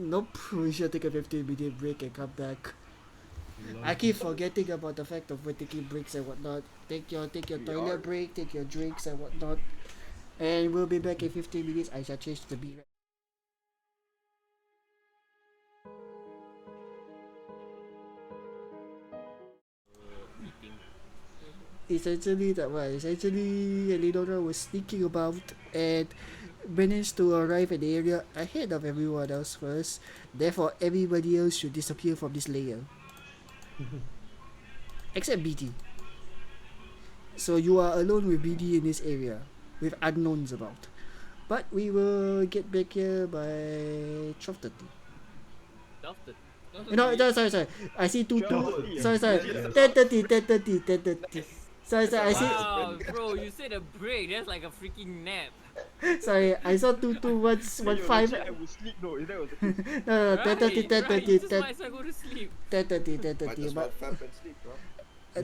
Nope, we shall take a 15-minute break and come back. I keep forgetting about the fact of we're taking breaks and whatnot. Take your toilet break, take your drinks and whatnot. And we'll be back in 15 minutes. I shall change the beat. Eating. Essentially Eleonora was sneaking about and managed to arrive at the area ahead of everyone else first. Therefore, everybody else should disappear from this layer. Except BT. So you are alone with BD in this area, with unknowns about. But we will get back here by 12:30. No, sorry. I see 2 2. Sorry. 10:30. Sorry, I see. Wow, bro, you said a break. That's like a freaking nap. Sorry, I saw 2 2 1 1 5. I will sleep. No, that was No, Right, 10:30. you just might as well go to sleep. 10:30. Might as well But fap and sleep, bro.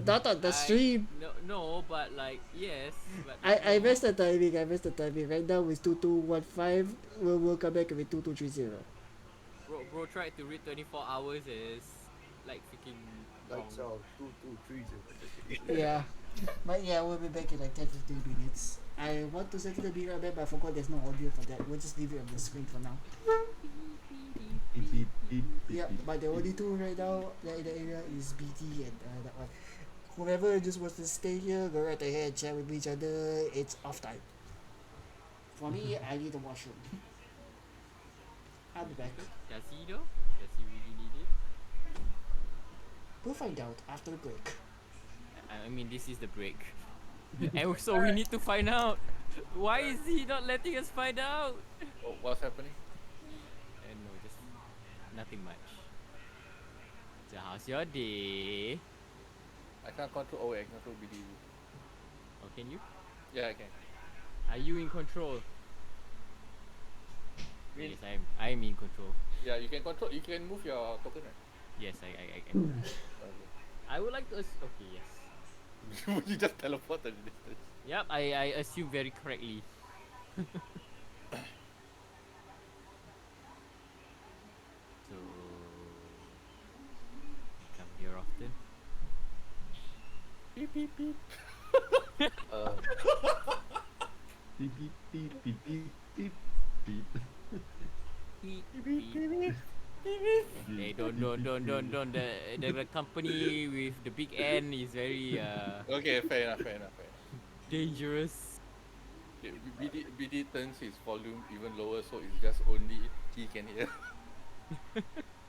not on the stream. No, but like yes. But I missed the timing. Right now it's 2215. We'll come back with 2230. Bro tried to read 24 hours as like freaking Lights wrong. out. 2 2 3 0. Yeah. But yeah, we'll be back in like 10-15 minutes. I want to set the beat right back, but I forgot there's no audio for that. We'll just leave it on the screen for now. Yeah, but the only two right now in the area is BT and that one. Whoever just wants to stay here, go right ahead, chat with each other. It's off time. For me, I need a washroom. I'll be back. Does he though? Does he really need it? We'll find out after the break. I mean, this is the break. And so we need to find out. Why is he not letting us find out? Oh, what's happening? And no, just nothing much. So how's your day? I can't control OA, I can control BD. Oh, can you? Yeah, I can. Are you in control? Yes, I'm in control. Yeah, you can control, you can move your token, right? Yes, I can. I would like to okay, yes. You just teleport to the distance. Yep, I assume very correctly. So come here often. Beep beep beep. Beep beep beep beep beep beep beep. Beep, beep. Hey, don't. The company with the big N is very Okay, fair enough. dangerous. Okay, BD turns his volume even lower, so it's just only he can hear.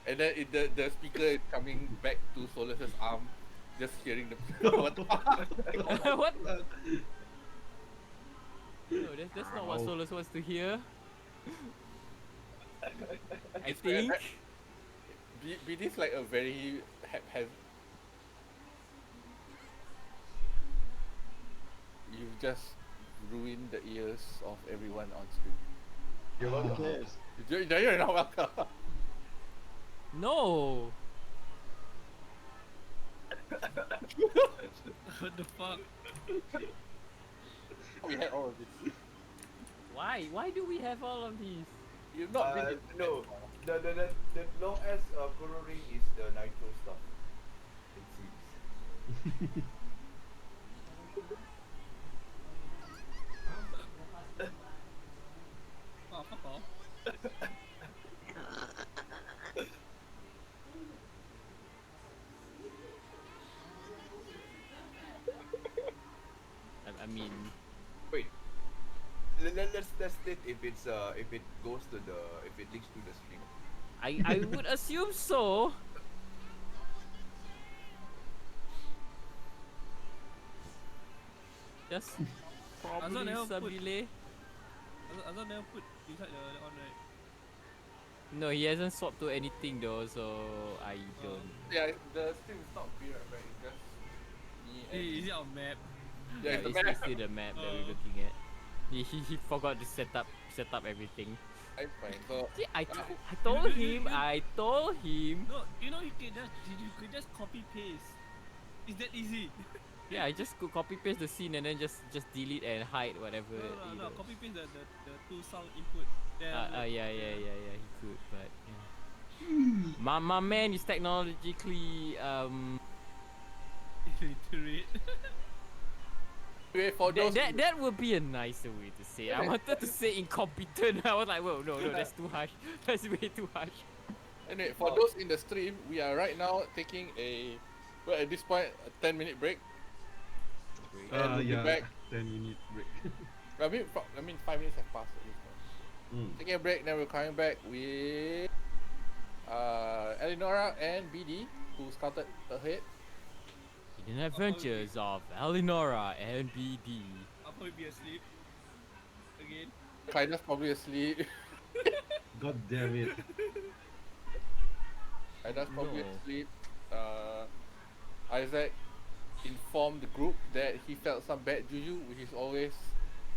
And then the speaker is coming back to Solus's arm, just hearing the what the fuck? What? No, that's not what Solus wants to hear. I think. BD's like a very haphazard. You've just ruined the ears of everyone on screen. You're welcome. You're not welcome. No. What the fuck? We had all of this. Why? Why do we have all of these? You've not been. No, the long ass Kuro ring is the nitro stuff. It seems. Oh, fuck off. I mean, Wait, let's test it if it goes to the if it leaks to the stream. I would assume so. Just probably never put- Sabile. Azan never put inside the on right. No, he hasn't swapped to anything though, so I don't. Yeah, the stream is not clear, right? It's just me and. Is it on map? Yeah, it's the it's map. still the map that we're looking at. He forgot to set up everything. I'm fine. So See, I told him. No, you know you could just copy paste. It's that easy. Yeah, I just could copy paste the scene and then just delete and hide whatever. No, copy paste the two sound input. Then Yeah, he could, but yeah. My man is technologically illiterate. anyway, for those that would be a nicer way to say it. I wanted to say incompetent. I was like, whoa, no, that's too harsh. That's way too harsh. anyway, for those in the stream, we are right now taking at this point a 10-minute break. And we'll be Yeah, back. 10-minute break. I mean 5 minutes have passed at this point. Taking a break, then we're coming back with Eleonora and BD, who scouted ahead. Hidden Adventures of Eleonora and BD. I'll probably be asleep again. Kyna's probably asleep. God damn it. Kyna's probably No. asleep. Isaac informed the group that he felt some bad juju, which is always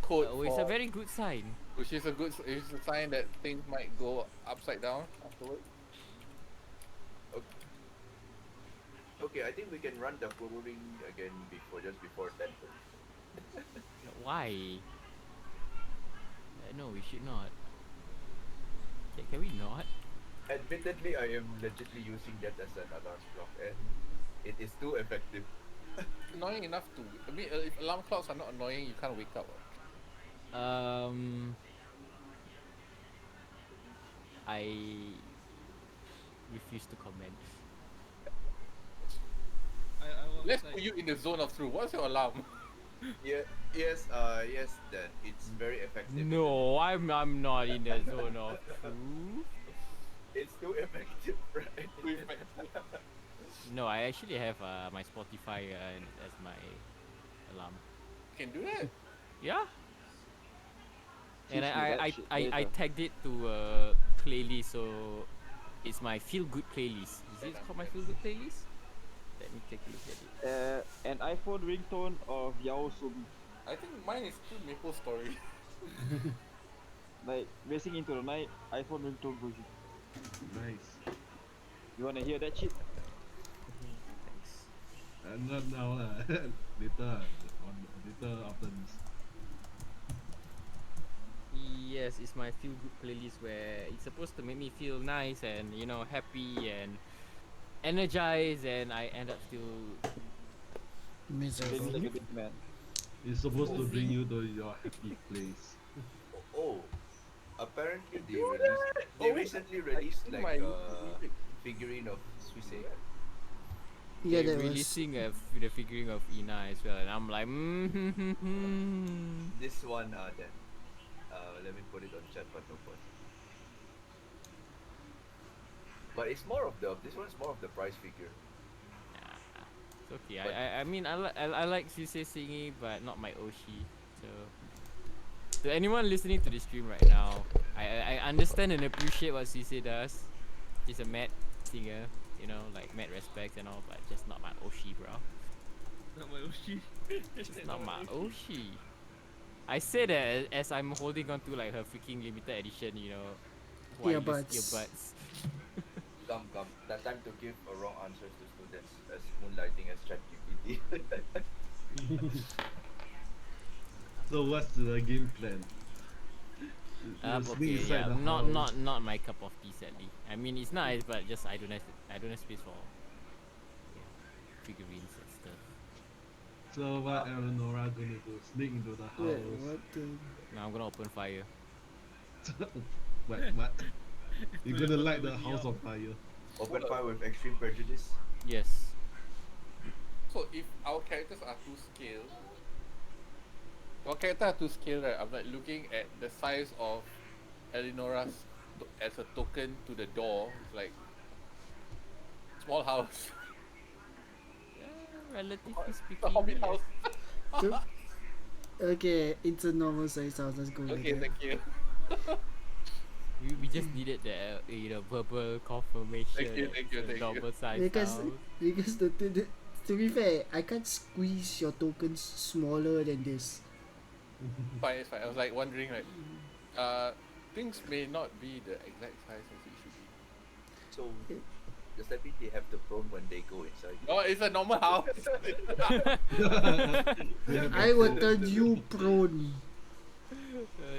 code It's for, a very good sign. which is it's a sign that things might go upside down afterwards. Okay, I think we can run the ring again before 10. Why? No, we should not. Can we not? Admittedly, I am legitimately using that as an alarm clock, and it is too effective. Annoying enough to. I mean, if alarm clocks are not annoying, you can't wake up. I refuse to comment. I was Let's like, put you in the zone of truth. What's your alarm? Yes, that it's very effective. No, I'm not in the zone of truth. It's too effective, right? No, I actually have my Spotify as my alarm. You can do that. Yeah. And Teach me that I shit I later. tagged it to a playlist, so it's my feel good playlist. Is it called my feel good playlist? Let me take a look at it. An iPhone ringtone of Yao Sobi. I think mine is still Maple Story. Like racing into the night, iPhone ringtone version. Nice. You wanna hear that shit? Thanks. Not now lah. Later after this. Yes, it's my feel good playlist where it's supposed to make me feel nice and happy and energized, and I end up still. Feeling like a Miserable. big man. It's supposed to bring you to your happy place. Oh, apparently they recently released like a figurine of Suisse. Yeah, They're that was. releasing the figurine of Ina as well, and I'm like, This one, then. Let me put it on chat, but no point. But it's more of this one's more of the price figure. It's okay. But- I mean, I like Suse singing, but not my Oshi. So, to anyone listening to this stream right now, I understand and appreciate what Suse does. She's a mad singer, like mad respects and all, but just not my Oshi, bro. not my Oshi. Just not my Oshi. I say that as I'm holding on to like her freaking limited edition, wireless Earbuds. earbuds. Come. That time to give wrong answers to students as moonlighting as ChatGPT. So what's the game plan? You sneak Okay, inside yeah, the house. not my cup of tea, sadly. I mean, it's nice, but just I don't have space for figurines and stuff. So what Eleonora gonna do? Sneak into the house. Wait, what the? Now I'm gonna open fire. What? You're gonna light the house on fire. Open fire with extreme prejudice. Yes. So if our characters are to scale, for character to scale, right, I'm like looking at the size of Eleonora's as a token to the door. It's like small house. Relatively The speaking, Hobbit yes. house. So, okay, it's a normal size house. Let's go with Okay, that. thank you. We just needed the verbal confirmation. Thank you, that thank it's you, a thank you. normal size Because house. because to be fair, I can't squeeze your tokens smaller than this. Fine, it's fine. I was like wondering, like, things may not be the exact size as it should be. So does that mean they have the prone when they go inside? No, it's a normal house. I will turn you prone.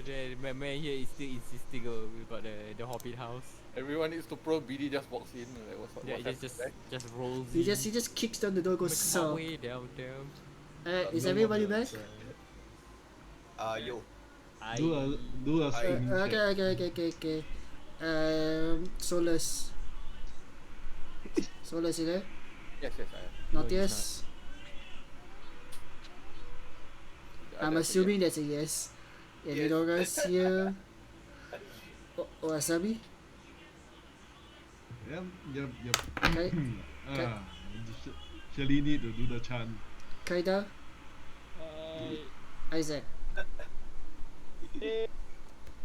The man here is still insisting about the Hobbit house. Everyone needs to pro. BD just walks in. Like, what's Yeah, what's just happening, just rolls. He just kicks down the door, goes Make my sup. way down. Is No everybody more back? Yo. Do a swimming check. Okay. Solus. Solus, you there? Yes, I am. No, Not I'm That's a assuming that's a yes. Eleonora's here. Wasabi? Yep. Okay. Shelly need to do the chant. Kaida? Isaac?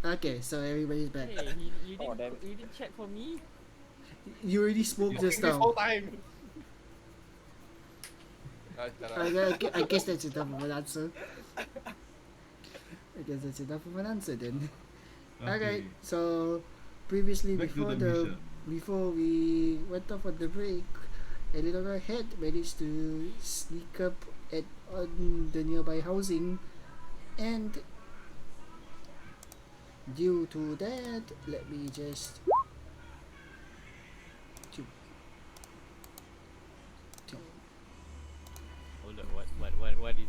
Okay, so everybody's back. Hey, you Oh, damn didn't you didn't check for me? You already spoke just this whole now. time. I guess that's enough of an answer. I guess that's enough of an answer then. Alright, so previously Back to the mission. before we went off on the break, Eleonora had managed to sneak up on the nearby housing, and due to that, let me just Hold on, what is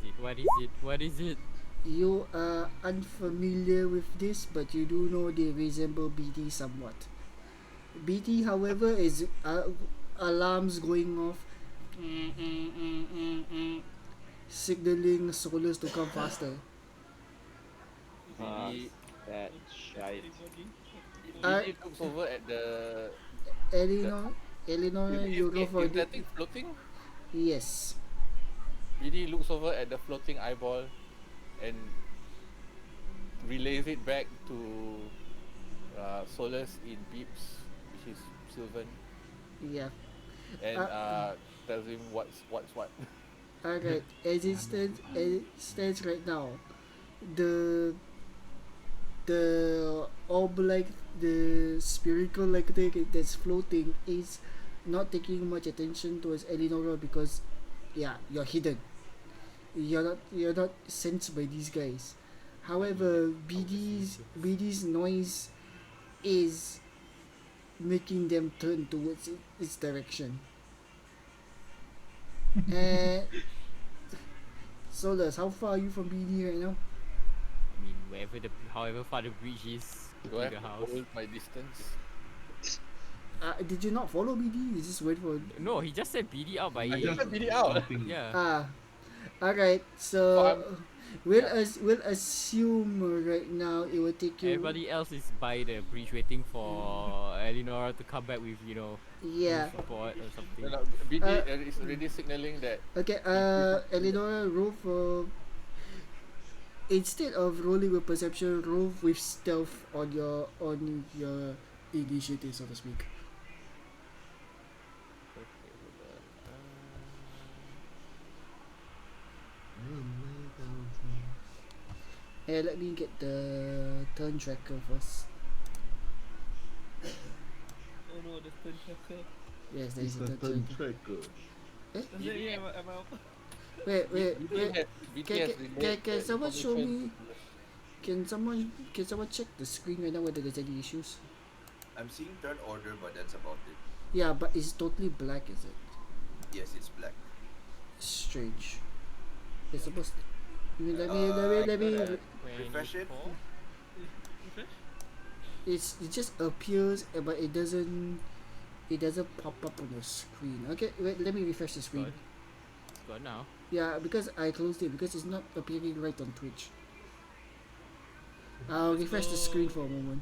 it? What is it? you are unfamiliar with this, but you do know they resemble BT somewhat. BT, however, is alarms going off, signaling Solus to come faster. BD, That shite. BD looks over at the. Eleanor, you go for Is the... that thing floating? Yes. BD looks over at the floating eyeball and relays it back to Solus in beeps, which is Sylvan, Yeah. and tells him what's what. Alright, as it stands right now, the orb like the spherical like thing that's floating is not taking much attention towards Eleonora because you're hidden. You're not sensed by these guys. However, BD's noise is making them turn towards its direction. And Solus, how far are you from BD right now? I mean, however far the bridge is Do I to the have to house. hold my distance? Did you not follow BD? You just wait for... No, he just said BD out by I A. just BD out. shouting. Yeah. Alright, So so we'll assume right now it will take you... Everybody else is by the bridge waiting for Eleanor to come back with, Yeah. support or something. No, BD is already signaling that. Okay, Eleanor, roll for... Instead of rolling with perception, roll with stealth on your initiative, so to speak. Let me get the turn tracker first. Oh no, the turn tracker. Yes, there is a It's a turn turn tracker. tracker. Does that mean am I Wait. BD has relayed Can the someone show information me? Can someone check the screen right now whether there's any issues? I'm seeing turn order, but that's about it. Yeah, but it's totally black, is it? Yes, it's black. Strange. It's supposed to... Let me Refresh it. it just appears, but it doesn't pop up on your screen. Okay, wait, let me refresh the screen. Good. It's good now. Yeah, because I closed it because it's not appearing right on Twitch. I'll Let's refresh the go. screen for a moment.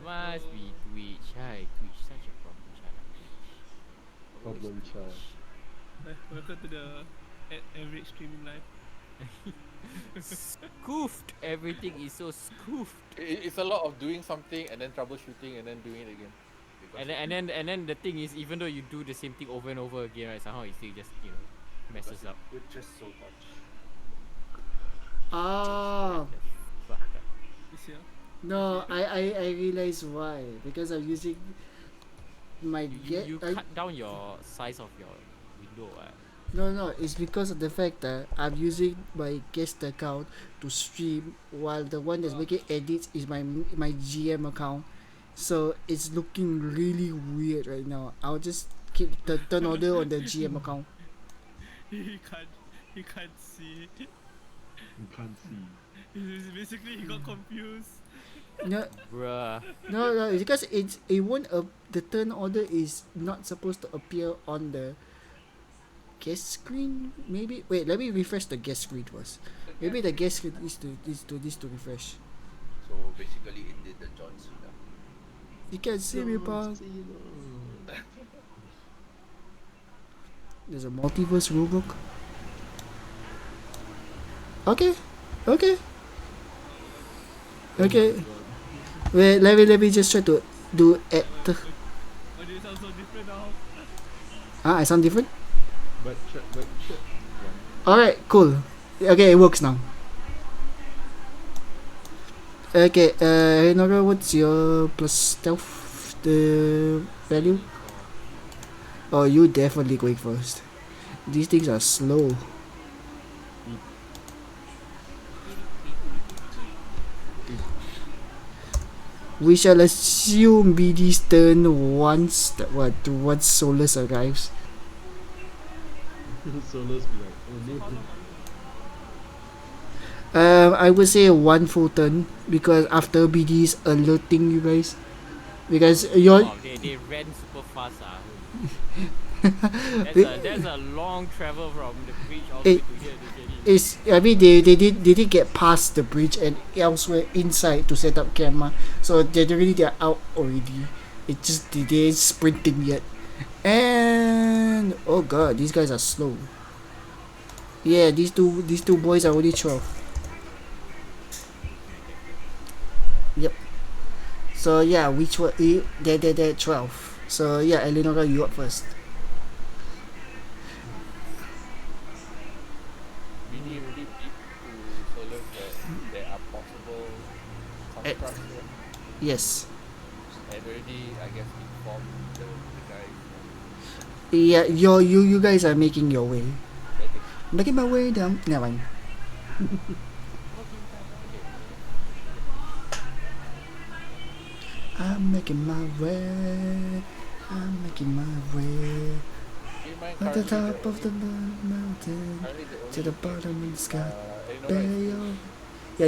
Must be Twitch. Hi, Twitch, such a problem child. Always Problem Twitch. child. Welcome to the average streaming live. Scoofed. Everything is so scoofed. It's a lot of doing something and then troubleshooting and then doing it again. And then the thing is, even though you do the same thing over and over again, right? Somehow it still just messes up. With just so much. Ah, Fuck up. This year. no, I realize why. Because I'm using my You cut down your size of your window. No, it's because of the fact that I'm using my guest account to stream while the one that's making edits is my GM account. So it's looking really weird right now. I'll just keep the turn order on the GM account. He can't see. You can't see. Basically, he got confused. No, Bruh. no, because it won't the turn order is not supposed to appear on the guest screen. Maybe wait, let me refresh the guest screen first. Maybe the guest screen needs to refresh. So basically, it did the John Cena. You can see me, pal. There's a multiverse rulebook. Okay. Wait, let me just try to do it. Why do you sound so different now? I sound different? But Alright, cool. Okay, it works now. Okay, Nora, what's your plus stealth the value? Oh, you definitely going first. These things are slow. We shall assume BD's turn once Solus arrives. Solus be like, oh no. I would say one full turn because after BD's alerting you guys. Because you're They ran super fast. There's a long travel from the bridge all the way to here. I mean they did get past the bridge and elsewhere inside to set up camera, so generally they're out already. It just they're sprinting yet, and oh god, these guys are slow. Yeah, these two boys are only 12. Yep. So yeah, which one? They're 12. So yeah, Eleonora, you up first. Really deep to Solus that there are possible constructs here. Yes. And already, I guess, informed the guys. Yeah, you guys are making your way. Making my way down. Never mind. I'm making my way. I'm making my way. At the top of the mountain, to the bottom of the sky. Yeah,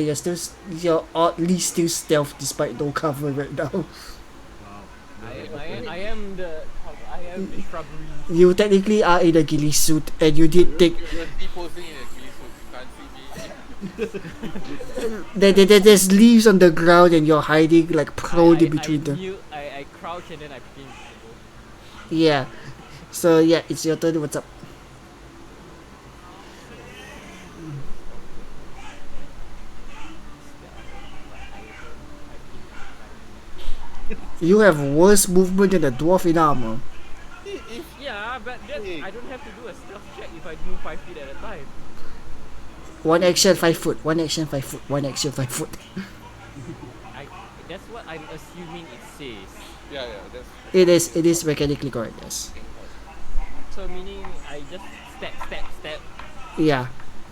you're oddly still stealth despite no cover right now. I am the shrubbery. You technically are in a ghillie suit, and you did take. You're deposing in a ghillie suit. You can't see me. There's leaves on the ground, and you're hiding like prone in between them. I crouch and then I begin to go. Yeah. So yeah, it's your turn. What's up? You have worse movement than a dwarf in armor. Yeah, but then I don't have to do a stealth check if I move 5 feet at a time. One action 5 foot. One action 5 foot. One action 5 foot. That's what I'm assuming it says. Yeah, that's. It is mechanically correct. Yes. So meaning I just step. Yeah.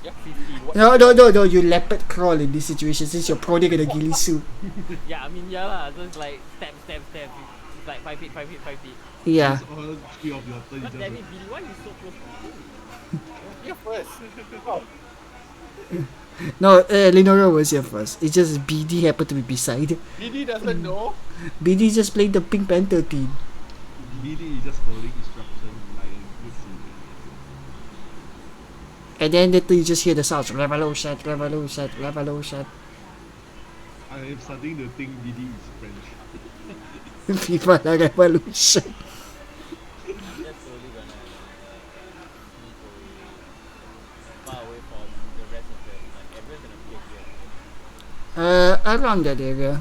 Yeah, 15. What? No. You leopard crawl in this situation since you're prodding in a ghillie suit. Yeah, I mean, yeah lah. So it's like step. It's like 5 feet. Yeah. It's all 3 of your turn. God damn it, Billy, why are you so close to me? You're first. No, Lenora was here first. It's just BD happened to be beside. BD doesn't know. BD just playing the Pink Panther team. BD is just following instruction like a good soldier. And then later you just hear the sounds revolution. I'm starting to think BD is French. FIFA La Revolution. I'm just slowly gonna move away, far away from the rest of them. Like everyone's gonna appear here, right? Around that area. Yeah,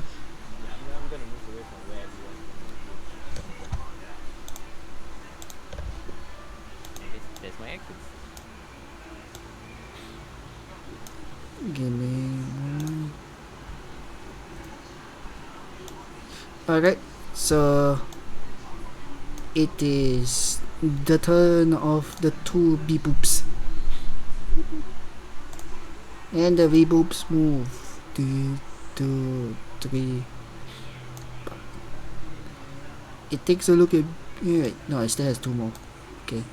I'm gonna move away from where everyone's gonna appear. And there's my actions. Give me one. Alright, so it is the turn of the two B-boops. And the V-boops move. 2, 2, 3. It takes a look at. Yeah, no, it still has 2 more. Okay.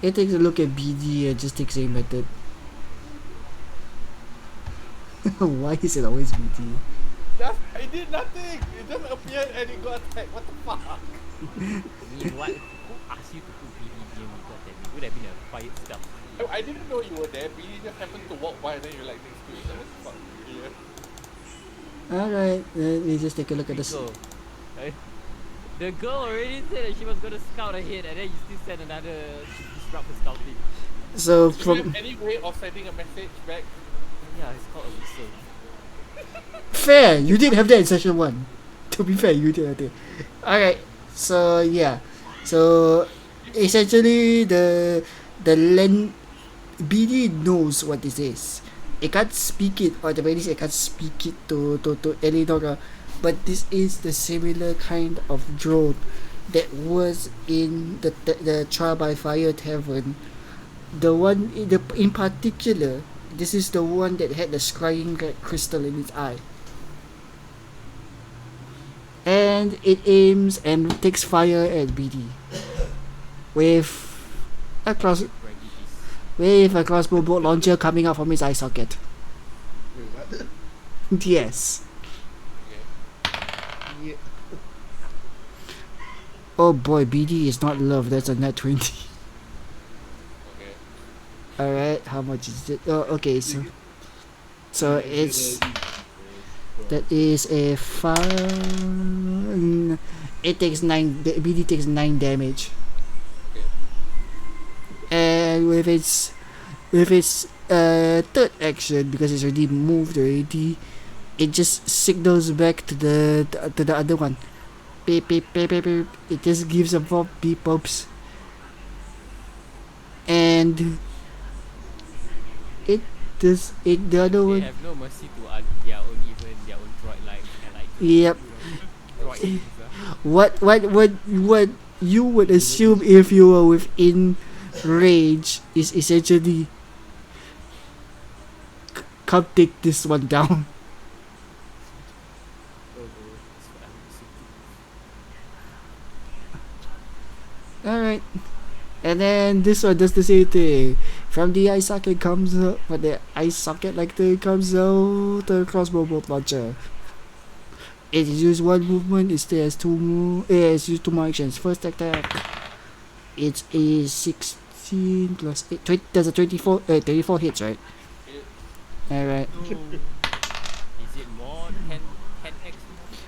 It takes a look at BD and just takes aim at it. Why is it always BD? I did nothing. It just appeared and it got attacked. What the fuck? I mean, what? Who asked you to put BD and God damn it? Would have been a quiet stuff. I didn't know you were there. Billy just happened to walk by and then you're like next to it. That was fucking weird. Alright, let me just take a look at this. Go. The girl already said that she was gonna scout ahead, and then you still send another to disrupt the scouting. So Do you from have any way of sending a message back? Yeah, it's called a whistle. fair, you did have that in session 1. To be fair, you did have that. Alright, so yeah. So essentially the BD knows what this is. It can't speak it, or the very least it can't speak it to Eleonora, but this is the similar kind of drone that was in the Trial by Fire Tavern. The one in particular, this is the one that had the scrying red crystal in its eye. And it aims and takes fire at BD with a crossbow bolt launcher coming out from his eye socket. Wait, what? Yes. Yeah. Oh boy, BD is not love. That's a net 20. Okay. Alright, how much is it? Oh, okay, so it's that is a 5. It takes 9. BD takes 9 damage. Okay. And with its third action, because it's already moved already, it just signals back to the other one. Beep, beep, beep, beep, beep. It just gives a 4 beep pops. And the other They one. have no mercy to their own droid-like allies. Yep. Droid things, What you would assume if you were within range is essentially come take this one down. Alright. And then this one does the same thing. From the eye socket comes out, but the eye socket like thing comes out the crossbow bolt launcher. It uses 1 movement, it still has 2 more. It has used 2 more actions. First attack, it's a 16 plus 8. There's a 24 hits, right? Alright. Is it more 10x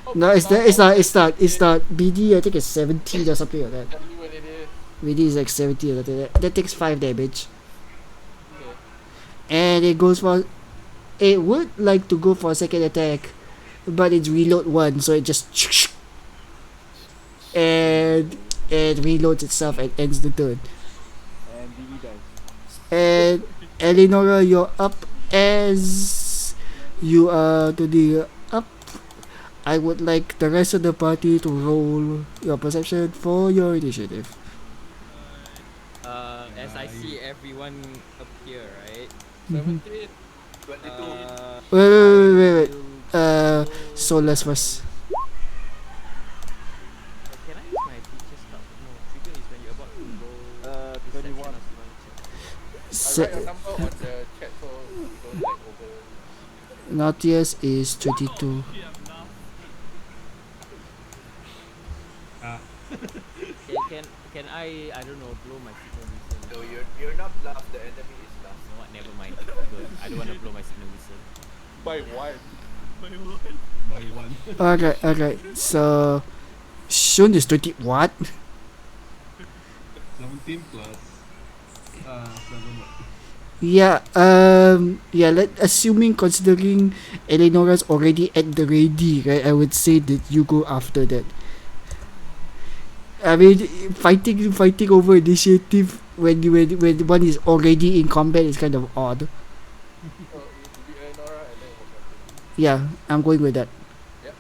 more? No, it's not. BD, I think it's 17 or something like that. Tell me what it is. BD is like 17 or something like that. That takes 5 damage. Okay. And it would like to go for a second attack, but it's reload 1, so it just and reloads itself and ends the turn. And BB dies. And Eleonora, you're up as you are to the up. I would like the rest of the party to roll your perception for your initiative. As I see everyone appear, right? 17. 22. Wait. will Solus first. Can I use my teacher stuff? No, trigger is when you're about to roll. 21. perception of I write a number on the chat so we don't like over. Nautius is 22. Can I don't know, blow my signal whistle? No, you're not last. The enemy is You last. know what? Never mind. I don't want to blow my signal whistle. By one. My word. By one. Okay. So, Shun is 20. What? 17 plus 7. Yeah, assuming considering Eleonora's already at the ready, right? I would say that you go after that. I mean, fighting over initiative when one is already in combat is kind of odd. So it will be Eleonora and then Hosaku. Yeah, I'm going with that. Yep.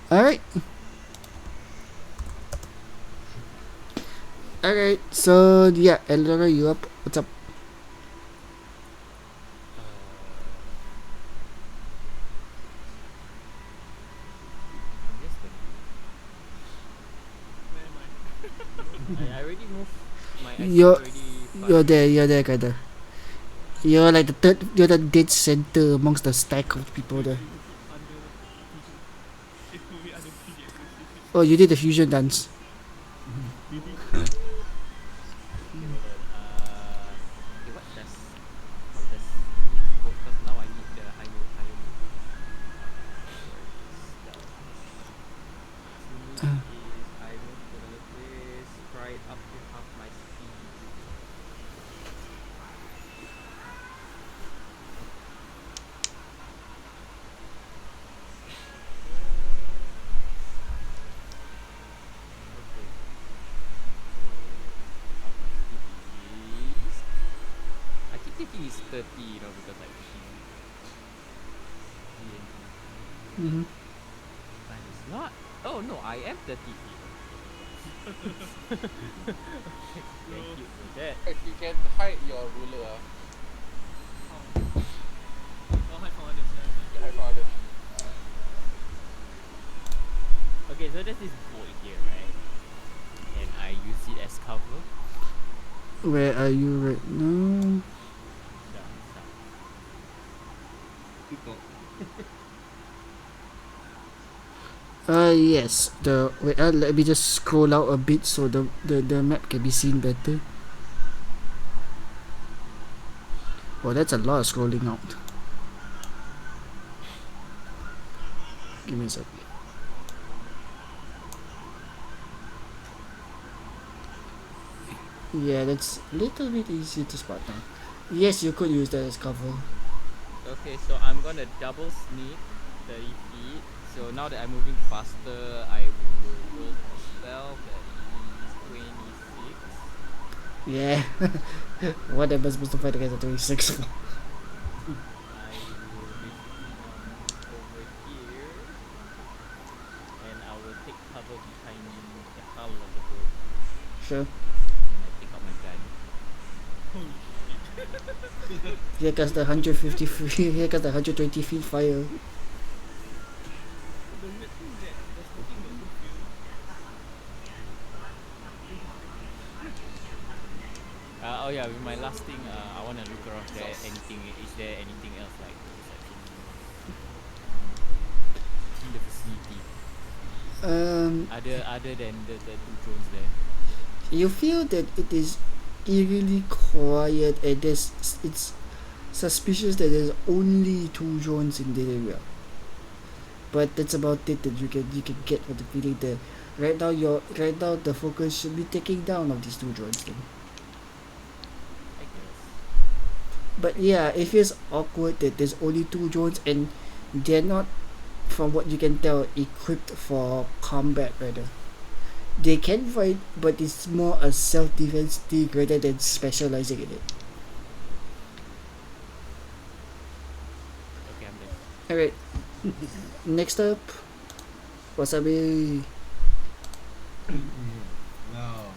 Alright. Alright, so yeah, Eleonora, you up? What's up? I'm just gonna. I already moved. My action You're already. you're there, kinda. You're like you're the dead center amongst the stack of people there. Oh, you did the fusion dance. Okay, what does because now I need the higher move. Where is I move to another place, right up to half my speed. Okay. Half my speed is. I keep thinking it's 30, because like Mm-hmm. but it's not. Oh no, I am 30 feet. Thank you for that. If you can hide your ruler, you hide for others. Okay, so there's this void here, right? And I use it as cover. Where are you right now? Down. TikTok. Yes. Wait. Let me just scroll out a bit so the map can be seen better. Oh, that's a lot of scrolling out. Give me a sec. Yeah, that's a little bit easy to spot now. Yes, you could use that as cover. Okay, so I'm gonna double sneak 30 feet. So now that I'm moving faster, I will roll for spell. That is 26. Yeah. What am I supposed to fight against a 26 for? I will basically over here, and I will take cover behind the hull of the boat. Sure. And I take out my gun. Here comes the 150 feet. Here comes the 120 feet fire. Oh yeah, with my last thing, I wanna look around. Is there anything else like in the vicinity? Other than the two drones there. You feel that it is eerily quiet and it's suspicious that there's only two drones in the area. But that's about it that you can get for the feeling that right now the focus should be taking down of these two drones thing. I guess. But yeah, it feels awkward that there's only two drones and they're not, from what you can tell, equipped for combat rather. They can fight, but it's more a self-defense thing rather than specializing in it. Okay, I'm there. Alright. Next up, Wasabi. Now,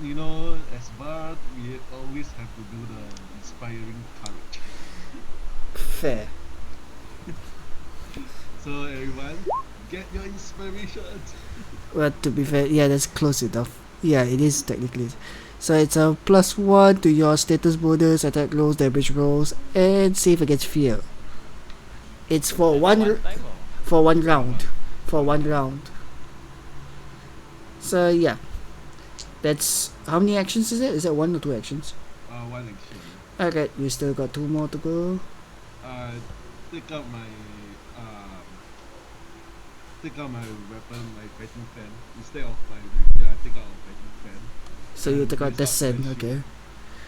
you know, as Bard, we always have to do the inspiring courage. Fair. So everyone, get your inspiration. Well, to be fair, yeah, that's close enough. Yeah, it is technically. So it's a +1 to your status bonus, attack rolls, damage rolls, and save against fear. It's for Is that one time or? for one round. For one round. So yeah, that's how many actions is it? Is that 1 or 2 actions? One action. Okay, you still got 2 more to go. Take out my take out my weapon, my fighting fan. Instead of my rapier, I take out a fighting fan. So you And took out raise up descent. my Okay. shield.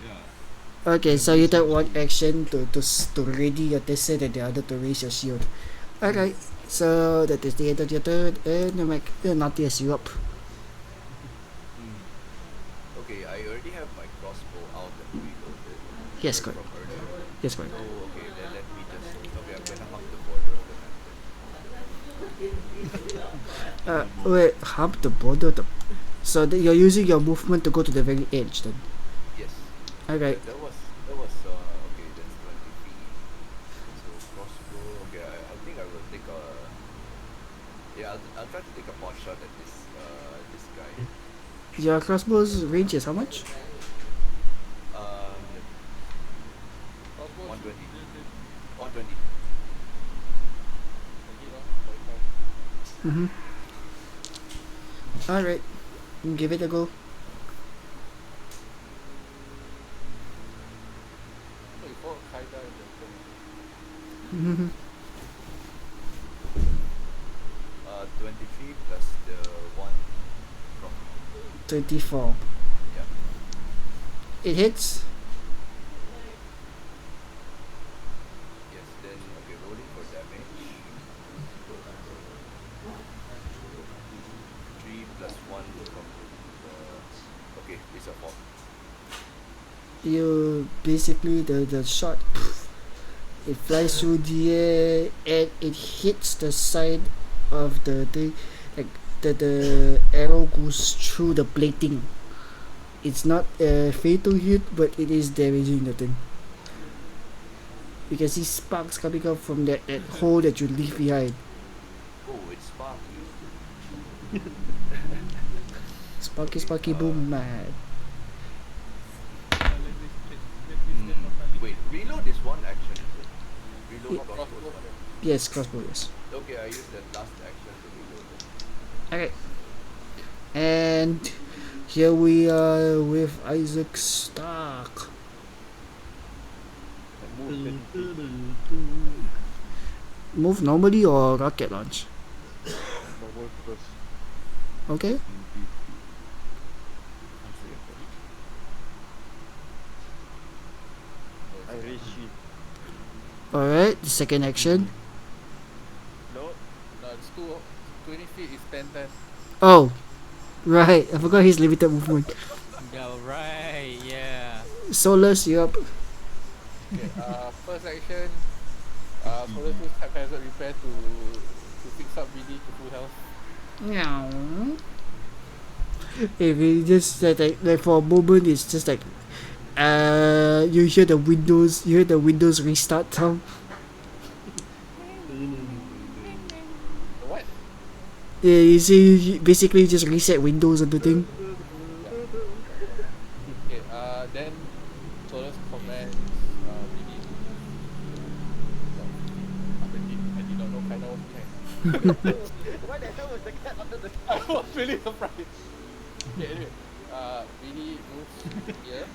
Yeah. Okay, And so you raise took my 1 shield. action to ready your descent and the other to raise your shield. Alright, so that is the end of your turn, and Naughtius, you up. Okay, I already have my crossbow out and reloaded. Yes, Right correct. from earlier. Yes, correct. So okay, then let me just okay. I'm gonna hug the border of the map then. Wait, hump the border. So you're using your movement to go to the very edge then. Yes. Alright. That was okay. That's 20 feet. So crossbow. Okay, I think I will take a. Yeah, I'll try to take a pot shot at this guy. Your crossbow's range is how much? 120. 120. Mm-hmm. Alright, give it a go. Mm-hmm. 23 plus the one from 24. yeah. It hits. Yes, then okay, rolling for damage. 3 plus 1 from okay, it's a 4. You basically the shot, it flies through the air and it hits the side of the thing, like the arrow goes through the plating. It's not a fatal hit, but it is damaging the thing. You can see sparks coming up from that hole that you leave behind. Oh, it's sparky. Sparky boom man. Wait, reload is one action, is it? Reload crossbow is one action. Yes, crossbow, yes. Okay, I use that last action to reload it. Okay. And here we are with Isaac Stark. Move normally or rocket launch? Normal first. Okay. I raise shield. Alright, the second action. No. No, it's 20 feet is 10 times. Oh, right. I forgot his limited movement. Yeah, right. Yeah. Solus, you up. Okay, first action, Solar use haphazard repair to fix up BD to full health. Meow. If it just like for a moment, it's just like you hear the Windows restart sound. What? Yeah, you see, basically just reset Windows and the thing. Okay, then Solar's commands BD. I did not know Kaina was behind. Why the hell was the cat under the I was really surprised. Okay, anyway, BD moves here,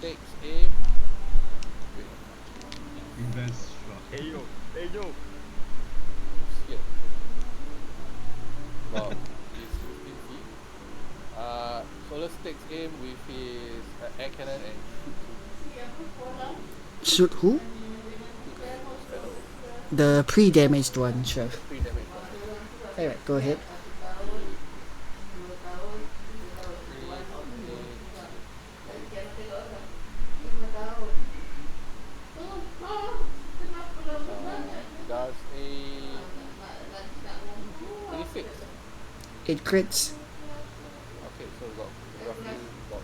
takes aim. Wait, Reverse shot. Hey yo, hey yo. moves here. Wow, he's 15 feet. Solus takes aim with his air cannon and Shoot who? shoots Shadow. The pre-damaged one, sure. 3 damage. Alright, go ahead. Does a 26. It crits. Okay, so got roughly about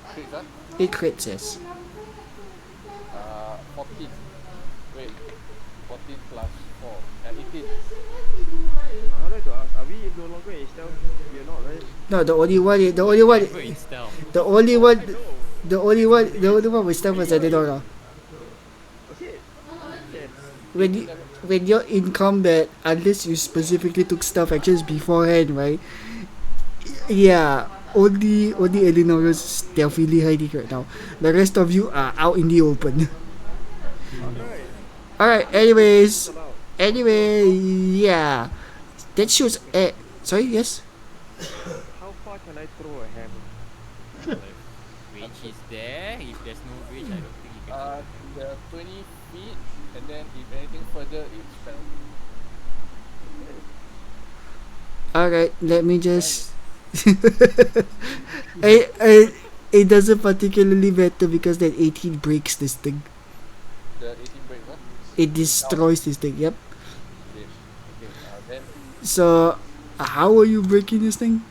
60. Crits, huh? It crits, yes. 14. Wait, 14 plus 4. 18. I'd like to ask, are we no longer in stealth? We are not, right? No, the only one Never in stealth. the only one with stuff was Adidora. Okay. Can. When you when you're in combat, unless you specifically took stuff actions beforehand, right? Yeah, only Eleanor is stealthily hiding right now. The rest of you are out in the open. Alright. Alright, anyways. Anyway, yeah. That shoots at. Sorry, yes? How far can I throw a hammer? Range is there. If there's no range, I don't think you can. The 20 feet, and then if anything further, it's penalty. Alright, let me just. It doesn't particularly matter because that 18 breaks this thing. The 18 break, huh? It destroys this thing, yep. Okay, then So, how are you breaking this thing?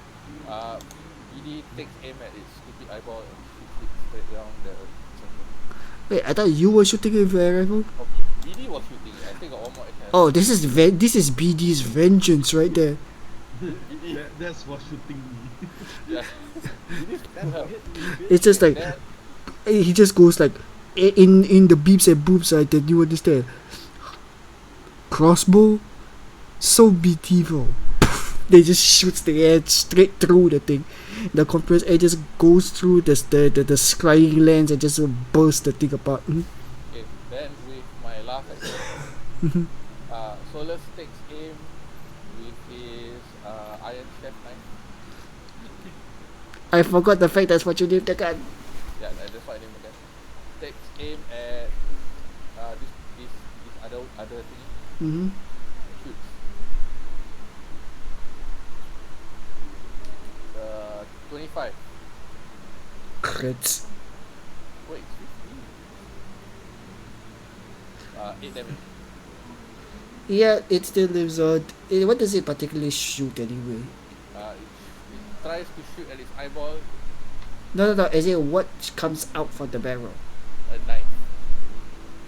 BD takes aim at its stupid eyeball and shoots it straight down the center. Wait, I thought you were shooting with a rifle? Oh, BD was shooting. I think got one more attack. Oh, this is BD's vengeance right there. That's for shooting me. Yeah. It's just like he just goes like in the beeps and boops right that you understand. Crossbow, so beautiful. They just shoots the air straight through the thing. The compressed air just goes through the scrying lens and just bursts the thing apart. Okay, then with my last action, Solus takes aim with his iron chef knife. I forgot the fact that's what you did the gun. Yeah, that's what I named the gun. Takes aim at this other thing. Mm-hmm. Shoots. 25. Crits. Wait, 15. 8 damage. Yeah, it still lives on. What does it particularly shoot anyway? It tries to shoot at its eyeball. No. Is it what comes out from the barrel? A knife.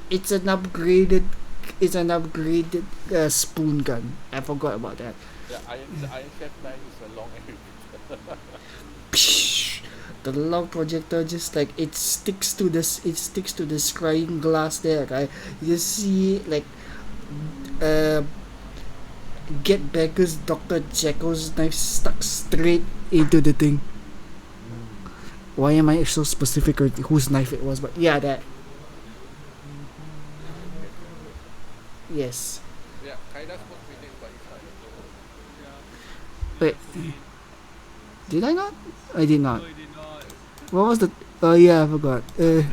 It's an upgraded. It's an upgraded spoon gun. I forgot about that. The iron chef knife is a long area. The long projector just like it sticks to this. It sticks to the scrying glass there, right? You see like, Get Bagger's Dr. Jekyll's knife stuck straight into the thing. Why am I so specific with whose knife it was? But yeah, that. Yes. Yeah, Kaida's supposed to be next, but he's not. Wait. Did I not? I did not. No, you did not. What was the? Oh yeah, I forgot. 13.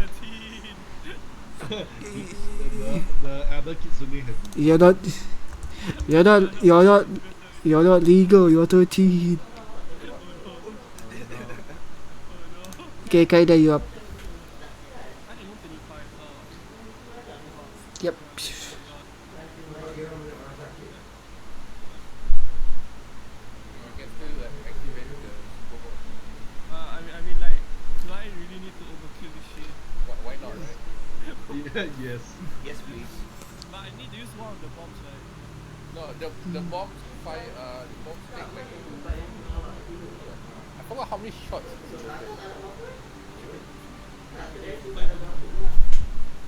The other kids only have. You're not legal. You're 13. Okay, Kaida, you up? I think 135. Yep. You can still activate the super mode. I mean, like, do I really need to overkill this shit? Why not, right? Yes. Yes, please. But I need to use one of the bombs, right? No, the bombs fire. The bombs take like. I forgot how many shots.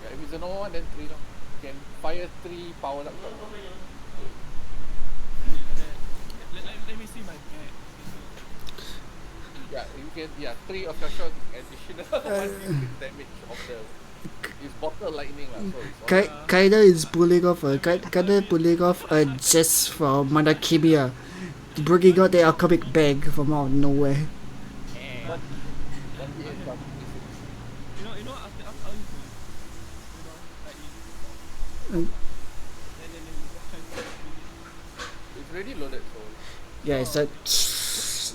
Yeah, if it's a normal one, then 3 long. You can fire 3 powered up shots. Let me see my bag. Yeah, you can. Yeah, 3 of your shots additional 1 damage of the. It's bottle lightning lah, so it's all. Kaida is pulling off a gest from Manakimiya, bringing out the alchemic bag from out of nowhere. One D8 plus 26. You know, I'll use it. You know, like Uh, then try to It's already loaded, so. Yeah, it's like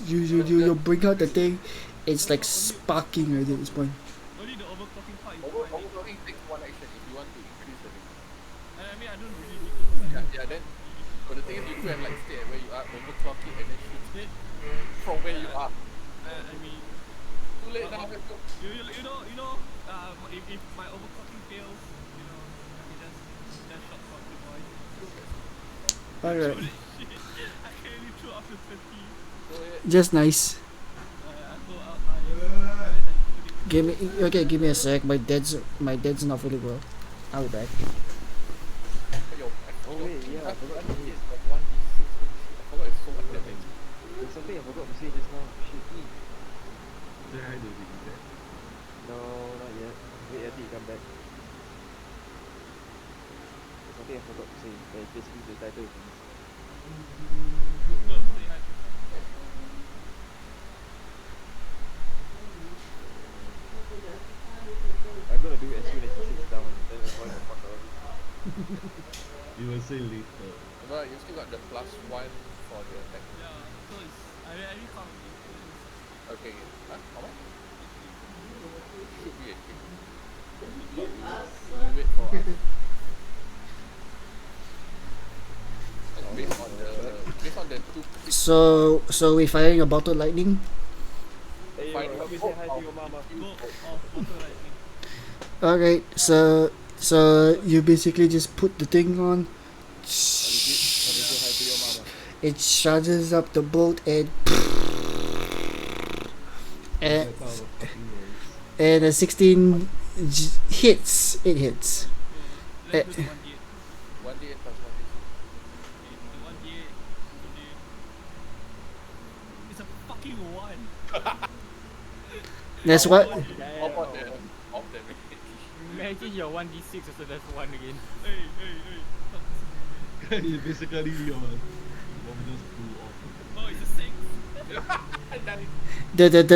you bring out the thing, it's like sparking already at this point. only the overclocking part is Overclocking takes 1 action if you want to increase the range. I mean, I don't really need to. Yeah, then. But the thing is, you could have like stay at where you are, overclock it, and then shoot it from where you are. I mean, Too late now. Let's go. you know, if my overclocking fails, you know, I can just shot for the boy. Alright, I can only throw up to 30. So just nice. I go out high. Unless I put it. Give me a sec. My dad's not feeling well. I'll be back. yo, Yeah, I forgot to say. It's like 1d6. I forgot it's so much damage. There's something I forgot to say just now. Shit. Say hi to the internet. No, not yet. Wait until you come back. There's something I forgot to say. But it's basically the title of this. Go say hi. I'm gonna do it as soon as he sits down. Then we'll find the fuck out of it. You will say later. But you still got the +1 for the attack. Yeah, so it's I already count. Okay. Huh? How much? Should be a kick. Wait for us. That's based on the two. So we firing a bottle lightning. Hey, Fine. help me say hi to your mama. Go off water lightning. Alright, so you basically just put the thing on. Help me say hi to your mama. It charges up the bolt and That's how fucking noise. and a 16 hits. It hits. Let's do the 1d8. 1d8 plus 1d6. The 1d8. It's a fucking 1. That's what. Off on the off damage. Imagine your 1d6 also that's 1 again. Hey. You basically your bomb just blew off. Oh, it's a 6.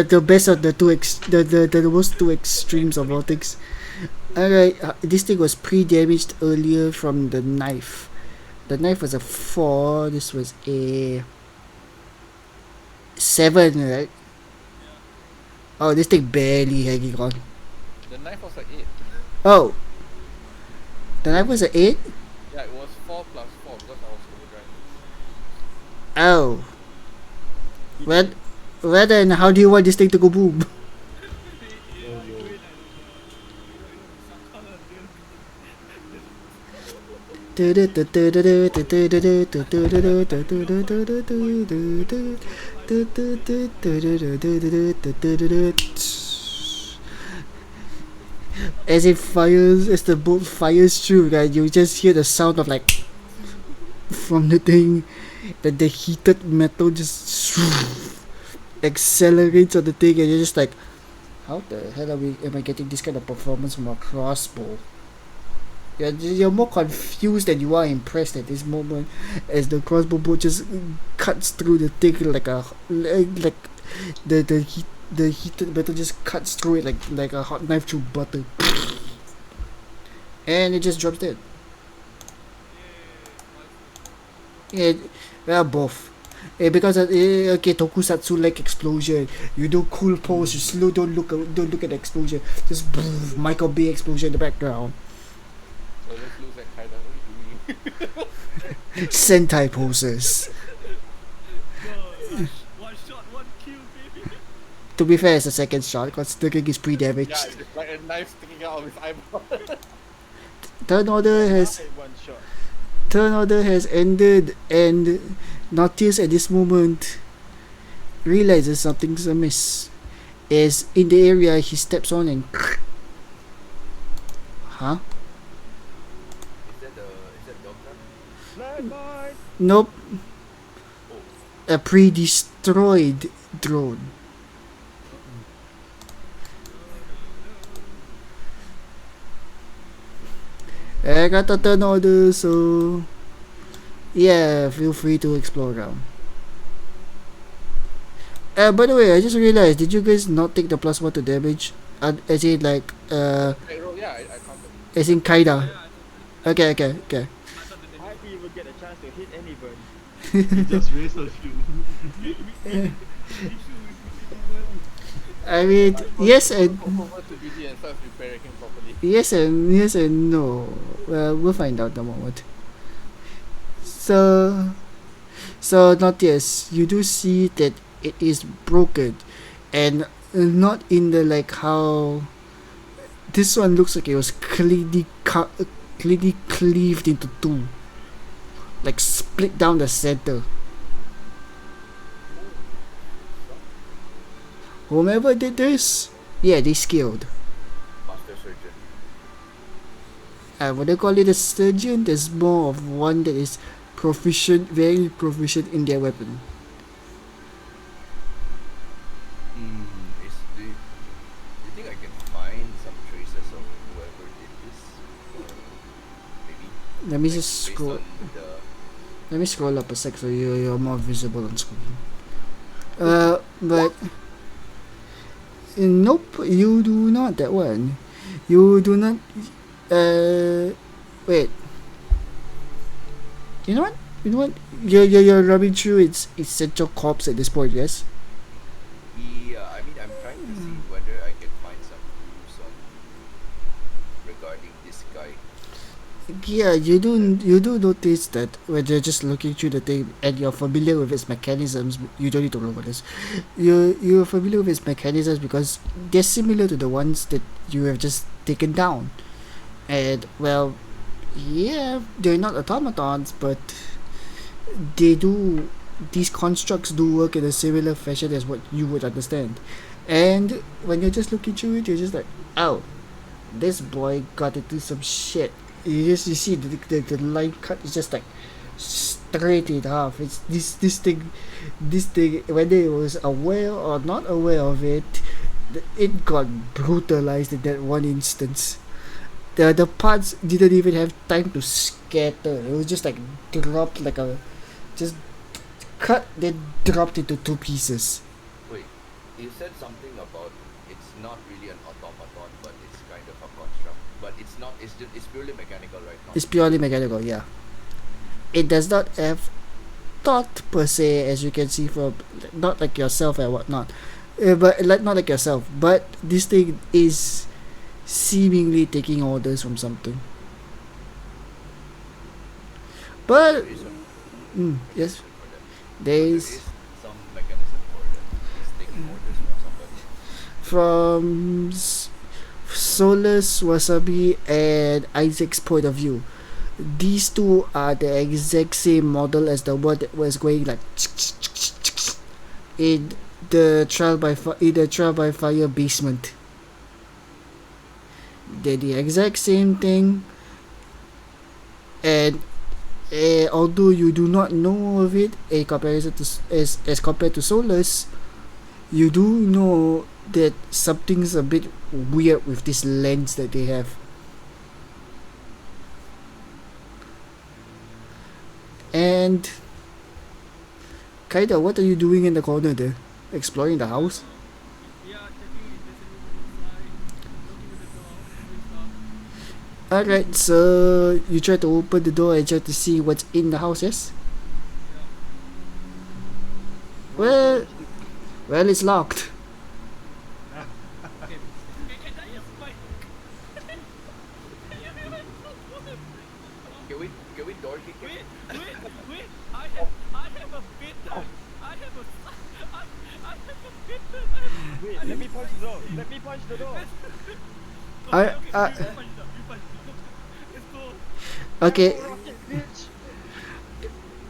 The best of the the worst two extremes of all things. Alright, this thing was pre-damaged earlier from the knife. The knife was a 4. This was a 7, right? Oh, this thing barely hanging on. The knife was an 8. Oh, the knife was an 8. Yeah, it was 4 plus 4 because I was overdriving. Oh, well then, how do you want this thing to go boom? As it fires, as the bolt fires through, right, you just hear the sound of like from the thing, that the heated metal just accelerates on the thing, and you're just like, how the hell am I getting this kind of performance from a crossbow? You're more confused than you are impressed at this moment, as the crossbow bolt just cuts through the thing like the heated metal just cuts through it like a hot knife through butter, and it just drops dead. Yeah, well, both. Because okay, tokusatsu like explosion. You do cool pose. You slow. Don't look at the explosion. Just boom, Michael Bay explosion in the background. So let's lose that kind of. What are you doing? Sentai poses. One shot, one kill, baby. To be fair, it's a second shot considering it's pre-damaged. Yeah, it's like a knife sticking out of his eyeball. Turn order has One shot. turn order has ended, and Nautilus at this moment realizes something's amiss. As in the area he steps on and huh? Is that dog gun? Landmine! Nope. A pre-destroyed drone. I got a turn order, so yeah, feel free to explore around. By the way, I just realized, did you guys not take the +1 to damage? As in like Yeah, I counted. as in kinda. Okay. I didn't even get a chance to hit anybody. You just raised a shoe. I mean, yes and Go over to BD and start repairing him properly. yes and no. Well, we'll find out in a moment. So not yes. You do see that it is broken, and not in the like how this one looks like it was cleanly cleaved into two, like split down the center. Whomever did this, yeah, they skilled. Master surgeon. I wouldn't call it a surgeon. There's more of one that is very proficient in their weapon. Do you think I can find some traces of whoever did this? Or maybe Let me like just based scroll. on the Let me scroll up a sec so you're more visible on screen. But nope, you do not that one. You do not. Wait. You know what? You know what? You're rubbing through its essential corpse at this point. Yes. yeah, I mean I'm trying to see whether I can find some clues on regarding this guy. Yeah, you do notice that when you're just looking through the thing and you're familiar with its mechanisms, you don't need to roll for this. You're familiar with its mechanisms because they're similar to the ones that you have just taken down. And well, yeah, they're not automatons, but they do these constructs do work in a similar fashion as what you would understand. And when you're just looking through it, you're just like, oh, this boy got into some shit. You see the line cut is just like straight in half. It's this thing whether it was aware or not aware of it, it got brutalized in that one instance. The parts didn't even have time to scatter. It was just like dropped like a just cut then dropped into two pieces. Wait, you said something about it's not really an automaton, but it's kind of a construct. But it's not. It's purely mechanical right now. It's purely mechanical, yeah. It does not have thought per se, as you can see from not like yourself and whatnot. But like not like yourself, but this thing is seemingly taking orders from something. But There is a yes, mechanism for that. there But there is is some mechanism for that. He's taking orders from somebody. from Solus, Wasabi, and Isaac's point of view. These two are the exact same model as the one that was going like in the trial by fire basement. They're the exact same thing, and although you do not know of it, a comparison to as compared to Solus, you do know that something's a bit weird with this lens that they have. And Kaida, what are you doing in the corner there? Exploring the house? Yeah, checking if there's anyone inside, looking at the door, doing stuff. Alright, so you try to open the door and try to see what's in the house, yes? Well, well, it's locked. Okay, can I use my... Can we door kick him? Wait, I have a bit, I have a bit, Wait, let me punch the door. Let me punch the door. I- okay, you punch it up, let's go. Okay, Rocket, bitch.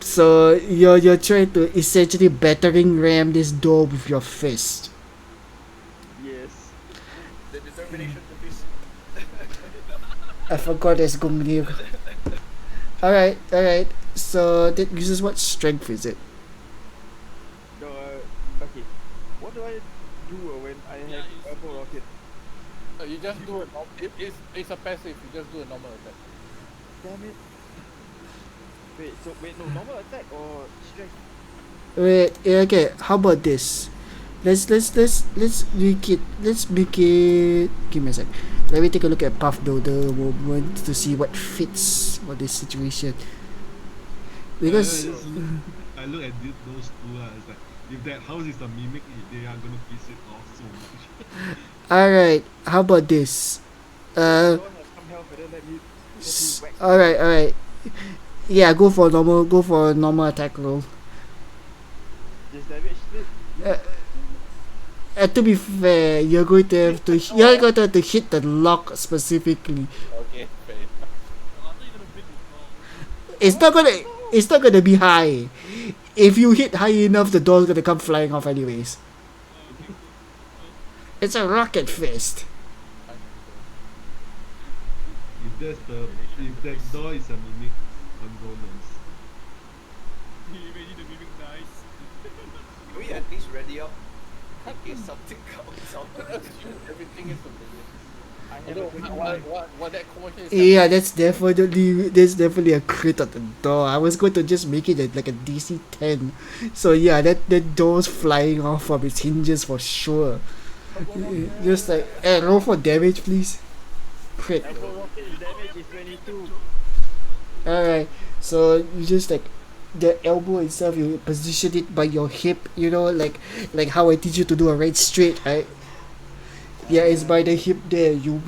so you're trying to essentially battering ram this door with your fist. Yes. The determination to this. I forgot there's Gungnir. Alright. So that uses what strength is it? No, okay. What do I do when I have elbow rocket? You just do a it's a passive. You just do a normal attack. Damn it. Wait, no, normal attack or strength? Wait, okay. How about this? Let's make it. Give me a sec. Let me take a look at Path Builder moment to see what fits for this situation. Because I look at those two. It's like if that house is a mimic, they are gonna piss it off so much. alright, how about this? Don't have some health and then let me whack. Alright. Yeah, go for a normal attack roll. Just damage split. To be fair, you're going to have to hit the lock specifically. Okay, fair enough. I thought you're gonna break this door. It's not gonna be high. If you hit high enough, the door's gonna come flying off anyways. It's a rocket fist. If that door is a mimic components, case something comes out. Assume everything is familiar. I have Although, a 25. what that commotion is Yeah, that's definitely a crit at the door. I was going to just make it like a DC 10. So yeah, that door's flying off from its hinges for sure. Just like, roll for damage, please. Crit. Elbow rocket's damage is 22. Alright, so you just like the elbow itself, you position it by your hip, like how I teach you to do a right straight, right? Yeah, it's by the hip there. You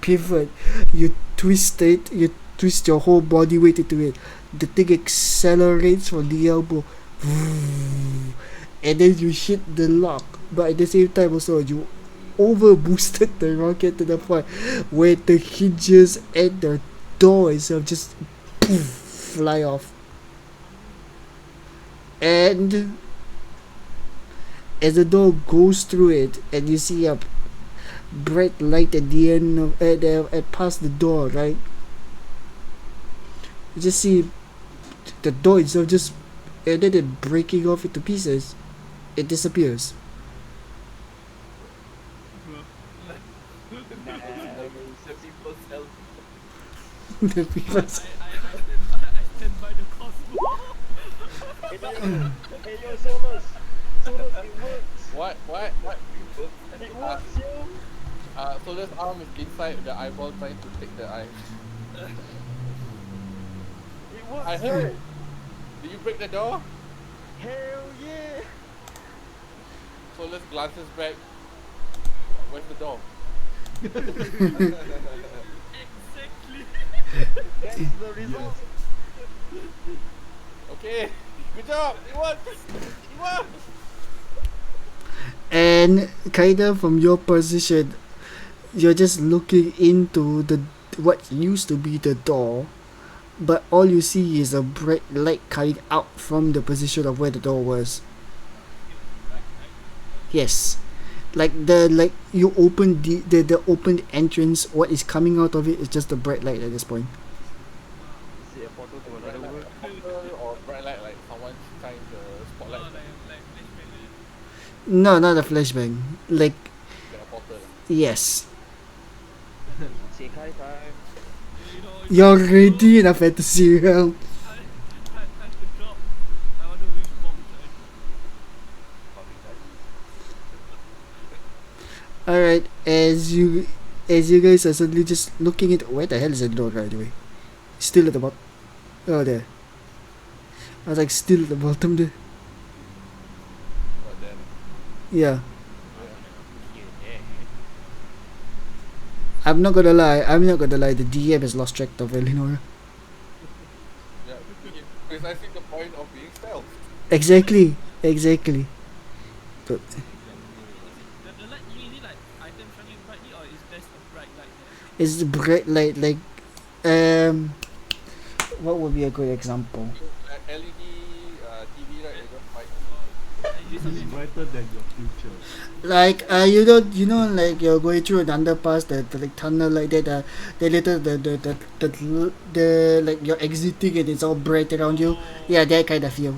pivot, you twist your whole body weight into it. The thing accelerates from the elbow, and then you hit the lock. But at the same time, also you over boosted the rocket to the point where the hinges and the door itself just fly off. And as the door goes through it, and you see a bright light at the end of at past the door, right? You just see the door itself just ended it breaking off into pieces. It disappears. The people sell. The people I stand by the crossbow. Hey yo, Solus! Solus, it works! What? It works, yo! So this arm is inside the eyeball trying to take the eye. It works! I heard. Did you break the door? Hell yeah! So let's glances back. Where's the door? Exactly. That's the result! Okay, good job. It worked. It worked. And kind of from your position, you're just looking into the what used to be the door, but all you see is a bright light coming out from the position of where the door was. Yes, like you open the opened entrance. What is coming out of it is just a bright light at this point. Is it a portal to Bright another light world? like a portal or bright light like someone shine the spotlight No, not a flashbang. Like, in a portal. yes, Say hi time. you're already in a fantasy realm. Time to drop. I want to reach bomb time. Alright, as you guys are suddenly just looking at where the hell is the door, by the way? Still at the bottom. Oh, there. I was like, still at the bottom there. But then Yeah. I'm not gonna lie. The DM has lost track of Eleanor. yeah, precisely the point of being stealth. Exactly. But The light really like item shining brightly, or is just a bright light there? it's bright light, like, what would be a good example? LED TV right? They don't fight. Is It's brighter than your future. Like, like you're going through an underpass, the like tunnel like that, the little the like you're exiting and it's all bright around you. Yeah, that kind of feel.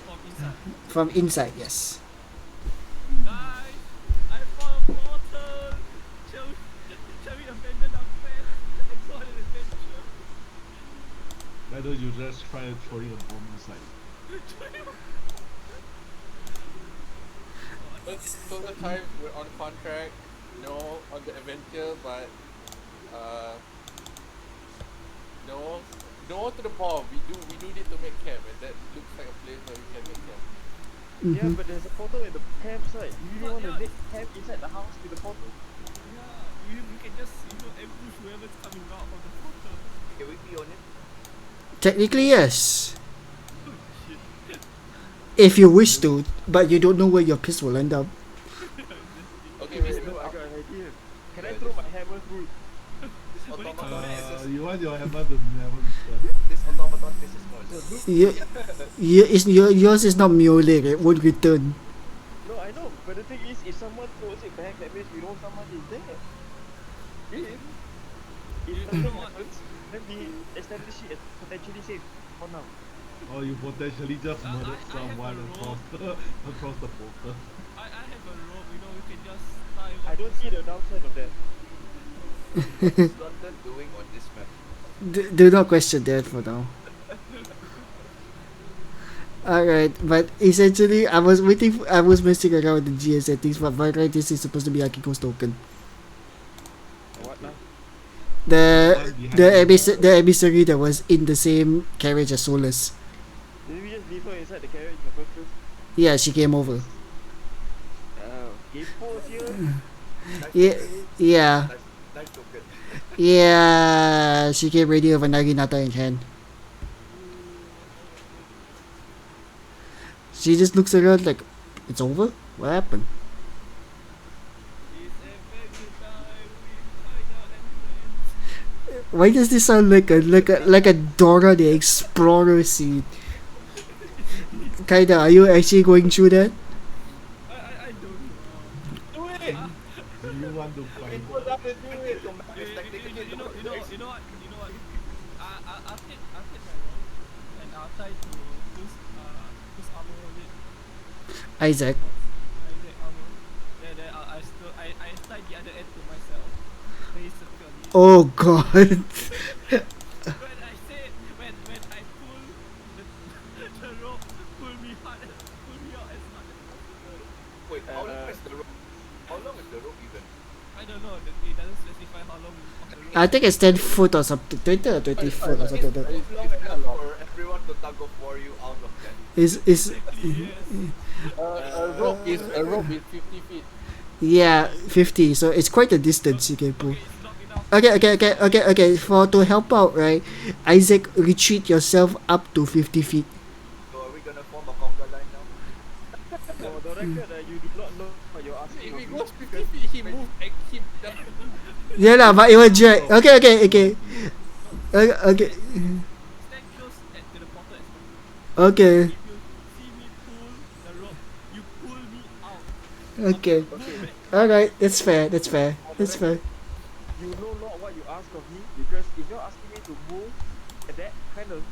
from inside? From inside, yes. Guys, I found a portal. Shall we abandon our quest and go on an adventure? Why don't you just try throwing a bomb inside? So the times we're on contract, on the adventure, but no to the bomb. We do need to make camp, and that looks like a place where we can make camp. Yeah, but there's a portal in the campsite. You really want to make camp inside the house with the portal? Yeah, we can just ambush whoever's coming out from the portal. Can we be on it? Technically, yes. If you wish to, but you don't know where your piss will end up. Okay, Wait, Mr. no, I got an idea. Can I throw my hammer through? This automaton You want your hammer to never return. this automaton faces north. Yours is not Mjolnir, it won't return. No, I know, but the thing is, if someone throws it back, that means we know someone is there. If nothing happens, then we establish it as potentially safe for now. Or you potentially just I murdered have a someone rope. across the portal. I have a rope, you know, we can just tie one I don't see the person. downside of that. What is London doing on this map? Do not question that for now. Alright, but essentially, I was messing around with the GS settings, but by right, this is supposed to be Akiko's token. What now? The One behind the emissary that was in the same carriage as Solus. Did we just leave her inside the carriage in the first place? Yeah, she came over. Game pose here. Nice Yeah, token. yeah, Nice token. yeah. She came ready with a Naginata in hand. She just looks around like, it's over. What happened? It's adventure time with Kaido and friends. Why does this sound like a Dora the Explorer scene? Kinda, are you actually going through that? I don't know. Do it! Do you want to find People have to do it! You know what? I'll take my rope and I'll tie to whose armor was it? Isaac. Isaac armor. Then I tie the other end to myself. Then circle it. Oh god. When I say when I pull the rope, pull me out as hard as possible. Wait, how long is the rope? How long is the rope even? I don't know. It doesn't specify how long of the rope. I think it's 10 foot or something. 20 or 20 foot or something like that. It's long enough for everyone to tug of war you out of that. Is Yes. A rope is 50 feet. yeah, 50. So it's quite a distance you can pull. Okay, it's not enough. Okay. For to help out, right? Isaac, retreat yourself up to 50 feet. So are we gonna form a conga line now? For the record, you do not know what you're asking If of he me. goes 50 feet, he moves and he Yeah lah, but it was drag. Okay. Okay. Stand close to the portal as well. Okay. If you see me pull the rope, you pull me out. Okay. Okay, Alright, that's fair. you know not what you ask of me because if you're asking me to move at that kind of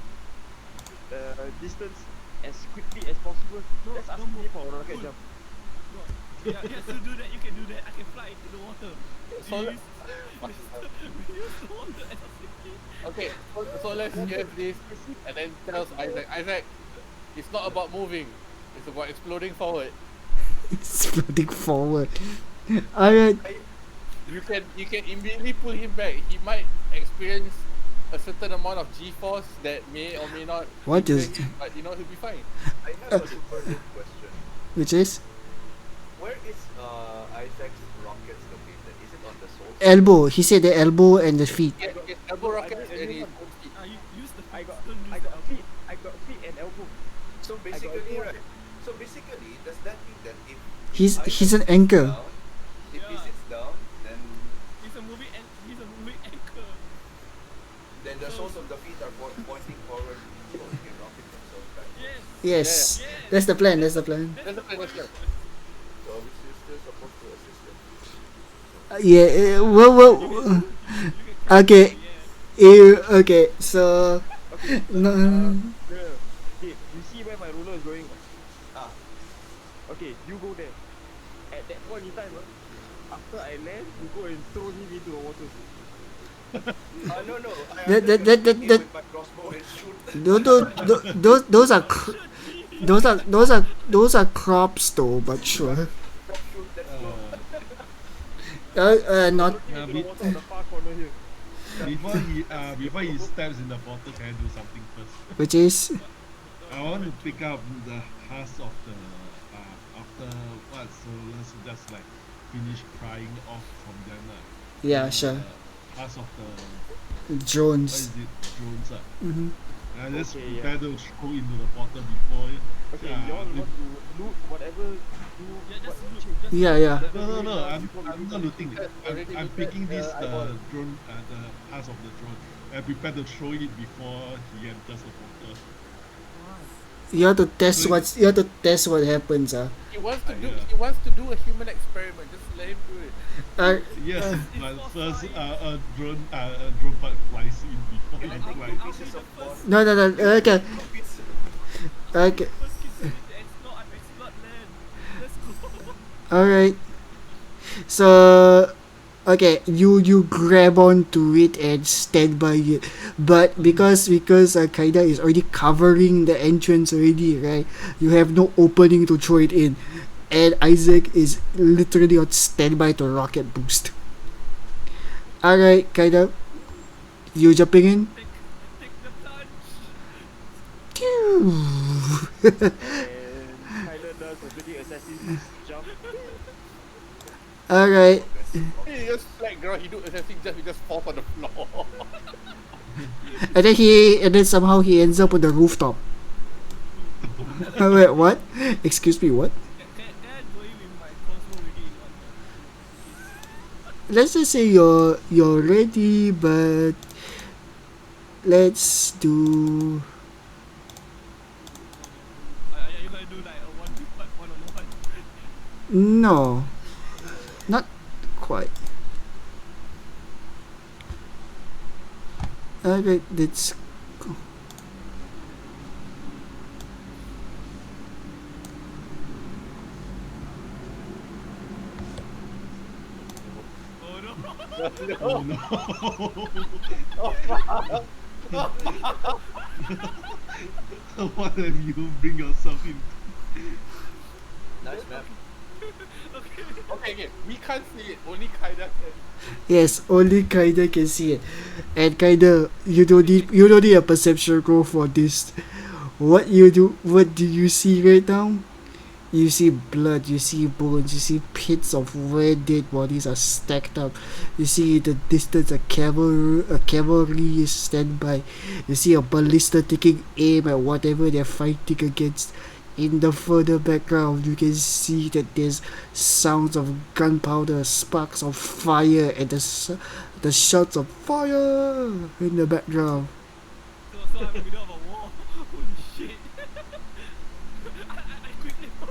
distance as quickly as possible, that's don't asking me move. for a rocket Pull. jump. Yeah, so do that. You can do that. I can fly into the water. So We use the water as a safety. Okay, so let's hear this and then tells Isaac, it's not about moving, it's about exploding forward. Exploding forward. Alright. You can immediately pull him back. He might experience a certain amount of G-force that may or may not What is- impact him, but he'll be fine. I have a super good question. Which is Where is Isaac's rockets located? Is it on the soul? elbow. He said the elbow and the feet. He has elbow rockets and his own feet. You use the I got don't use I the got elbow. feet. I got feet and elbow. So basically, right? So basically, does that mean that if He's Isaac an sits anchor. down, if he Yeah. sits down, then He's a moving anchor. the soles of the feet are pointing forward, so he can rocket himself back. Yes. Yes. Yes. That's the plan. That's the plan. So obviously, still supposed to assist him. Yeah. Well. Okay. Okay. So. No. Bruh, okay, you see where my ruler is going? Ah. Okay, you go there. At that point in time, after I land, you go and throw him into the water. No. That- I'm just that- gonna hit him that- with my crossbow and shoot. Those are crops though, but sure. Shoot, let's go. Not. Throw him into the water on the far corner here. before he steps in the portal, can I do something first? Which is. I want to pick up the husk of the after what? So let's just like finish prying off from them. Yeah, sure. Husk of the what Drones. is it? Drones. Mm-hmm. I just Okay, prepare to throw into the portal before. Okay, y'all want to loot whatever, do Yeah, just what loot. check. Just Yeah. No. I'm not looting it. I'm picking this the drone, the husk of the drone, and prepare to throw it before he enters the portal. You have to test what happens. He wants to do Yeah. he wants to do a human experiment. Just let him do it. Yes, but first a drone part flies in before Can I he take flies. two pieces of boss? No. Okay. Okay. First kids need to explore unexplored land. Let's go. All right. So okay, you grab onto it and stand by it, but because Kaida is already covering the entrance already, right? You have no opening to throw it in, and Isaac is literally on standby to rocket boost. All right, Kaida, you jumping in? Take the plunge. And Kyler does a pretty assassin's jump. All right, Progressive He just flat ground, he do assessing just, he just falls on the floor. and then somehow he ends up on the rooftop. Wait, what? Excuse me, what? Can I go in with my crossbow ready in one hand? Let's just say you're ready, but let's do. Are you gonna do like a 1v1 one-on-one? No, not quite. Okay, let's go. Oh no. Oh no! What have you bring yourself in? Nice map. Okay, we can't see it, only Kaida can. Yes, only Kaida can see it, and Kaida, you don't need a perception roll for this. What you do? What do you see right now? You see blood, you see bones, you see pits of where dead bodies are stacked up. You see in the distance a cavalry is standby. You see a ballista taking aim at whatever they're fighting against. In the further background, you can see that there's sounds of gunpowder, sparks of fire, and the shouts of fire in the background. So I'm in the middle of a war. Holy shit. I quickly pull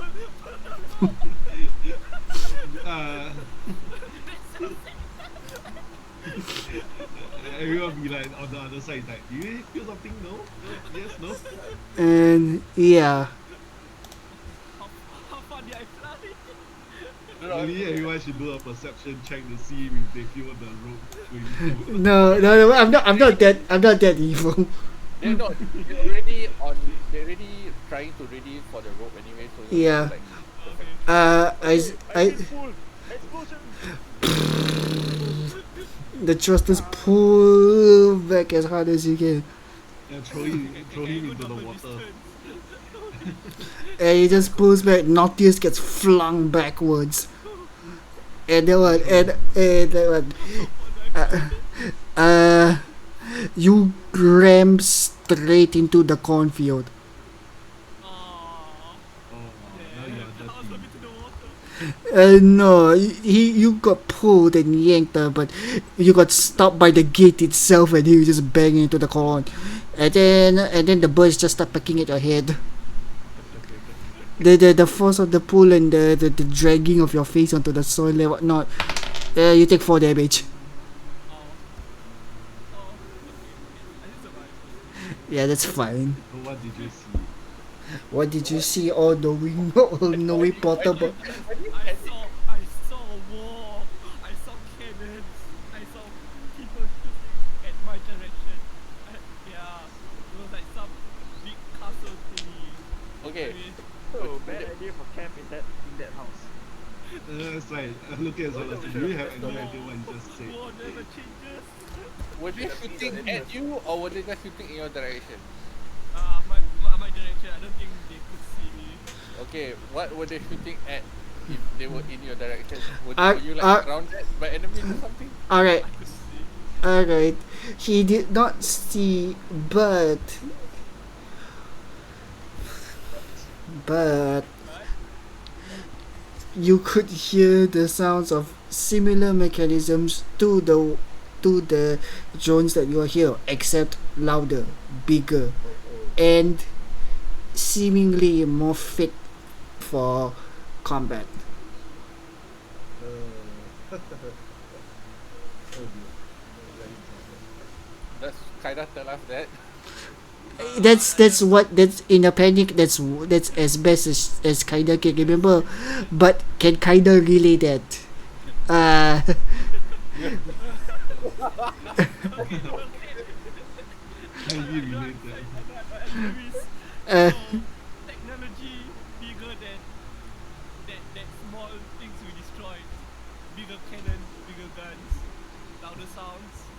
Everyone be like on the other side, like, do you feel something? No? Yes, no? And yeah, How far did I fly? Really, everyone should do a perception check to see if they feel the rope going forward. no, I'm not that evil. They're not, they're already trying to ready for the rope anyway, so it's Yeah. like, I Pull! Explosion! the thrusters pull back as hard as you can, And throw him into the water. and he just pulls back. Nautilus gets flung backwards, and then what? And then what? You ram straight into the cornfield. Oh, now you are dirty. No, you got pulled and yanked, but you got stopped by the gate itself, and you just bang into the corn, and then the birds just start pecking at your head. The force of the pull and the dragging of your face onto the soil and whatnot. You take 4 damage. Yeah, that's fine. So what did you see? What did you see? All knowing, portable. I saw a war. I saw cannons. I saw people shooting at my direction. Yeah, it was like some big castle thingy. okay, So, bad idea for camp in that house. It's like, look at Zola, do you have any idea what you just said? War never changes. were they shooting at you or were they just shooting in your direction? My direction. I don't think they could see me. Okay, what were they shooting at if they were in your direction? Were you like Uh, surrounded by enemies or something? Alright, I could see. alright. He did not see, but you could hear the sounds of similar mechanisms to the drones that you are here, except louder, bigger, and seemingly more fit for combat. Oh dear. Very Does Kaida tell us that? That's in a panic. That's as best as kinda can remember, but can kinda relay that. Uh, Okay, okay. Can you relate that? Anyways, uh, so technology bigger than that small things we destroyed. Bigger cannons, bigger guns, louder sounds,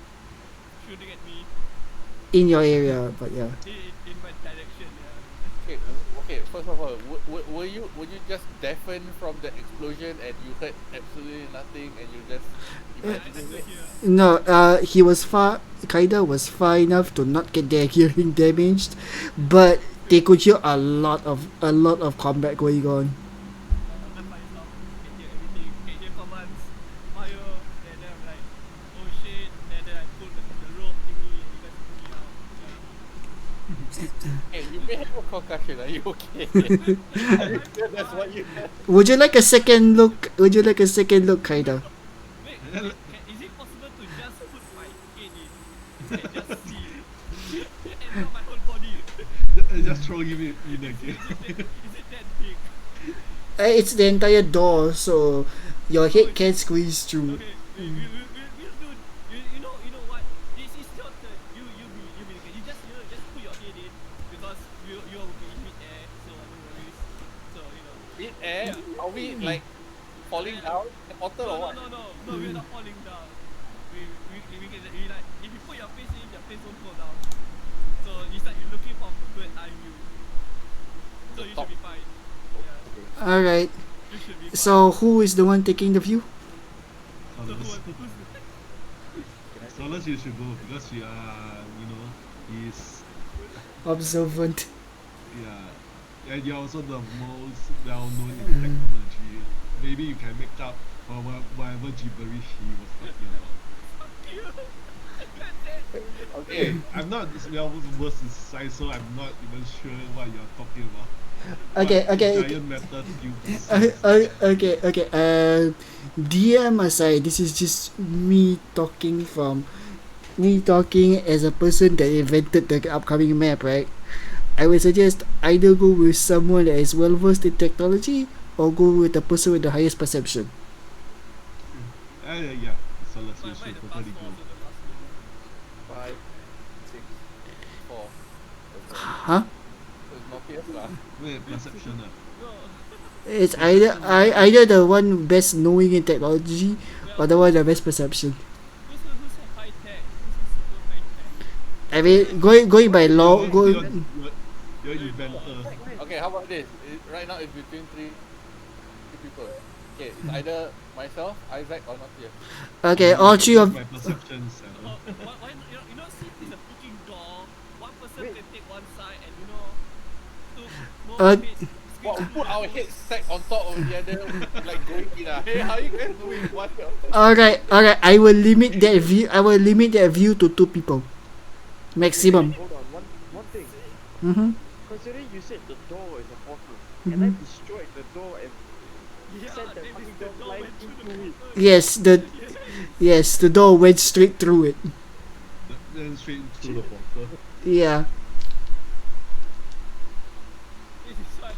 shooting at me in your area, but yeah. in my direction. Yeah. Okay, okay. First of all, were you just deafened from the explosion and you heard absolutely nothing and you just I imagining could it? hear. No, he was far enough to not get their hearing damaged, but they could hear a lot of combat going on. I find stuff, can hear everything, can hear commands, fire. Then I'm like, oh shit. Then I pull the rope thingy and you guys pull me out. Yeah. Hey, you may have a concussion. Are you okay? Are you sure that's what you had? Would you like a second look? Would you like a second look, kinda? Wait, is it possible to just put my head in and just see and not my whole body? Just throw him in again. Is it that big? It's the entire door, so your head can squeeze through. Okay, we'll do. You know what? This is your turn. You be. You just put your head in because you will be in mid air, so no worries. So In air? Yeah. Are we like falling down the portal or what? No, we're not falling down. We can like if you put your face in, your face won't fall down. So it's like you're looking from a bird eye view. So you should be fine. Yeah, All right. you should be fine. So who is the one taking the view? So Solus. who's Solus, you should go because you are, he's, Observant. yeah. And you're also the most well-known in technology. Maybe you can make up for whatever gibberish he was talking about. you? Okay, I'm not well versed in science, so I'm not even sure what you're talking about. Okay, But okay, Giant metal cubes. Okay. DM aside, this is just me talking as a person that invented the upcoming map, right? I would suggest either go with someone that is well versed in technology or go with the person with the highest perception. Yeah, Solus, you Might should the totally fast go. forward to the last minute. 5, 6, 4. Huh? So it's not PS lah. Wait, perception. No. It's either the one best knowing in technology or the one that best perception. Who's high tech? Who's super high tech? I mean, going by law, You're inventor. Okay, how about this? Right now it's between three people. Okay, it's either myself, Isaac, or not here. okay, all three of My perceptions. Why you know since it's a freaking door, one person can take one side and two more Uh, heads What, squeeze put our heads stacked on top of the other, like going in. Hey, how you guys doing? What? Alright. I will limit that view to 2 people. Maximum. Hold on, one thing. Mm-hmm. Considering you said the door is a portal, and I destroyed the door and Yeah, sent that that means fucking the door door flying went through the into it. portal. Yes, the door went straight through it. Then straight through the portal. Yeah. This is fun.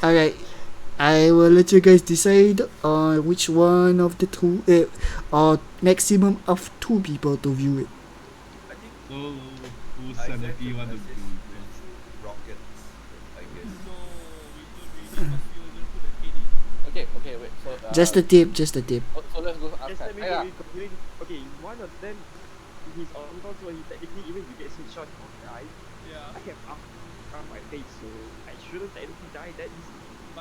Alright. I will let you guys decide on which one of the two, or maximum of 2 people to view it. I think So, whose Isaac sanity would want to assist be? with rockets, I guess. No, we don't really because we were gonna put a head in. Okay, wait. So Just a tip. So let's go Just outside. let me Yeah. considering, okay, one of them, he's on top, so he technically, even if he gets headshot, he won't die. Yeah. I have arm my face, so I shouldn't technically die that easy.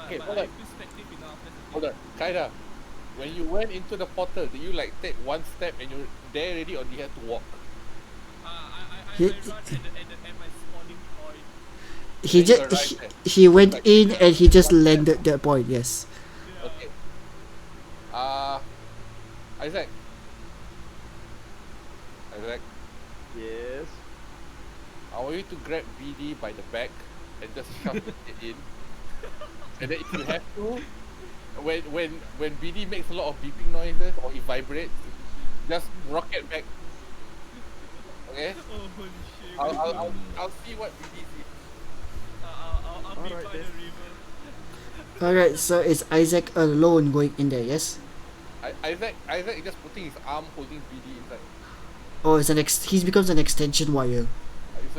Okay, But hold I on. perspective enough. That's the Hold thing. on, Kaida. When you went into the portal, did you like take one step and you're there already, or do you have to walk? I He- run at my spawning point. He Then you're just right there. he went in and he just landed that point. Yes. Yeah. Okay. Isaac. Yes. I want you to grab BD by the back and just shove it in. And then if you have to, when BD makes a lot of beeping noises or it vibrates, just rocket back. Okay. Oh, holy shit. I'll see what BD sees. I'll be Alright by then. the river. Alright, so it's Isaac alone going in there, yes? Isaac is just putting his arm holding BD inside. Oh, he becomes an extension wire. He's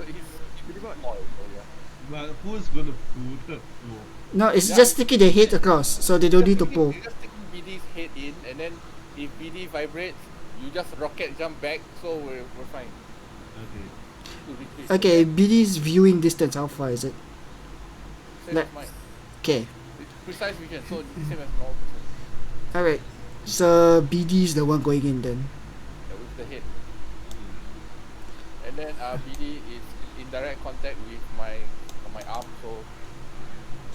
Pretty much. small, so yeah. But who's gonna pull the rope? No, it's Yeah, just sticking the head across, so they don't need to pull. You're just sticking BD's head in, and then if BD vibrates, you just rocket jump back, so we're fine. Okay. To retreat. Okay, BD's viewing distance, how far is it? Same Like- as mine. Okay, It's precise vision, so same as normal person. alright. So BD's the one going in then. Yeah, with the head. And then BD is in direct contact with my arm, so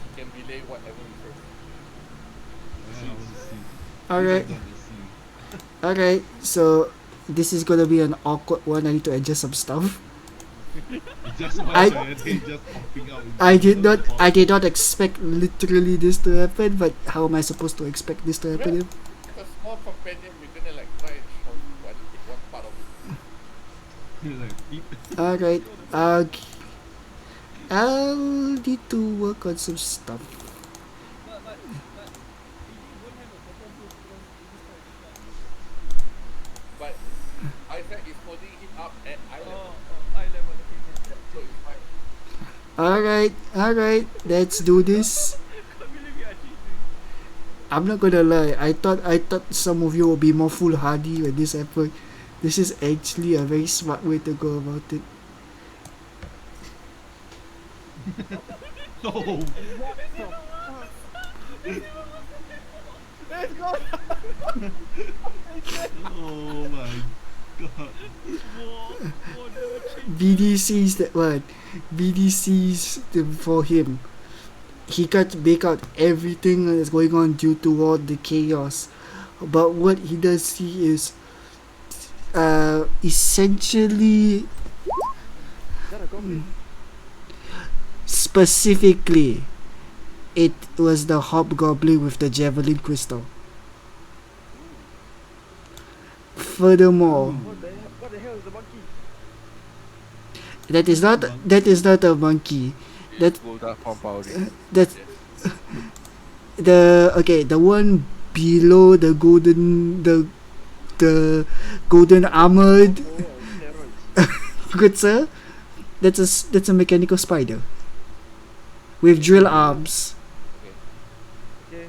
he can relay whatever he says. I want to see. Alright, I want to see. alright. So this is gonna be an awkward one. I need to adjust some stuff. Just one I- giant head just popping out. I did not expect literally this to happen, but how am I supposed to expect this to happen? It's a small companion, we're gonna like try and short one part of it. Like, beep. Alright, I'll need to work on some stuff. But BD won't have a proper move because it is quite But Isaac is holding him up at eye level, eye level. Okay, so it's fine. Alright, let's do this. can't believe you actually doing. I'm not gonna lie, I thought some of you would be more foolhardy when this happened. This is actually a very smart way to go about it. Oh, Let's go. oh my god. BD sees that one. BD sees for him. He can't make out everything that's going on due to all the chaos. But what he does see is essentially Is that a goblin? specifically it was the hobgoblin with the javelin crystal. Furthermore, What the hell is the monkey? that is not a monkey. That Golda from Power Rangers. that's the one below the golden armored Oh, steroids. good sir. That's a mechanical spider with drill arms. Okay.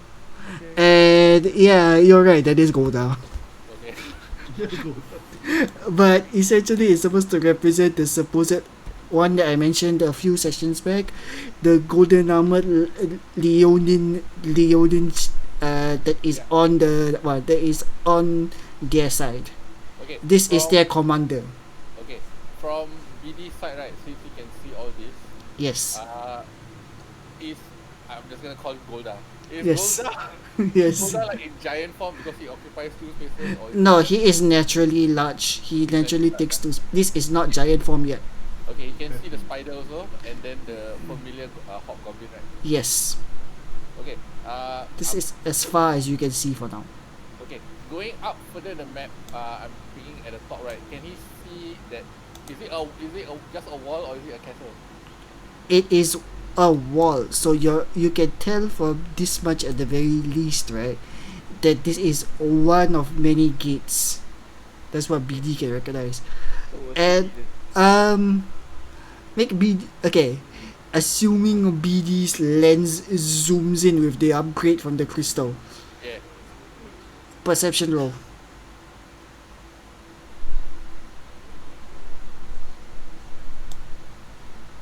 And yeah, you're right, that is Golda. Okay. But essentially it's supposed to represent the supposed one that I mentioned a few sessions back, the golden armored Leonin that is on their side. Okay. This is from- their commander. Okay. From BD side, right, since you can see all this, Yes. is I'm just gonna call it Golda. Is Yes. Golda Yes. Golda like in giant form because he occupies two spaces, or No, he is naturally large. He naturally takes two. This is not giant form yet. okay, you can see the spider also, and then the familiar hobgoblin, right? Yes. Okay. This is as far as you can see for now. Okay. Going up further in the map, I'm picking at the top right. Can he see that? Is it just a wall or is it a castle? It is a wall, so you can tell from this much at the very least, right, that this is one of many gates. That's what BD can recognize. So was And he make BD okay. Assuming BD's lens zooms in with the upgrade from the crystal. Yeah. Perception roll.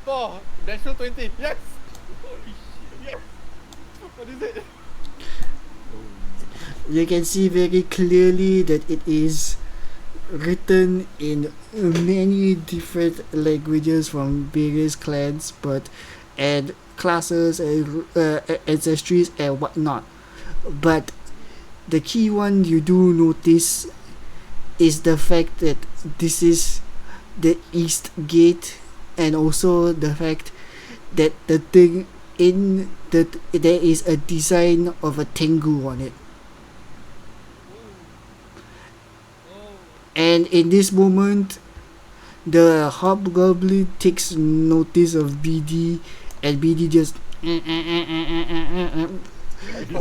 Oh, natural 20. Yes. Holy shit. Yes. What is it? You can see very clearly that it is written in many different languages from various clans, and classes and ancestries and whatnot. But the key one you do notice is the fact that this is the east gate, and also the fact that the thing in that there is a design of a tengu on it. And in this moment, the hobgoblin takes notice of BD, and BD just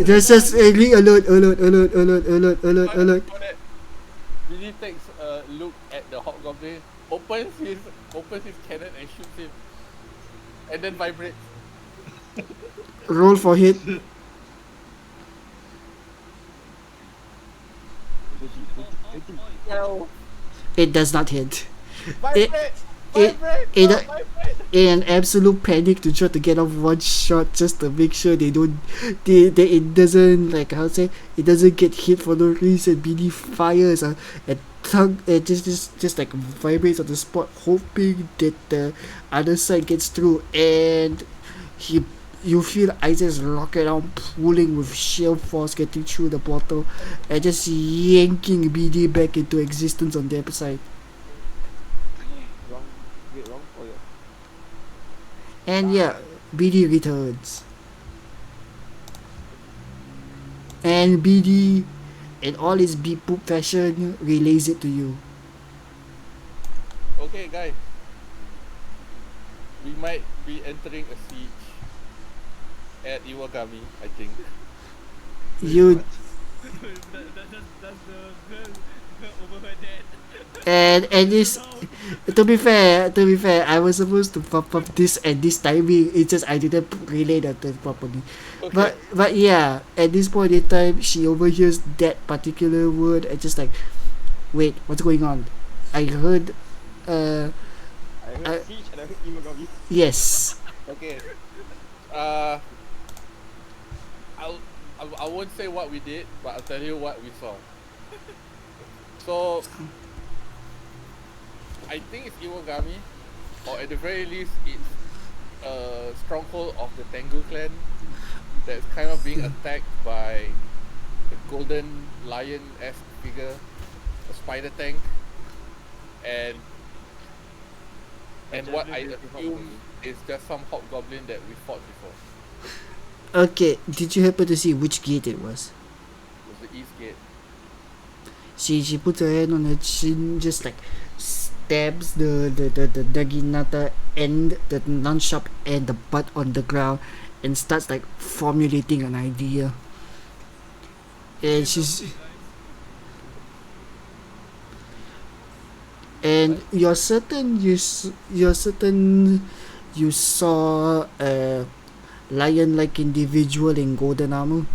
there's just really alert, alert, alert, alert, alert, alert, alert. Before that, Billy takes a look at the hobgoblin, opens his cannon and shoots him, and then vibrates. Roll for hit. 30. Hell, It does not hit. vibrate, it- vibrate, it- no, vibrate. In absolute panic to try to get off one shot just to make sure they don't it doesn't, like, how to say, it doesn't get hit for no reason. BD fires and thug, just like vibrates on the spot, hoping that the other side gets through, and you feel Isaac's rocket arm pulling with sheer force, getting through the portal and just yanking BD back into existence on the other side. Wrong. Wait, wrong. Oh yeah. And yeah, BD returns. And BD, in all his beep boop fashion, relays it to you. Okay, guys, we might be entering a siege at Iwagami, I think. You Does the girl overheard that? and this, to be fair, I was supposed to pop up this at this timing. It's just I didn't relay that properly. Okay. But yeah, at this point in time, she overhears that particular word and just like, wait, what's going on? I heard, I heard I- siege and I heard Iwagami. yes. Okay. I won't say what we did, but I'll tell you what we saw. So, I think it's Iwagami, or at the very least, it's a stronghold of the Tengu clan that's kind of being attacked by the golden lion-esque figure, a spider tank, and what I assume is just some hobgoblin that we fought before. Okay, did you happen to see which gate it was? It was the east gate. She puts her hand on her chin, just like stabs the Naginata and the nunchuck and the butt on the ground, and starts like formulating an idea. And you're certain you saw a lion-like individual in golden armor.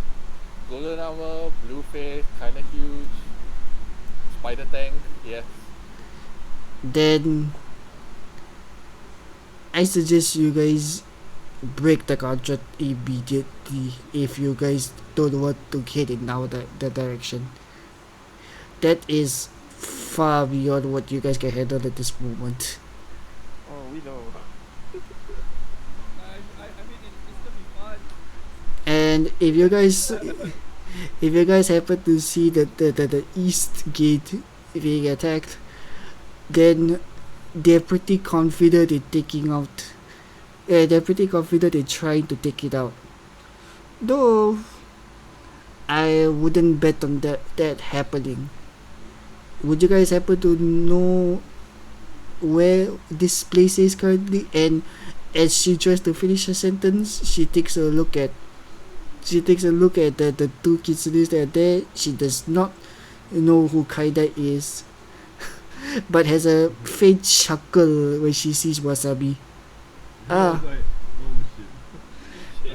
Golden armor, blue face, kinda huge. Spider tank, yes. Then I suggest you guys break the contract immediately if you guys don't want to head in now the direction. That is far beyond what you guys can handle at this moment. Oh, we know. I mean, it's gonna be fun. And if you guys happen to see the east gate being attacked, then they're pretty confident in taking out. They're pretty confident in trying to take it out. Though I wouldn't bet on that happening. Would you guys happen to know where this place is currently? And as she tries to finish her sentence, she takes a look at the two kitsunes that are there. She does not know who Kaida is, but has a faint chuckle when she sees Wasabi. I was like, oh shit.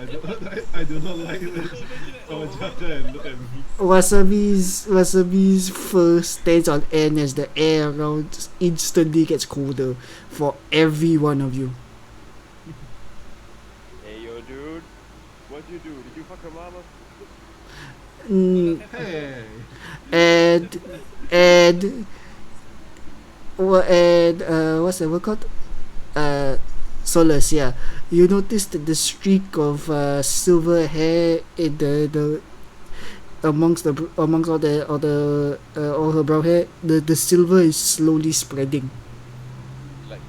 I do not like this. Someone chuckle and look at me. Wasabi's fur stands on end as the air around instantly gets colder for every one of you. Hey yo, dude. What'd you do? Did you fuck her mama? Hey. What's that word called? Solace, yeah. You notice that the streak of silver hair in the amongst all her brown hair, the silver is slowly spreading. Like,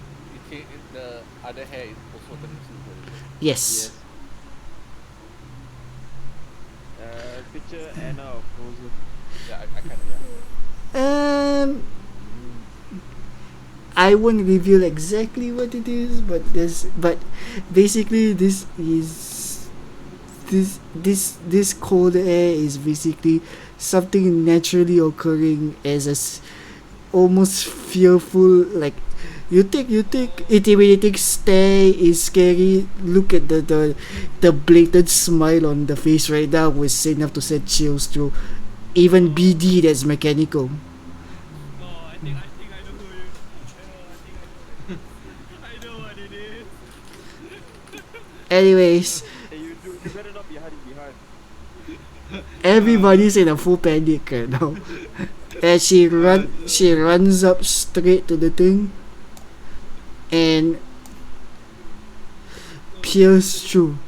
the other hair is also turning silver. Yes. Picture Anna of Frozen. Yeah, I kind of, yeah. I won't reveal exactly what it is, but basically this cold air is basically something naturally occurring as almost fearful, like you take intimidating stare is scary. Look at the blatant smile on the face right now was enough to send chills through even BD that's mechanical. No, I think I know who you. I know what it is. Anyways, Hey, you better not be hiding behind. everybody's in a full panic right now. And she runs up straight to the thing and peers through.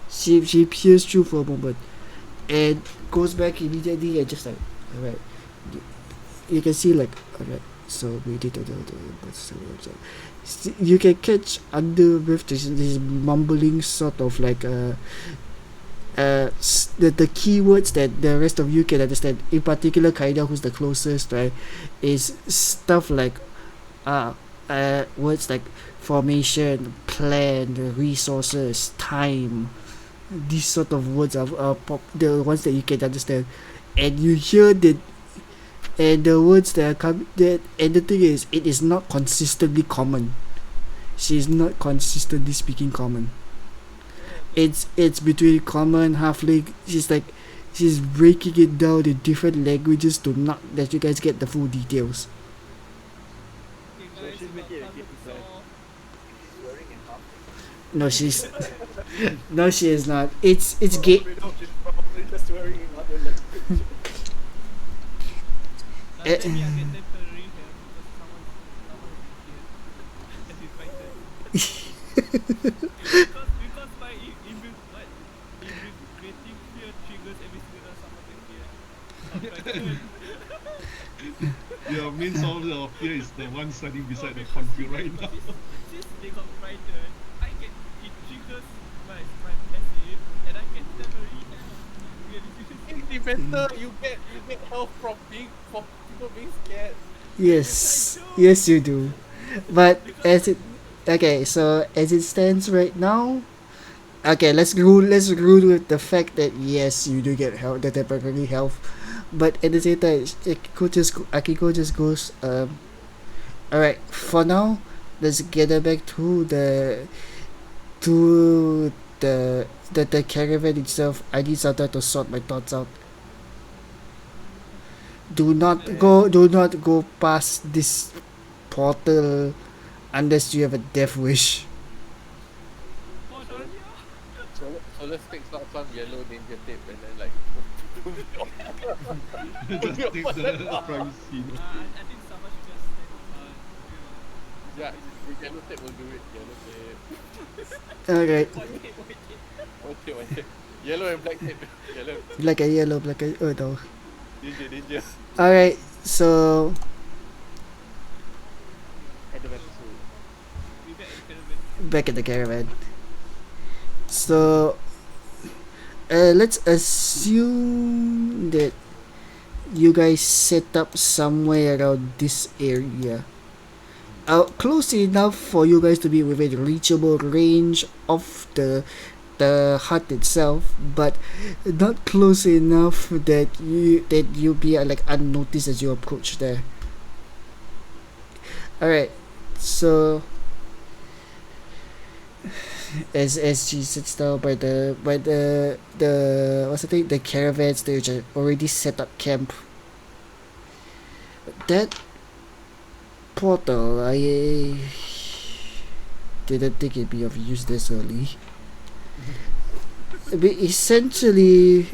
She peers through for a moment and goes back immediately and just like, alright. You can see like, alright, so we did you can catch under with this mumbling sort of like the keywords that the rest of you can understand. In particular, Kaida, who's the closest, right, is stuff like words like formation, plan, resources, time. These sort of words are the ones that you can understand, and you hear that, and the words that are coming. That and the thing is, it is not consistently common. She is not consistently speaking common. It's between common halfling. She's breaking it down in different languages to not let you guys get the full details. So she's making a game plan. Swearing in half. No, she's no, she is not. It's gay. No, she's probably just swearing in other language. Eh. Maybe I get temporary here because someone is here. And it's my turn. because my creating fear triggers every single time someone gets fear. Your main source of fear is the one standing beside the config right now. Since they got frightened, it triggers my passive and I get temporary In the better you get health from people being scared. Yes, you do. But so as it stands right now, okay, let's rule with the fact that yes, you do get health, the temporary health, but at the same time, Akiko just goes, all right, for now, let's get back to the caravan itself. I need some time to sort my thoughts out. Do not go past this portal unless you have a death wish. So let's take some yellow danger tape and then like Just take the privacy. I think someone should just yeah, the yellow tape will do it. Yellow tape. Alright, White tape. Yellow and black tape. Yellow. like a yellow, like a no. Danger. Alright, so End of episode. be back in caravan. back at the caravan. So let's assume that you guys set up somewhere around this area. Close enough for you guys to be within reachable range of the hut itself, but not close enough that you'll be like unnoticed as you approach there. Alright, so as she sits down by the what's the thing, the caravan stage, already set up camp. That portal, I didn't think it'd be of use this early. But essentially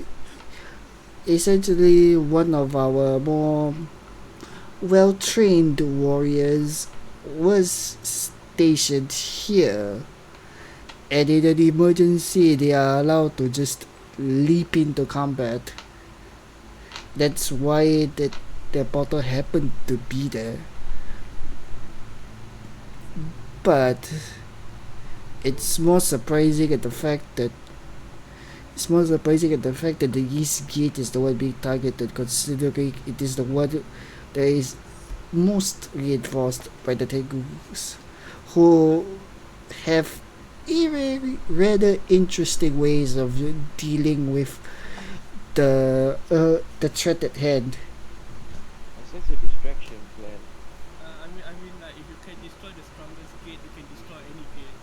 one of our more well-trained warriors was stationed here, and in an emergency they are allowed to just leap into combat. That's why the portal happened to be there. But it's more surprising at the fact that the east gate is the one being targeted, considering it is the one that is most reinforced by the Tengus, who have rather interesting ways of dealing with the threat at hand. I sense a distraction plan. I mean, like if you can destroy the strongest gate, you can destroy any gate.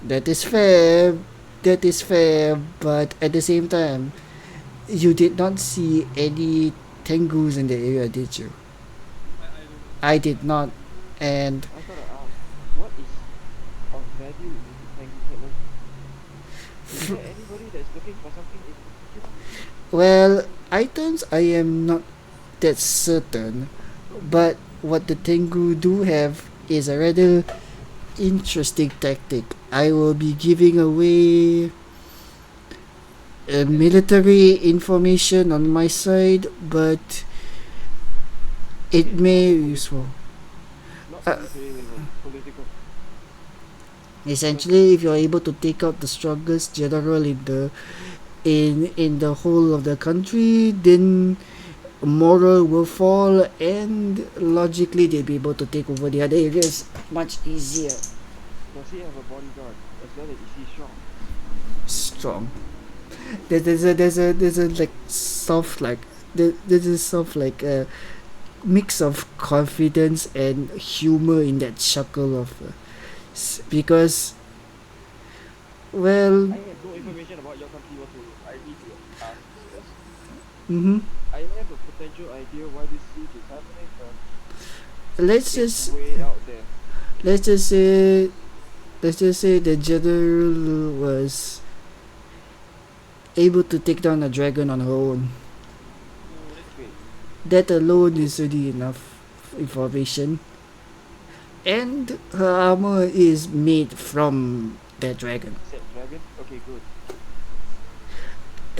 That is fair. That is fair, but at the same time, you did not see any Tengus in the area, did you? I don't know. I did not, and I gotta ask, what is of value in Tengu Headland? Is there anybody that's looking for something in particular? well, items I am not that certain, but what the Tengu do have is a rather interesting tactic. I will be giving away military information on my side, but it Okay, may not be useful. Not Uh, military level, political. Essentially, if you're able to take out the strongest general in the whole of the country, then moral will fall, and logically they'll be able to take over the other areas much easier. Does he have a bodyguard? As well as is he strong? Strong. There's a like soft like there's a soft like mix of confidence and humor in that chuckle of because well I have no information about your country whatsoever. I need to ask this. mm-hmm. I have a potential idea why this siege is happening, but let's it's just way out there. let's just say let's just say the general was able to take down a dragon on her own. That's great. That alone is already enough information. And her armor is made from that dragon. Said dragon? Okay, good.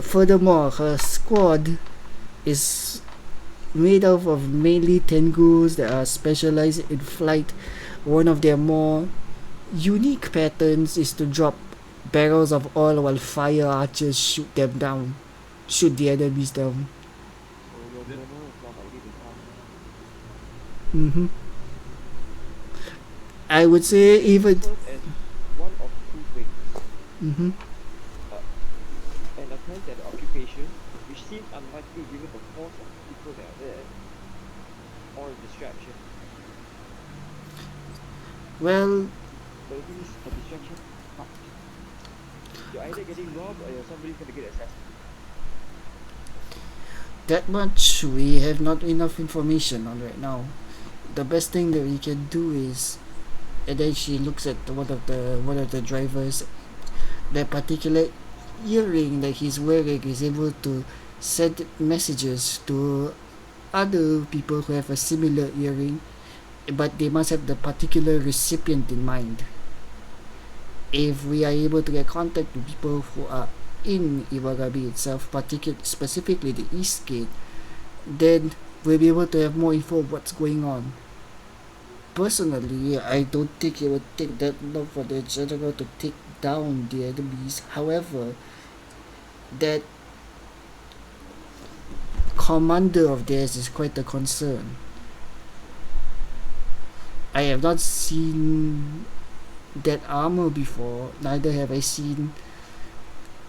Furthermore, her squad is made up of mainly Tengus that are specialized in flight. One of their more unique patterns is to drop barrels of oil while fire archers shoot them down. Shoot the enemies down. So your general is not likely to come. Mm-hmm. I would say even. Serve as one of two things. Mm-hmm. An attempt at the occupation, which seems unlikely given the force of people that are there, or a distraction. Well, But the thing is, a distraction, fucked. You're either getting robbed or you're somebody's gonna get assassinated. that much we have not enough information on right now. The best thing that we can do is, and then she looks at one of the drivers. That particular earring that he's wearing is able to send messages to other people who have a similar earring, but they must have the particular recipient in mind. If we are able to get contact with people who are in Iwagabi itself, specifically the East Gate, then we'll be able to have more info of what's going on. Personally, I don't think it would take that long for the general to take down the enemies. However, that commander of theirs is quite a concern. I have not seen that armor before, neither have I seen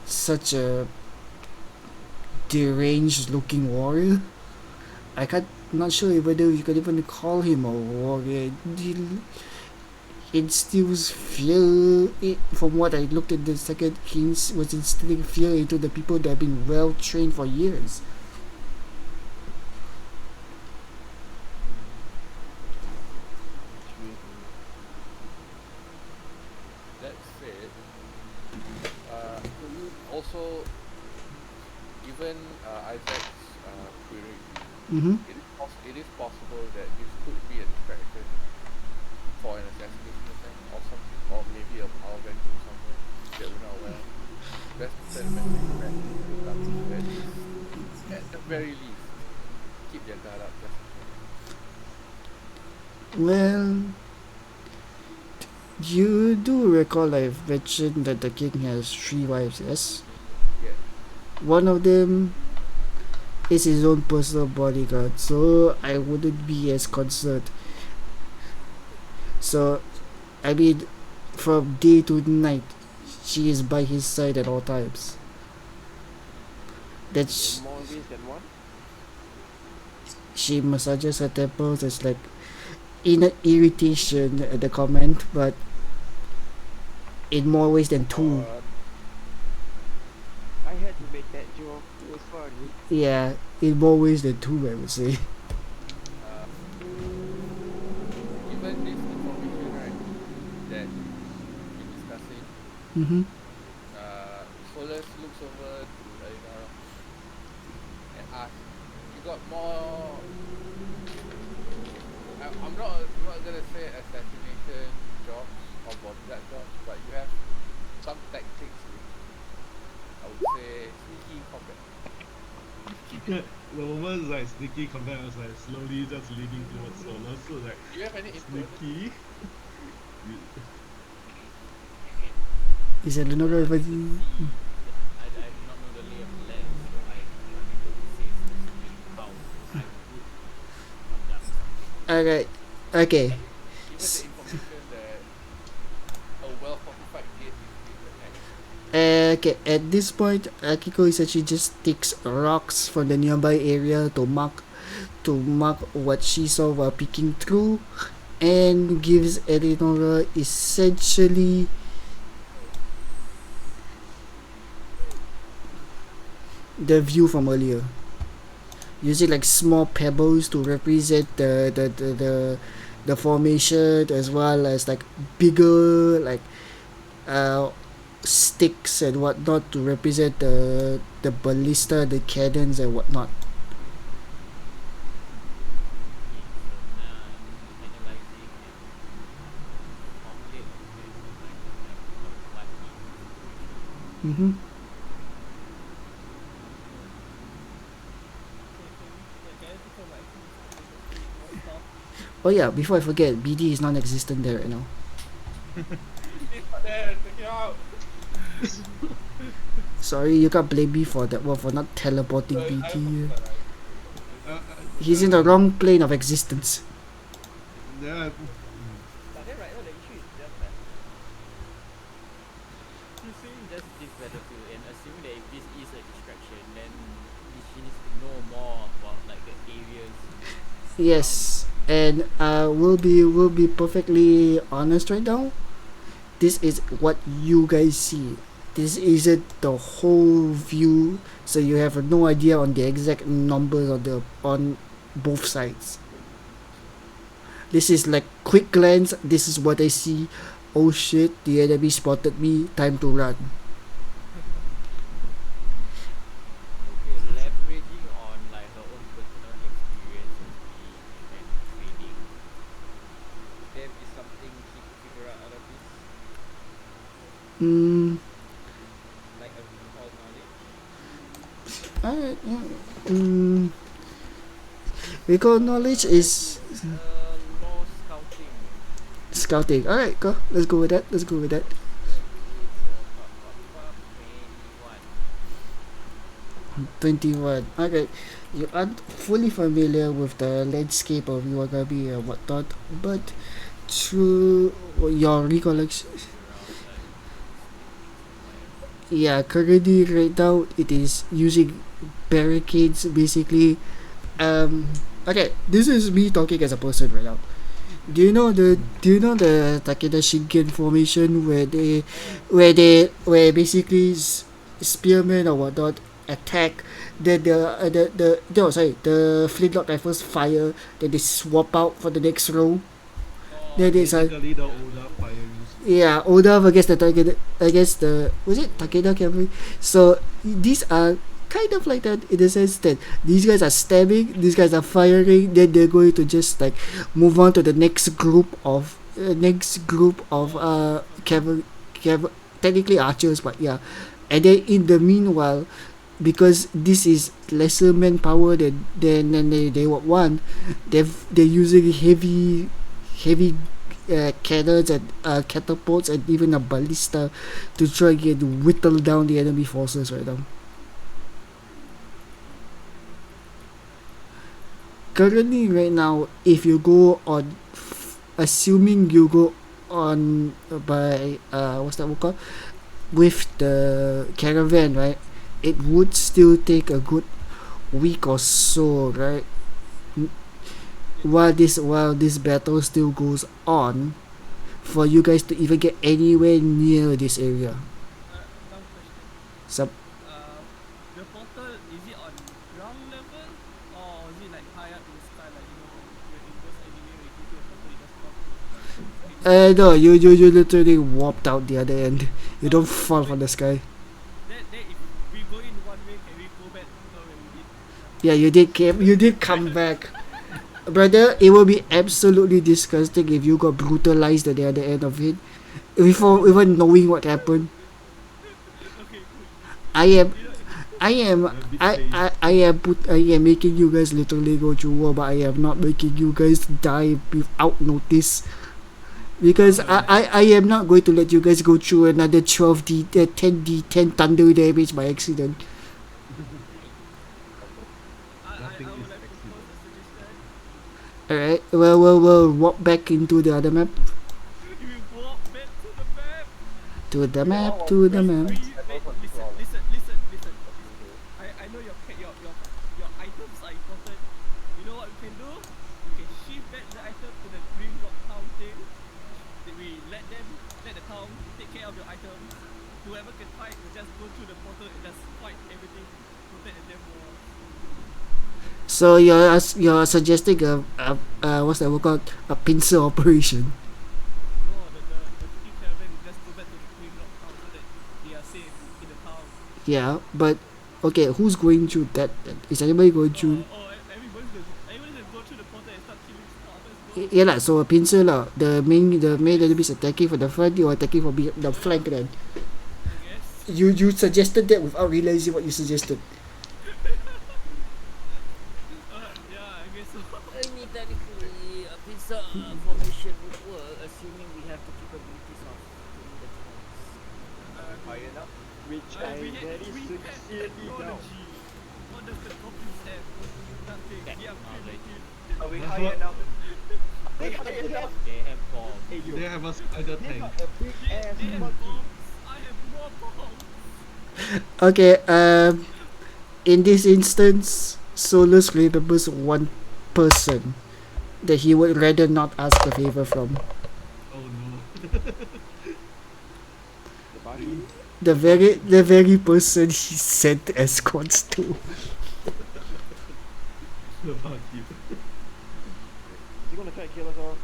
such a deranged looking warrior. I can't not sure whether you could even call him a warrior. He instills fear. From what I looked at the second, he was instilling fear into the people that have been well trained for years. That said, also, even Isaac's query, Mm-hmm. it is possible that this could be a distraction for an assassination attempt or something, or maybe a power vacuum somewhere that we're not aware of. Best to send a message back to the government, at the very least, keep their guard up just in case. Well, you do recall I've mentioned that the king has 3 wives, yes? Yeah. One of them is his own personal bodyguard, so I wouldn't be as concerned. So, I mean, from day to night, she is by his side at all times. That's In more ways than one. she massages her temples. It's like inner irritation at the comment, but in more ways than two. I had to make that joke. It was funny. Yeah, in more ways than two, I would say. Given this information, right, that we're discussing, Mm-hmm. Solus looks over to Elinor and asks, "You got more? I'm not gonna say assassination jobs or bodyguard jobs, but you have some tactics. I would say sneaky combat. The moment like sneaky combat, I was like slowly just leaning towards Solar. So like Do you have any input? sneaky. Is it another I advice? do not know the lay of the land, so I cannot able to say specifically how I would conduct something. Alright. Okay. Given the information that a well fortified gate is being attacked, Okay, at this point, Akiko essentially just takes rocks from the nearby area to mark what she saw while peeking through, and gives Eleonora essentially the view from earlier, using like small pebbles to represent the formation, as well as like bigger like sticks and whatnot to represent the ballista, the cannons and whatnot. Analyzing and formulate like Mm-hmm. Oh yeah, before I forget, BD is non-existent there right now. It's not there. Take it out. Sorry, you can't blame me for that one, for not teleporting BD. He's in Uh, the wrong plane of existence. Yeah. But then right now the issue is just that Assuming just this battlefield and assuming that if this is a distraction, then she needs to know more about like the areas. Yes, and we'll be perfectly honest right now. This is what you guys see. This isn't the whole view, so you have no idea on the exact numbers on both sides. This is like quick glance. This is what I see. Oh shit! The enemy spotted me. Time to run. Okay, leveraging on like her own personal experiences and training. there is something she could figure out of this, Hmm. like a recall knowledge. Alright. Recall knowledge is Law scouting. scouting. Alright, go. Let's go with that. Let's go with that. It's 21. Okay, you aren't fully familiar with the landscape of Iwagami and whatnot, but through your recollection, yeah, currently right now it is using barricades basically. Okay, this is me talking as a person right now. Do you know the Takeda Shinken formation where basically spearmen or whatnot attack, then the flintlock rifles fire, then they swap out for the next row. Then it's like, Basically the older firing. yeah, Oda against the Takeda, against the, was it Takeda cavalry? So these are kind of like that in the sense that these guys are stabbing, these guys are firing, then they're going to just like move on to the next group of technically archers, but yeah. And then in the meanwhile, because this is lesser manpower than they would want, they're using heavy cannons and catapults and even a ballista to try and whittle down the enemy forces right now. currently right now, if you go on, assuming you go on by what's that word called, with the caravan, right? It would still take a good week or so, right? While this battle still goes on, for you guys to even get anywhere near this area. Dumb question. So The portal, is it on ground level or is it like high up in the sky? Like, when it goes anywhere, it gives you a portal, it just pop. no, you literally warped out the other end. You don't fall from the sky. Then if we go in one way, can we go back when we did? Yeah, you did come back. Brother, it will be absolutely disgusting if you got brutalized at the other end of it before even knowing what happened. Okay, cool. I am I am A bit pain. I am making you guys literally go through war, but I am not making you guys die without notice. Because I am not going to let you guys go through another 12D 10D10 thunder damage by accident. Nothing I is would like to accident. propose a suggestion. Alright, we'll walk back into the other map. We walk back to the map. To the We all map, want to the to map. rest. Listen. I know your items are important. You know what we can do? We can shift back the item to the green rock town thing. Then we let the town take care of your items. Whoever can fight will just go through the portal and just fight everything. Protect the damn walls. So you're suggesting a what's that word called, a pincer operation? No, the freaking caravan will just go back to the green rock town so that they are safe in the town. Yeah, but okay, who's going through that then? Is anybody going through? Everybody's gonna go through the portal and start killing stuff. Let's go. Yeah lah, so a pincer lah. The main enemy is attacking from the front, you are attacking from the flank then. I guess. You suggested that without realizing what you suggested. Yeah, I guess so. I mean, technically, a pizza formation would work, assuming we have the capabilities of doing the things. High enough, which I We very have sincerely doubt. technology. What does the goblins have? Nothing. We are primitive. Are we That's high what- enough? Are we high enough? They have bombs. Hey, yo, They have a spider they tank. got a big ass They have monkey. bombs. I have more bombs. Okay, in this instance, Solus remembers one person that he would rather not ask a favor from. Oh no. The buggy. The very person he sent escorts to. Fuck you. Is he gonna try to kill us all?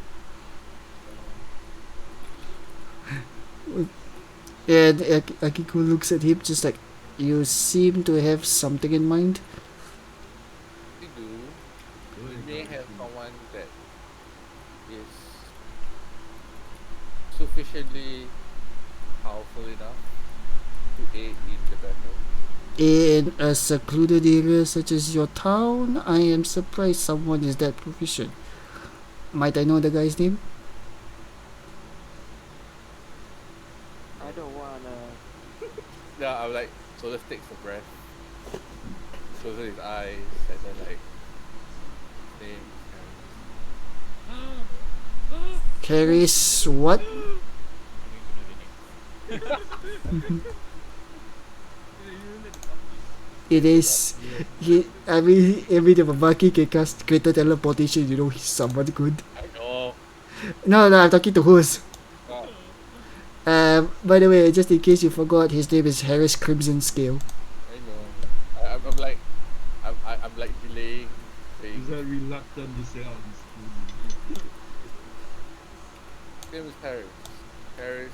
And Akiko looks at him just like, you seem to have something in mind. We do. We may have someone that is sufficiently powerful enough to aid in the battle. In a secluded area such as your town, I am surprised someone is that proficient. Might I know the guy's name? I don't wanna. Yeah, I'm like, so let's take a breath. Closes his eyes and then like name. Carries what? It is. I mean, every time a Baki can cast greater teleportation, you know he's someone good. I know. No, I'm talking to Hose. Oh, By the way, just in case you forgot, his name is Harris Crimson Scale. I know. I'm like, I'm like delaying saying. Is that reluctant to say out this? His name is Paris. Paris.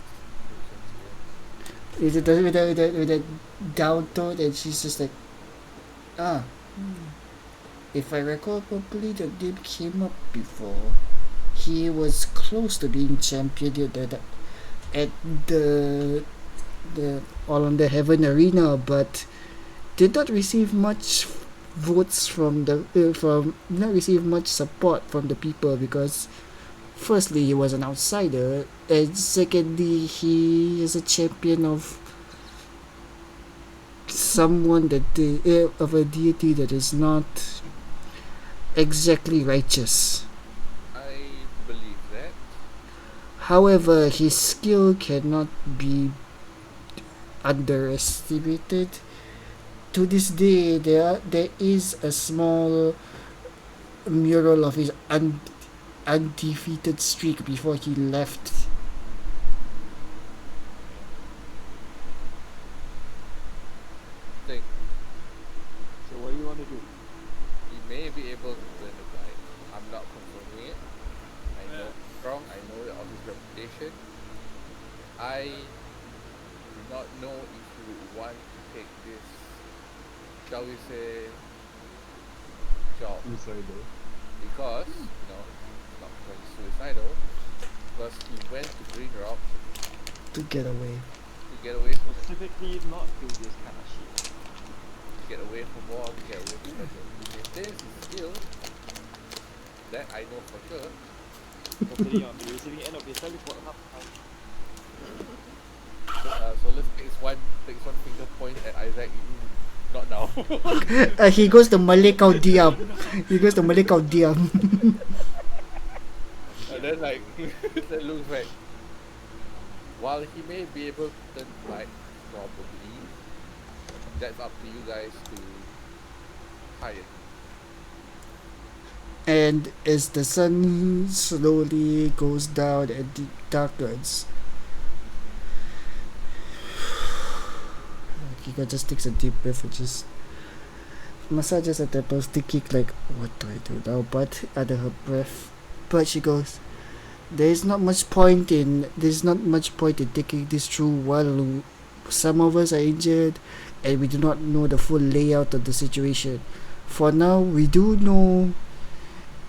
With a down tone, and she's just like, if I recall properly, the name came up before. He was close to being champion at the All on the Heaven Arena, but did not receive much votes from not receive much support from the people because firstly he was an outsider, and secondly he is a champion of someone of a deity that is not exactly righteous. I believe that. However, his skill cannot be underestimated. To this day, there is a small mural of his undefeated streak before he left. Think So what do you want to do? he may be able to turn the tide. I'm not confirming it. I know he's strong. I know of his reputation. I do not know if he would want to take this, shall we say, job Suicidal. because it's not because he's suicidal. Because he went to Green Rock To get away. to get away from it, Specifically not do this kind of shit. to get away from war, to get away from pressure. If he maintains his skill, that I know for sure. Hopefully on the receiving end of this teleport half time. So let's takes one finger point at Isaac. Not now. He goes to Malay kau diam. He goes to Malay kau diam. And then like then looks back. While he may be able to turn right, probably that's up to you guys to hire. And as the sun slowly goes down and darkens, Kika just takes a deep breath and just massages her temples, thinking like, what do I do now? But under her breath, but she goes, there's not much point in taking this through while some of us are injured and we do not know the full layout of the situation. For now, we do know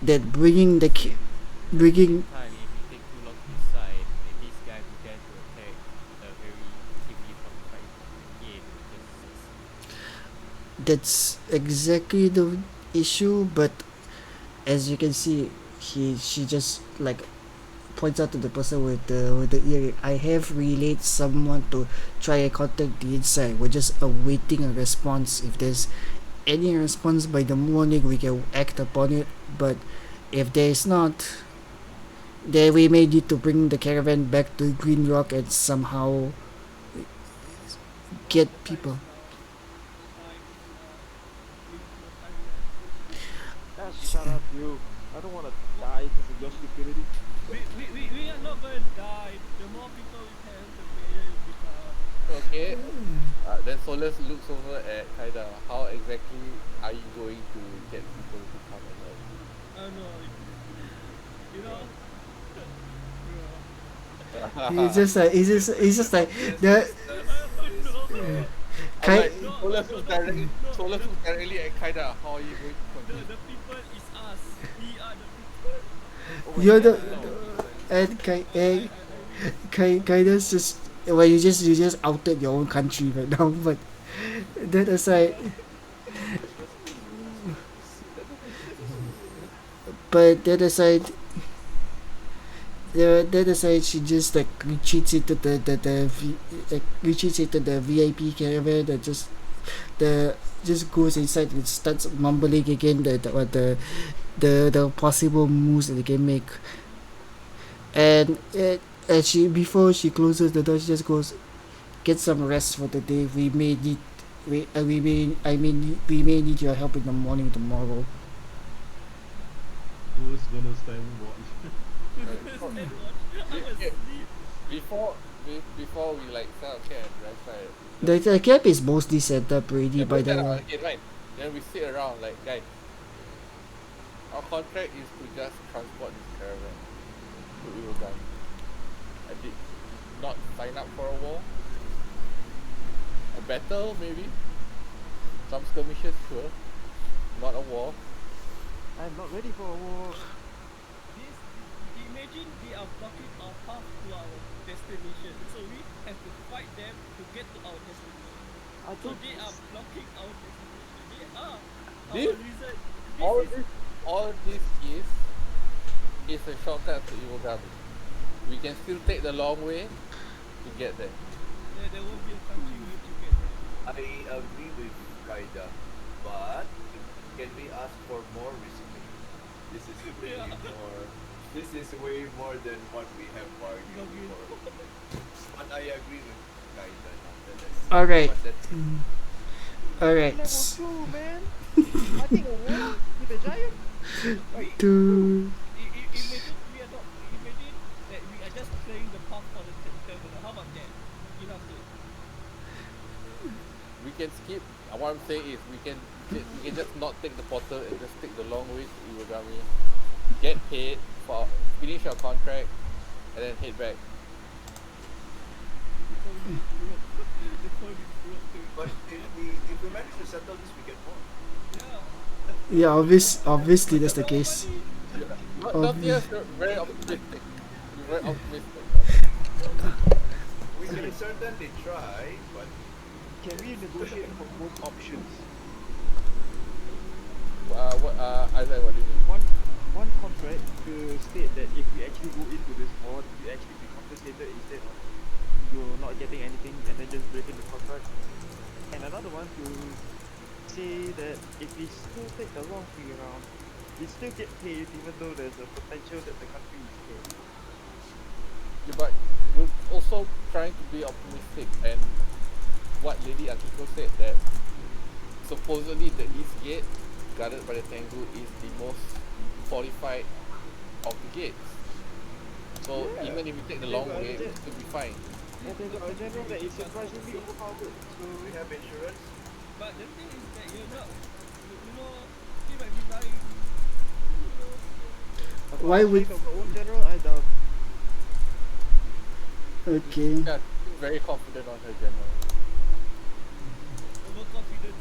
that bringing Time if you take too long to decide, if this guy who dared to attack very heavily fortified gate will just succeed. that's exactly the issue, but as you can see, she just like points out to the person with the earring. I have relayed someone to try and contact the inside. We're just awaiting a response. If there's any response by the morning, we can act upon it. But if there is not, then we may need to bring the caravan back to Green Rock and somehow get people. Shut up, you. I don't want to die because of your stupidity. We are not going to die. The more people we can, the better it becomes. Okay. Then Solus looks over at Kaida. How exactly are you going to get people to come and help? I don't know. You know? He's just like the Alright, Solus looks directly at Kaida. How are you going to continue? The people is us. We are the people. you're the and kind of just well, you just outed your own country right now. But that aside, but that aside, that aside, she just like retreats into the VIP caravan and just goes inside and starts mumbling again the possible moves that they can make. And as she before she closes the door, she just goes, "Get some rest for the day. We may need we may need your help in the morning tomorrow." Who's gonna stand watch? Before we like set up camp, right? The camp is mostly set up already by Set the up again, right? Then we sit around like, guys, our contract is to just transport this caravan to Uruguay. I did not sign up for a war. A battle, maybe. Some skirmishes, sure. Not a war. I'm not ready for a war. Imagine we are blocking our path to our destination. So we have to fight them to get to our destination. So they are blocking our destination. They are This- our reason. All this is a shortcut to Iwagami. We can still take the long way to get there. There won't be a country way to get there. I agree with Kaida, but can we ask for more recipients? This is way more. This is way more than what we have bargained for. But I agree with Kaida nonetheless. Alright. But that Alright. Level 2, man. Fighting a war with a giant. Two. Imagine we are not. Imagine that we are just playing the path for the terminal. How about that? Enough to. We can skip. What I'm saying is we can just not take the portal and just take the long way to Iwagami. Get paid for finish your contract and then head back. but if we manage to settle this, we get more. Yeah, obviously that's the case. Not yes, very optimistic. You're very optimistic. We can certainly try, but Can we negotiate for both options? Isaac, what do you mean? One contract to state that if we actually go into this war, you actually be compensated instead of you not getting anything and then just breaking the contract. And another one to say that if we still take the long way around, we still get paid even though there's a potential that the country is dead. Yeah, but we're also trying to be optimistic, and what Lady Akiko said that supposedly the East Gate, guarded by the Tengu, is the most fortified of the gates. So Yeah. even if we take the long way, we should be fine. And there's a general that is surprisingly overpowered. So we have insurance. But the thing is that you're not. You know, he might be dying. Why would? of our own general, I doubt. Okay. Yeah, she's very confident on her general. Overconfident.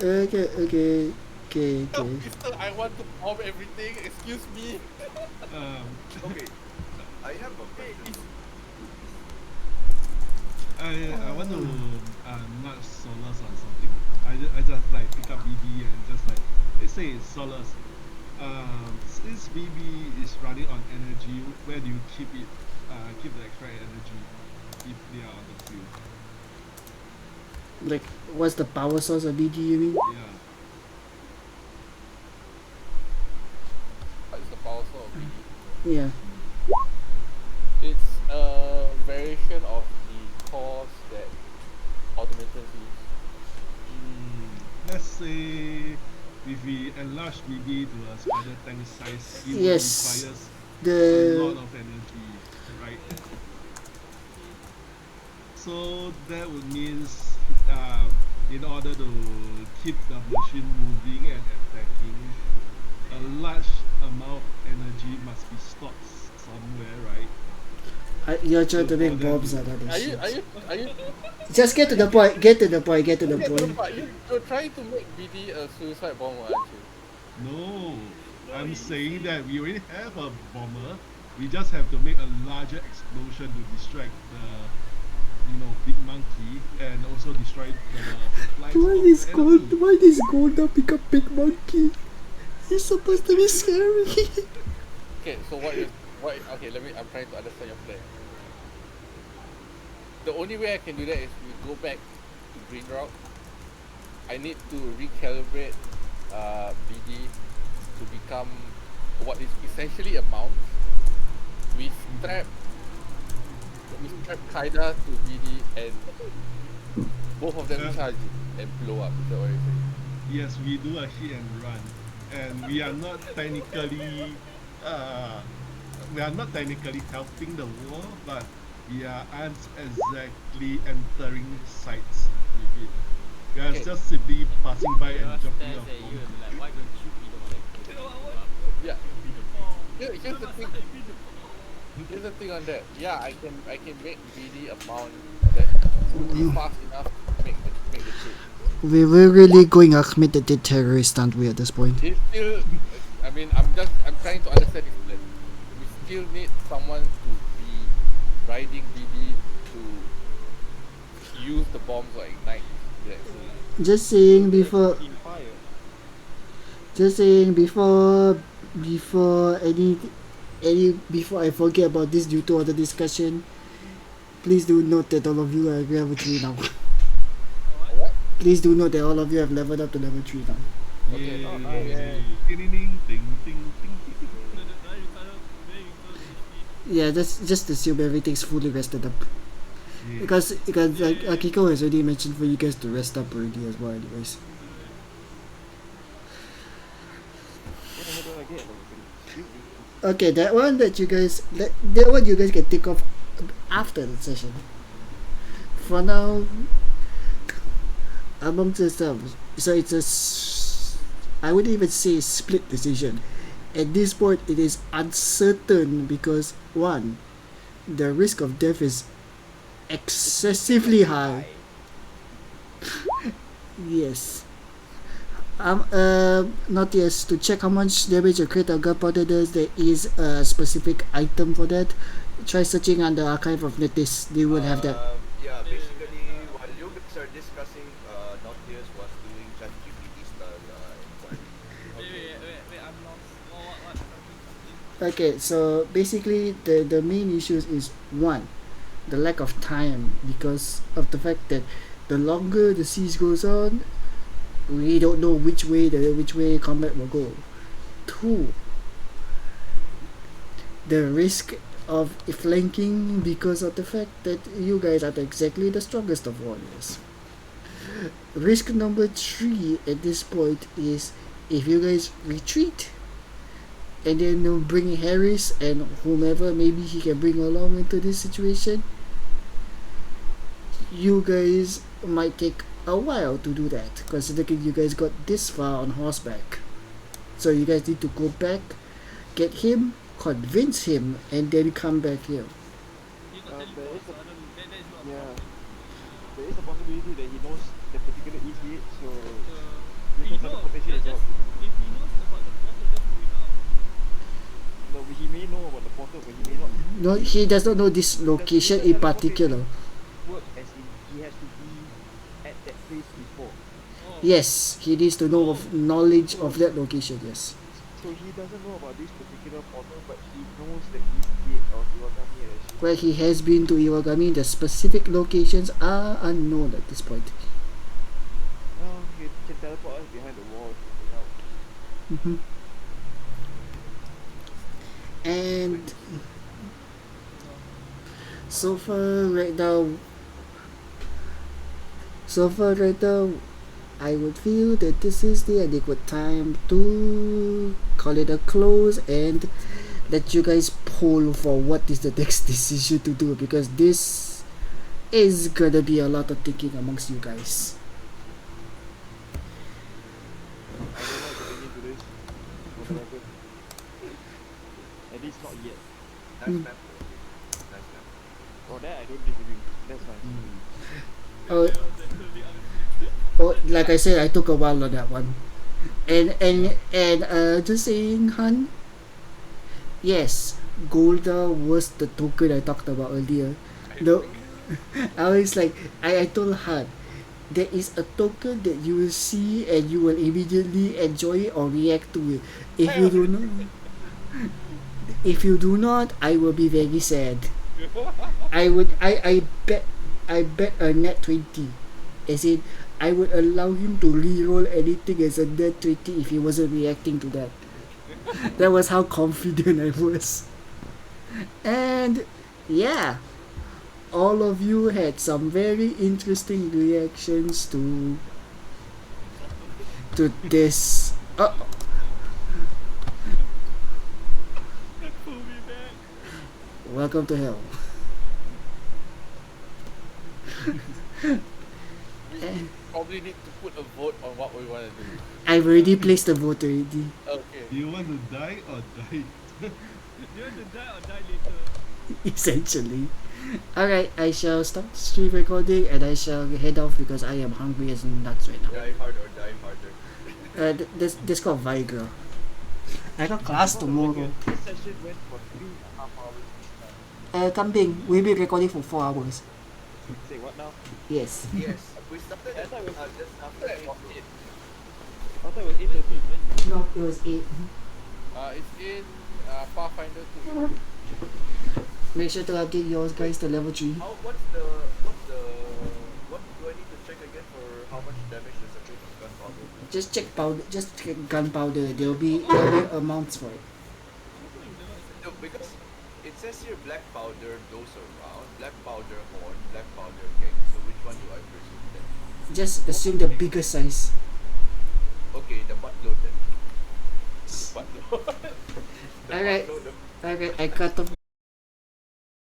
Okay. Mister, I want to bomb everything. Excuse me. Okay, I have a question. I want to nudge Solus on something. I just like pick up BB and just like let's say it's Solus. Since BB is running on energy, where do you keep it? Keep the extra energy if they are on the field. Like, what's the power source of BG? You mean? Yeah. What is the power source of BD? Yeah. It's a variation of the cores that automatons use. Let's say if we enlarge BB to a spider tank size, it Yes. requires a The lot of energy, right? So that would mean in order to keep the machine moving and attacking, a large amount of energy must be stored somewhere, right? you're trying to make For them bombs out of this shit. Are you Just get to the point. Get to the point. you're trying to make BD a suicide bomber, aren't you? No, I'm saying that we already have a bomber. We just have to make a larger explosion to distract the, big monkey and also destroy the supplies. Why is gold now become big monkey? He's supposed to be scary. Okay, so okay, I'm trying to understand your plan. The only way I can do that is we go back to Green Rock. I need to recalibrate BD to become what is essentially a mount. We strap Kaida to BD and both of them charge it and blow up. Is that what you're saying? Yes, we do a hit and run, and we are not technically helping the war, but we aren't exactly entering sites with it. We are Okay. just simply passing by and Just dropping stares a at you bomb. and be like, why don't you be the one that kills him?" Yeah. Here's the thing. Here's the thing on that. Yeah, I can make BD a mount that would be fast enough to make the trip. We're really going Ahmed the terrorist, aren't we, at this point? It's still, I mean, I'm trying to understand this plan. We still need someone to be riding BD to use the bombs or ignite the thing. Just saying before before I forget about this due to all the discussion, please do note that all of you are level 3 now. What? Please do note that all of you have leveled up to level 3 now. Okay, not now, nice. Ting, ting, ting, ting, ting, ting, ting. Now you kind of very close to HP. Yeah, just assume everything's fully rested up. Yeah. Because like Akiko has already mentioned for you guys to rest up already as well, anyways. What the hell do I get? Excuse me. Okay, that one that one you guys can take off after the session. For now, amongst yourselves, so it's I wouldn't even say split decision. At this point, it is uncertain because one, the risk of death is excessively high. Yes. Not yes. To check how much damage a crate of gunpowder does, there is a specific item for that. Try searching on the archive of Netis. They will have that. Yeah, basically, while you guys are discussing, Nautilus was doing ChatGPT style inquiry. Wait, I'm lost. What? Something. Okay, so basically, the main issues is one, the lack of time because of the fact that the longer the siege goes on, we don't know which way combat will go. Two, the risk of flanking because of the fact that you guys are exactly the strongest of warriors. Risk number three at this point is if you guys retreat and then bring Harris and whomever maybe he can bring along into this situation, you guys might take a while to do that considering you guys got this far on horseback. So you guys need to go back, get him, convince him, and then come back here. There is a possibility that he knows the particular ETA, so If he knows about the portal, just do it now. No, he may know about the portal, but he may not. No, he does not know this location in particular. Work as in he has to be at that place before. Yes, he needs to know of knowledge of that location. Yes. So he doesn't know about this particular portal, but he knows the ETA of Iwagami as Where he has been to Iwagami, the specific locations are unknown at this point. Oh, he can teleport us behind the wall. Mm-hmm. And so far right now, I would feel that this is the adequate time to call it a close and let you guys poll for what is the next decision to do, because this is gonna be a lot of thinking amongst you guys. I don't know if getting into this. For the record. At least not yet. Nice map. Nice map. For that, I don't disagree. That's fine. Oh, like I said, I took a while on that one. And just saying, Han. Yes, Golda was the token I talked about earlier. No, I was like, I told Han, there is a token that you will see and you will immediately enjoy it or react to it. If you do not, I will be very sad. I bet a net 20. As in, I would allow him to reroll anything as a net 20 if he wasn't reacting to that. That was how confident I was. And yeah, all of you had some very interesting reactions to this. Welcome to hell. Probably need to put a vote on what we want to do. I've already placed the vote already. Okay. Do you want to die or die? Do you want to die or die later? Essentially. Alright, I shall stop stream recording and I shall head off because I am hungry as nuts right now. Die hard or die harder. This called Vigra. I got class tomorrow. This session went for 3.5 hours. Kambing, we'll be recording for 4 hours. Say what now? Yes. Yes, we started at just after 8. I thought it was 8:30. No, it was 8. It's in Pathfinder 2. Make sure to update yours guys to level 3. What do I need to check again for how much damage does a crate of gunpowder? Just check powder. Just check gunpowder. There'll be amounts for it. No, because it says here black powder, those are round, black powder horn, black powder keg. So which one do I presume then? Just assume the bigger size. Okay, the buttload then. The buttload. The Alright. buttload of- Alright, I cut off